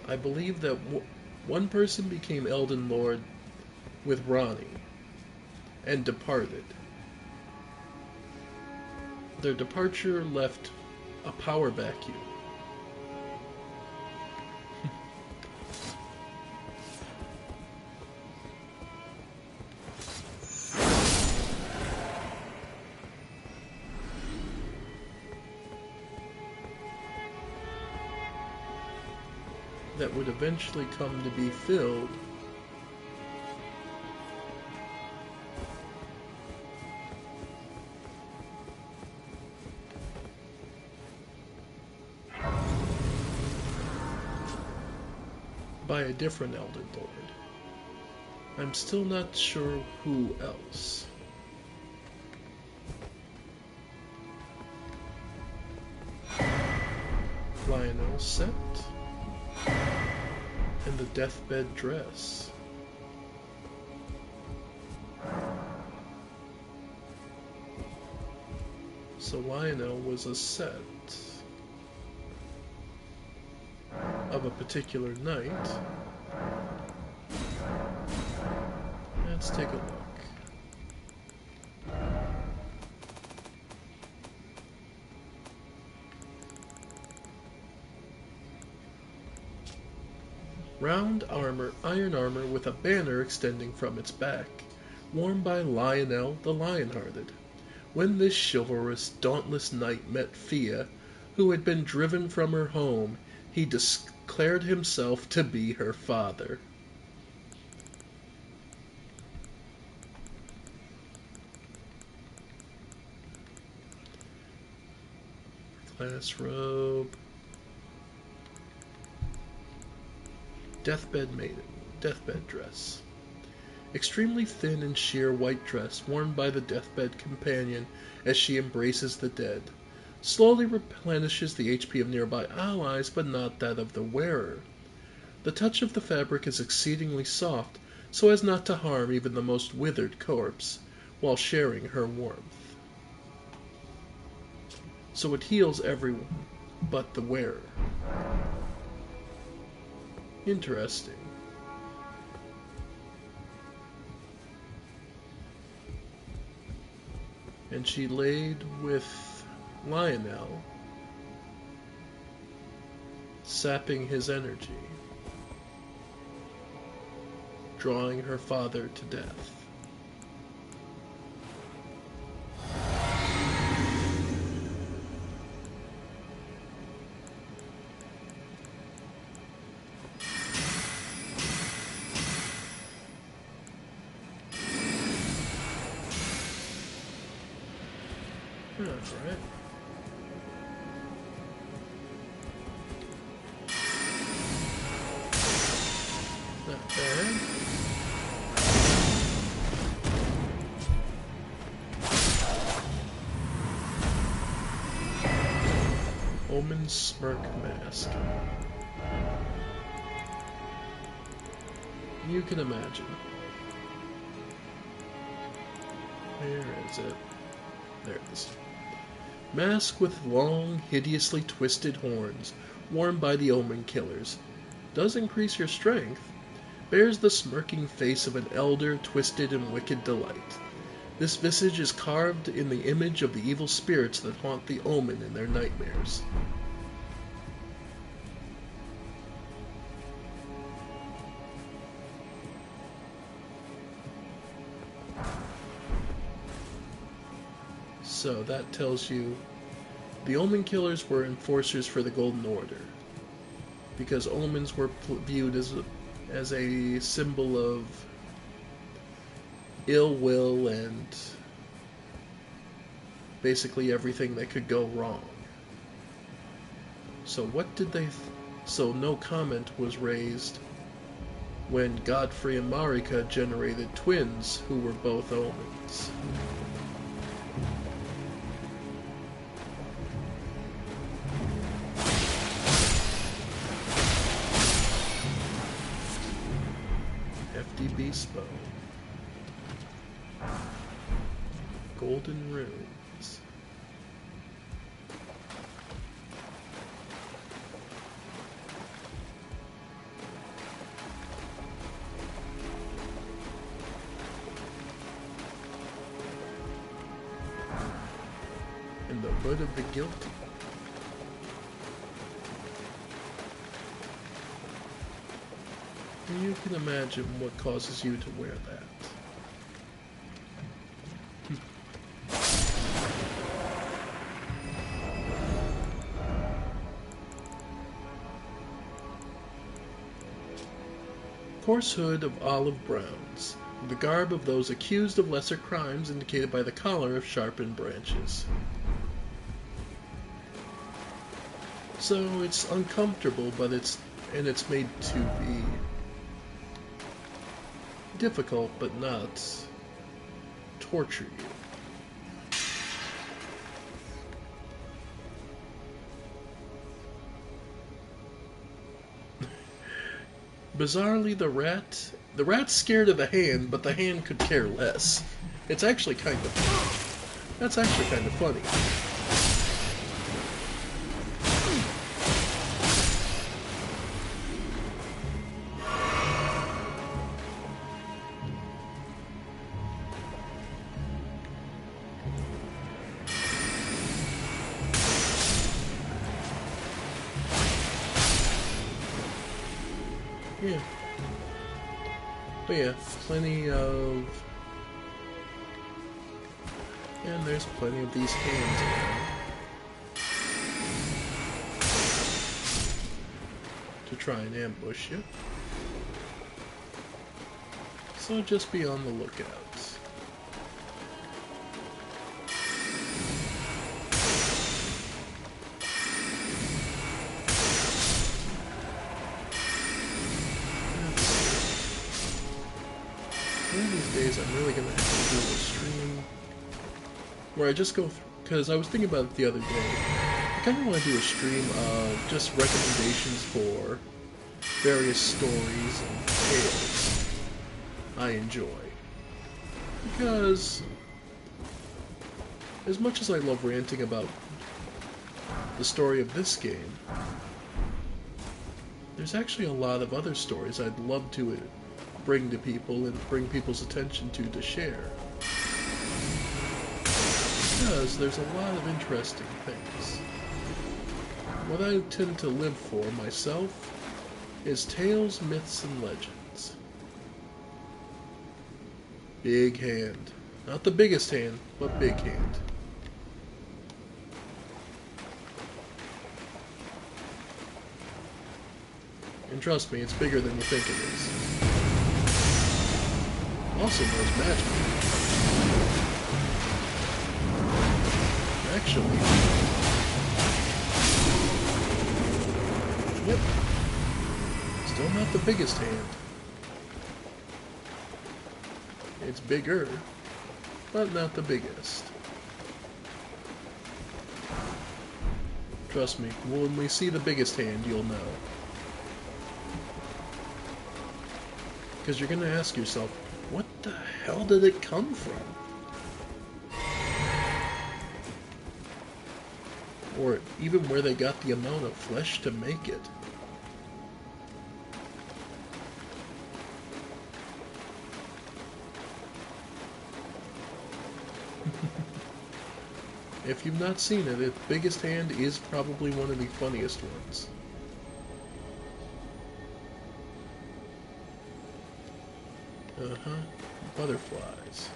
I believe that one person became Elden Lord with Ronnie and departed. Their departure left a power vacuum. That would eventually come to be filled by a different Elden Lord. I'm still not sure who else. Lionel set and the deathbed dress. So Lionel was a set of a particular night. Let's take a look. Round armor, iron armor with a banner extending from its back, worn by Lionel the Lionhearted. When this chivalrous, dauntless knight met Fia, who had been driven from her home, he declared himself to be her father. Class robe. Deathbed maiden. Deathbed dress. Extremely thin and sheer white dress worn by the deathbed companion as she embraces the dead. Slowly replenishes the HP of nearby allies, but not that of the wearer. The touch of the fabric is exceedingly soft, so as not to harm even the most withered corpse, while sharing her warmth. So it heals everyone but the wearer. Interesting. and she laid with Lionel, sapping his energy, drawing her father to death. Alright. Not bad. Omen's Smirk Mask. You can imagine. Where is it? There it is. Mask with long, hideously twisted horns, worn by the Omen Killers. Does increase your strength. Bears the smirking face of an elder, twisted in wicked delight. This visage is carved in the image of the evil spirits that haunt the Omen in their nightmares. So that tells you the Omen Killers were enforcers for the Golden Order, because omens were viewed as a symbol of ill will and basically everything that could go wrong. So what did they... So no comment was raised when Godfrey and Marika generated twins who were both omens. Beast bow. Golden runes. And the Hood of the Guilty. You can imagine what causes you to wear that. Coarse hood of olive browns, the garb of those accused of lesser crimes indicated by the collar of sharpened branches. So it's uncomfortable, but it's made to be difficult, but not torture you. Bizarrely, the rat's scared of the hand, but the hand could care less. It's actually kind of... That's actually kind of funny. Yeah. But yeah, plenty of... And there's plenty of these hands around to try and ambush you. So just be on the lookout. One of these days I'm really going to have to do a stream where I just go through, because I was thinking about it the other day. I kind of want to do a stream of just recommendations for various stories and tales I enjoy. Because as much as I love ranting about the story of this game, there's actually a lot of other stories I'd love to bring to people and bring people's attention to share. because there's a lot of interesting things. What I tend to live for myself is tales, myths, and legends. Big hand. Not the biggest hand, but big hand. And trust me, it's bigger than you think it is. Also knows magic. Actually. Yep. Still not the biggest hand. It's bigger, but not the biggest. Trust me, when we see the biggest hand, you'll know. Because you're going to ask yourself, what the hell did it come from? Or even where they got the amount of flesh to make it. If you've not seen it, its biggest hand is probably one of the funniest ones. Uh-huh. Butterflies.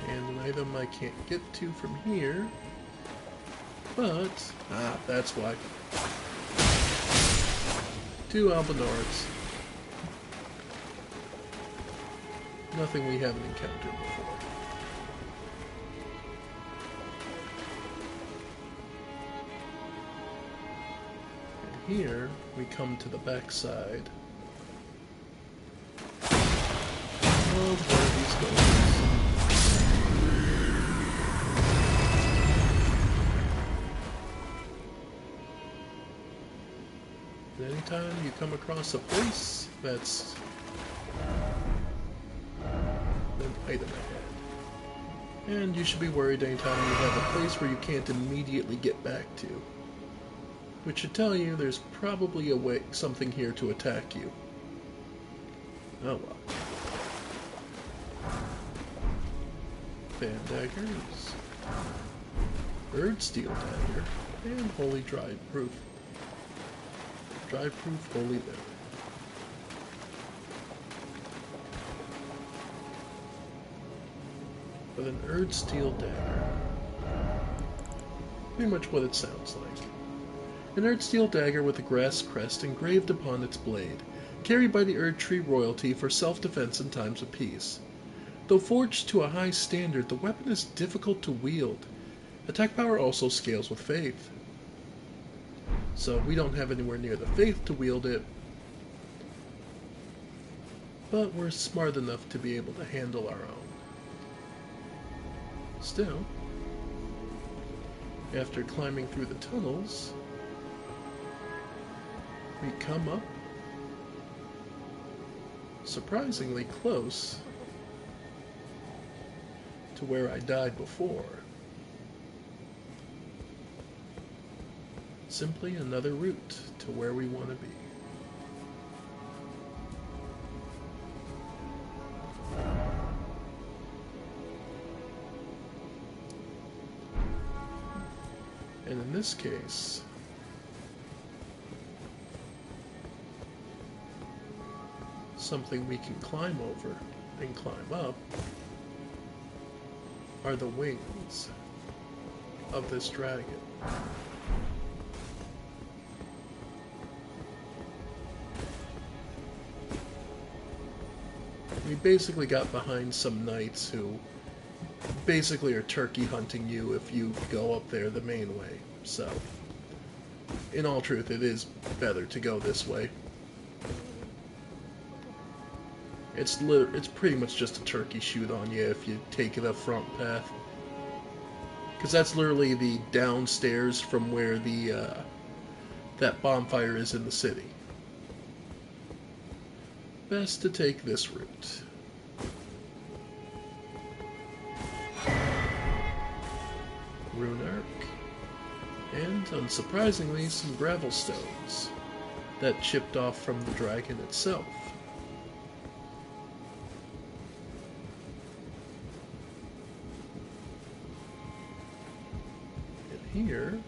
And an item I can't get to from here. But, that's why. 2 albinards. Nothing we haven't encountered before. And here, we come to the backside of one of these goals. And anytime you come across a place that's an item ahead. And you should be worried anytime you have a place where you can't immediately get back to. Which should tell you there's probably something here to attack you. Oh well. Fan daggers. Bird steel dagger. And holy drive proof. Drive proof holy liver. With an Erd steel dagger. Pretty much what it sounds like. An Erd steel dagger with a grass crest engraved upon its blade, carried by the Erd tree royalty for self-defense in times of peace. Though forged to a high standard, the weapon is difficult to wield. Attack power also scales with faith. So we don't have anywhere near the faith to wield it, but we're smart enough to be able to handle our own. Still, after climbing through the tunnels, we come up surprisingly close to where I died before. Simply another route to where we want to be. And in this case, something we can climb over and climb up are the wings of this dragon. We basically got behind some knights who basically are turkey hunting you if you go up there the main way. So, in all truth, it is better to go this way. It's pretty much just a turkey shoot on you if you take the front path. Because that's literally the downstairs from where the that bonfire is in the city. Best to take this route. rune arc, and, unsurprisingly, some gravel stones that chipped off from the dragon itself. And here,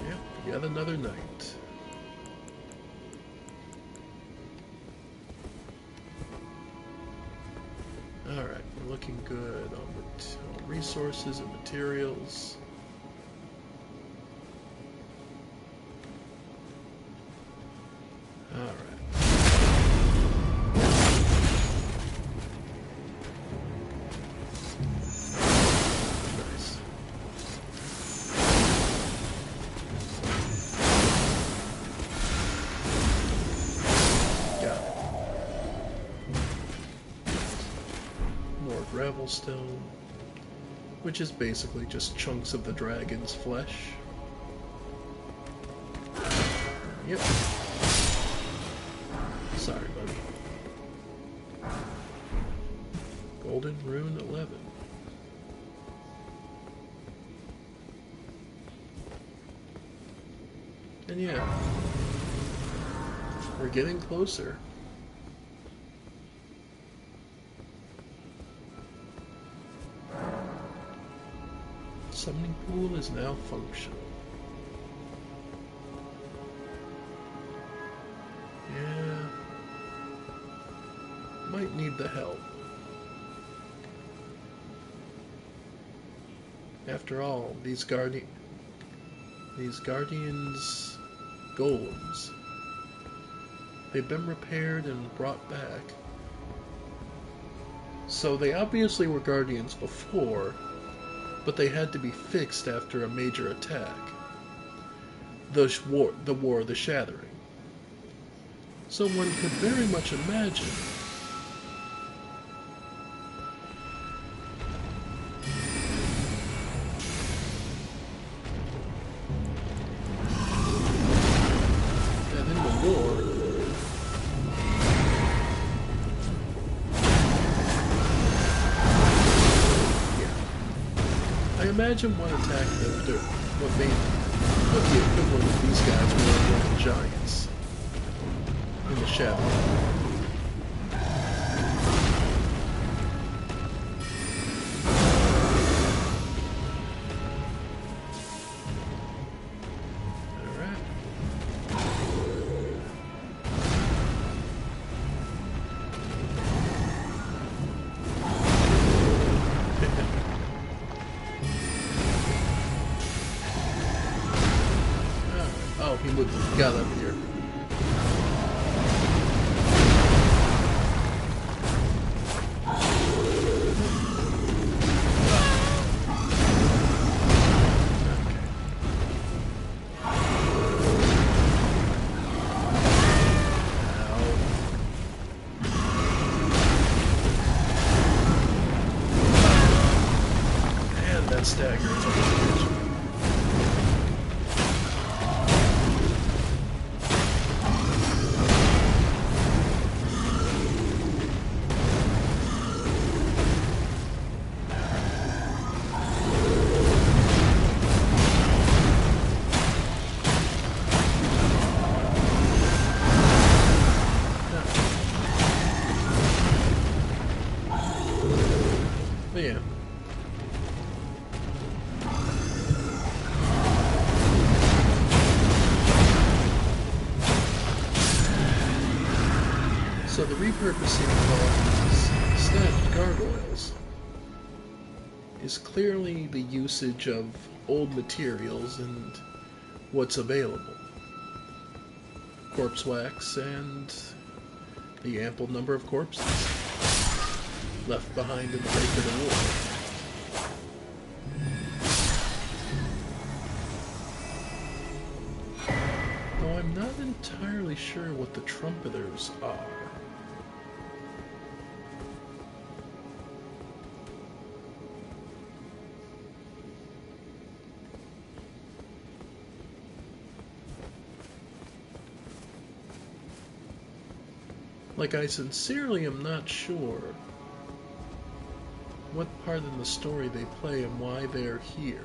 yep, yet another knight. Alright, we're looking good on resources and materials. Alright. Nice. Got it. More gravel stone, which is basically just chunks of the dragon's flesh. Yep. Sorry, buddy. Golden Rune 11. And yeah, we're getting closer. Summoning pool is now functional. Yeah. Might need the help. After all, these guardians golems, they've been repaired and brought back. So they obviously were guardians before, but they had to be fixed after a major attack. The War of the Shattering. So one could very much imagine that in the war, I imagine what attacked them, what the equivalent of these guys were against the giants in the shadow. Oh, he got up here. And that stagger is almost a But yeah. So the repurposing of all these stacked gargoyles is clearly the usage of old materials and what's available. Corpse wax and the ample number of corpses left behind in the wake of the war. Though I'm not entirely sure what the trumpeters are. Like, I sincerely am not sure what part in the story they play and why they're here.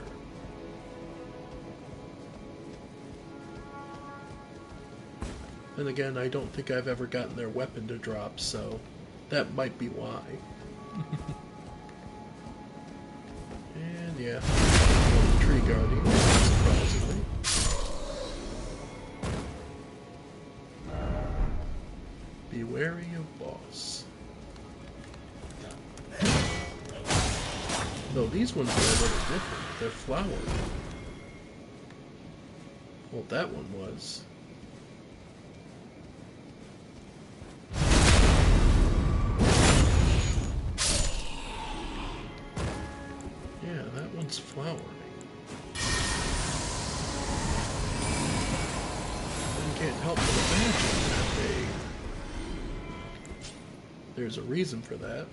And again, I don't think I've ever gotten their weapon to drop, so that might be why. And yeah, one tree guardian, surprisingly. Be wary of boss. Though these ones are a little different. They're flowered. Well, that one was. Yeah, that one's flowering. One can't help but imagine that there's a reason for that.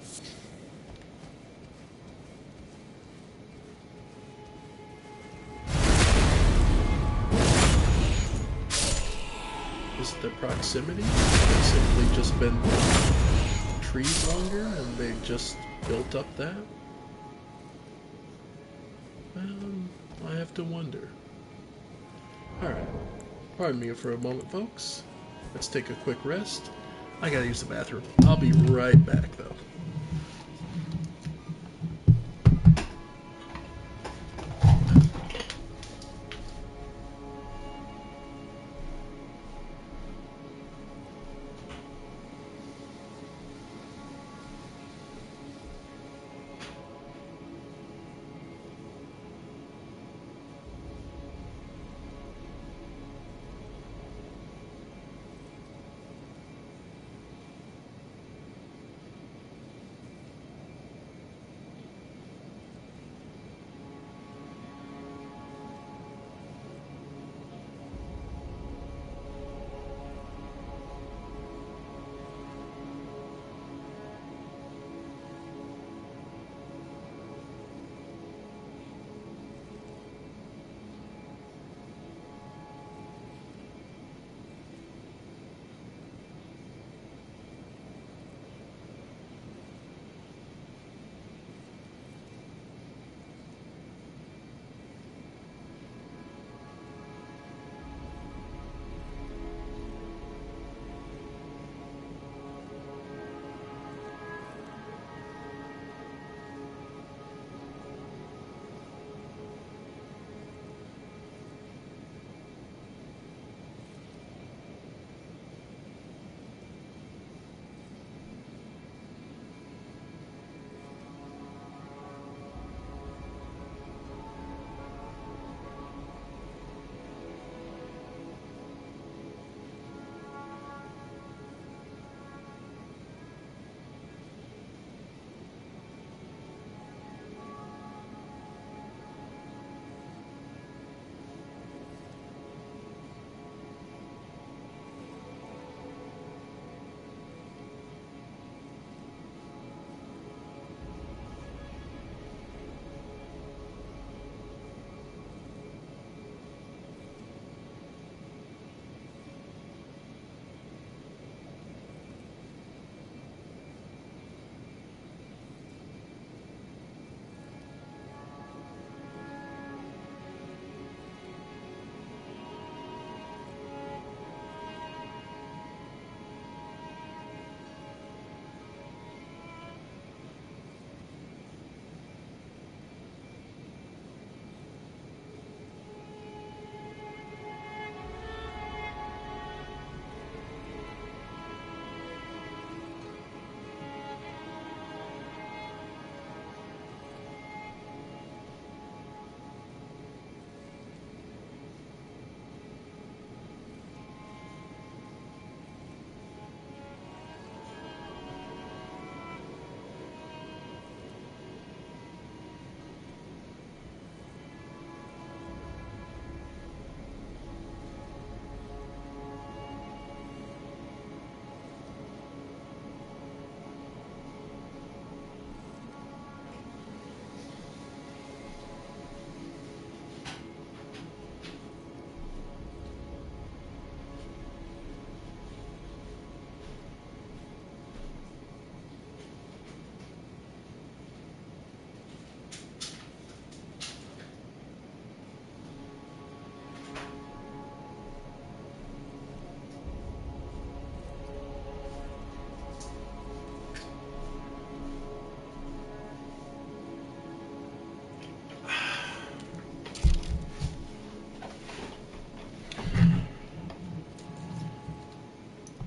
Is it the proximity? They've simply just been trees longer and they just built up that? I have to wonder. Alright, pardon me for a moment, folks. Let's take a quick rest. I gotta use the bathroom. I'll be right back, though.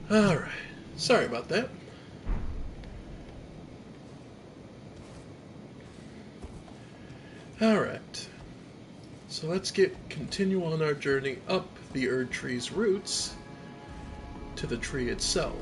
Alright. Sorry about that. Alright. So let's continue on our journey up the Erd Tree's roots to the tree itself.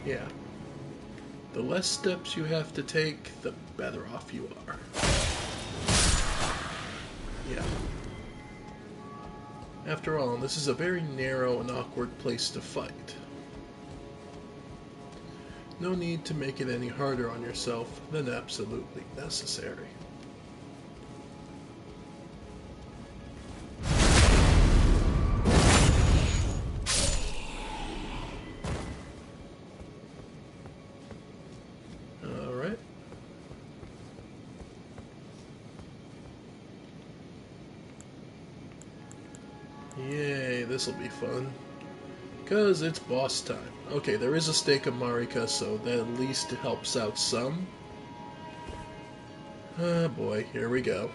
Yeah. The less steps you have to take, the better off you are. Yeah. After all, this is a very narrow and awkward place to fight. No need to make it any harder on yourself than absolutely necessary. Yay, this'll be fun. Because it's boss time. Okay, there is a stake of Marika, so that at least helps out some. Ah boy, here we go.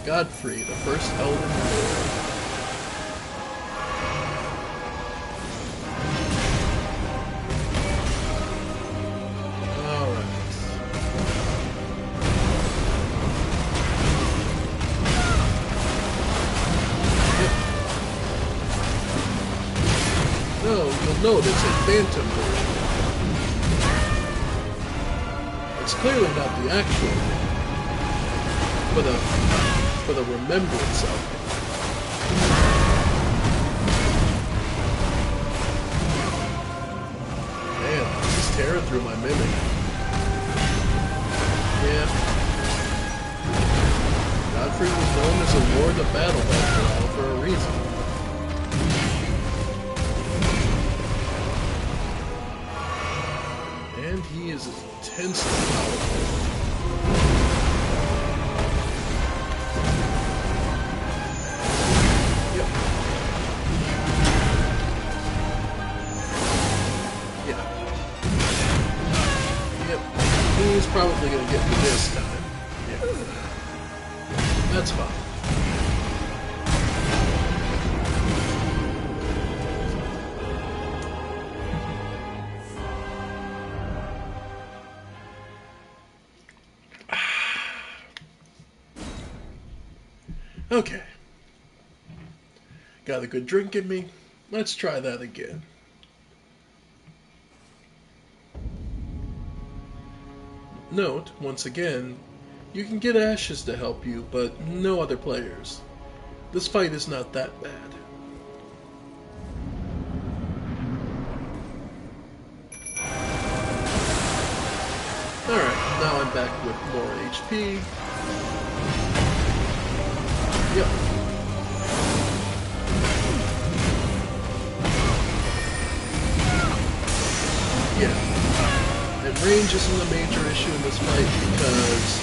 Godfrey, the first Elden Ring. No, it's a phantom version. It's clearly not the actual thing, but a remembrance of it. Man, he's tearing through my mimic. Yeah. Godfrey was known as a lord of battle after all for a reason. And he is intensely powerful. Yep. Yeah. Yep. He's probably going to get me this time. Yeah. That's fine. Okay. Got a good drink in me. Let's try that again. Note, once again, you can get Ashes to help you, but no other players. This fight is not that bad. Alright, now I'm back with more HP. Yep. Yeah. And range isn't a major issue in this fight because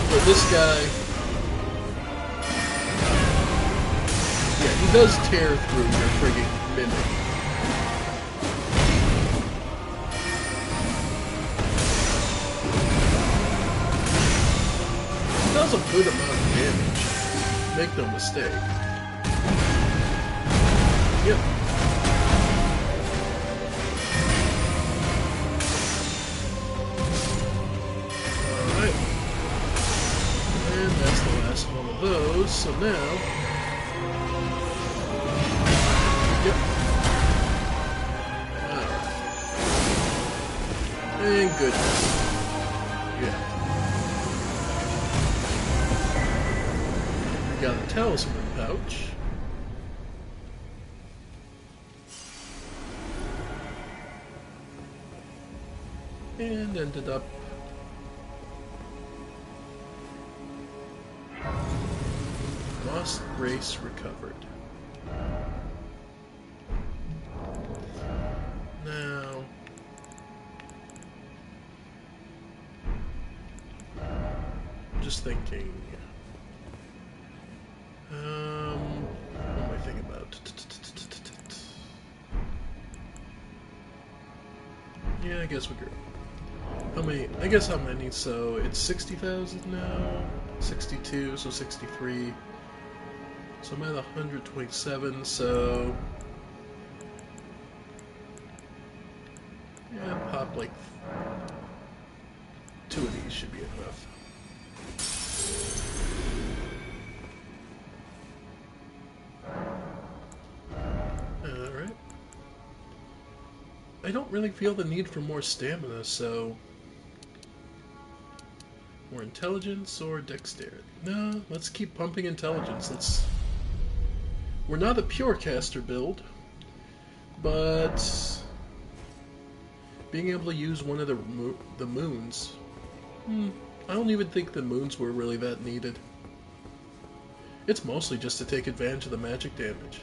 for this guy, yeah, he does tear through your frigging mimic. Does a good amount of damage. Make no mistake. Yep. Alright. And that's the last one of those, so now... Yep. Alright. And good. Yeah. Got a talisman pouch. And ended up lost grace recovered. thinking? What am I thinking about? Yeah, I guess we could. How many? I guess how many? So it's 60,000 now. 62, so 63. So I'm at 127. So yeah, pop like 2 of these should be enough. Alright. I don't really feel the need for more stamina, so... More intelligence or dexterity? No, let's keep pumping intelligence. Let's... We're not a pure caster build, but... Being able to use one of the moons... I don't even think the moons were really that needed. It's mostly just to take advantage of the magic damage.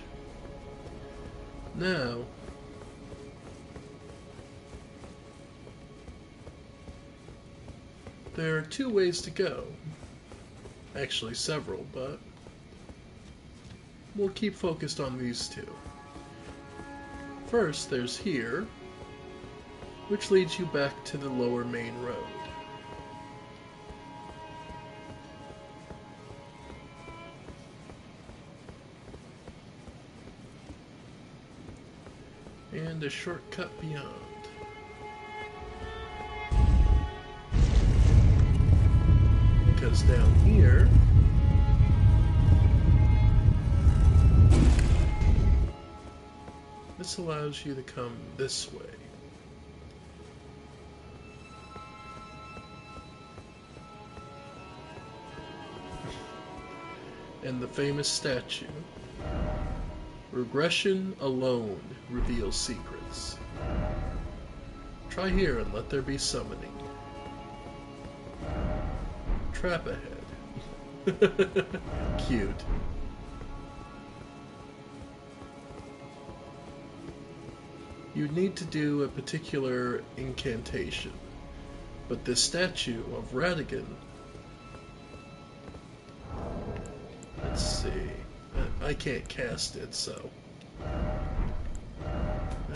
Now... There are 2 ways to go. Actually, several, but we'll keep focused on these 2. First, there's here, which leads you back to the lower main road. And a shortcut beyond. Because down here, this allows you to come this way. And the famous statue, regression alone reveals secrets. Try here and let there be summoning. Trap ahead. Cute. You need to do a particular incantation, but this statue of Radigan, let's see, I can't cast it, so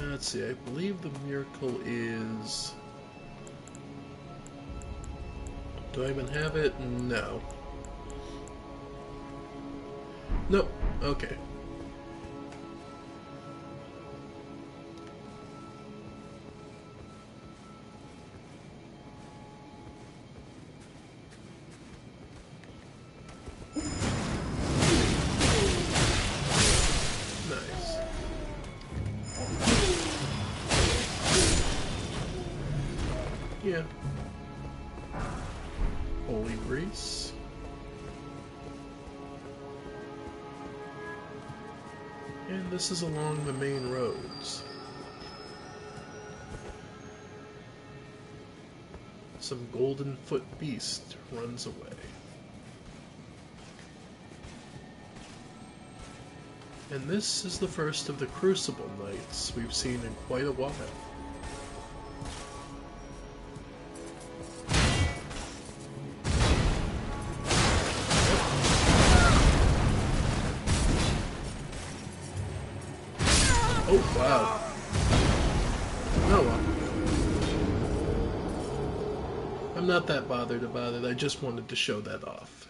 let's see, I believe the miracle is... Do I even have it? No. Nope. Okay. Nice. Yeah. Holy Grease. And this is along the main roads. Some golden foot beast runs away. And this is the first of the Crucible Knights we've seen in quite a while. Oh, wow. Oh, well. I'm not that bothered about it. I just wanted to show that off.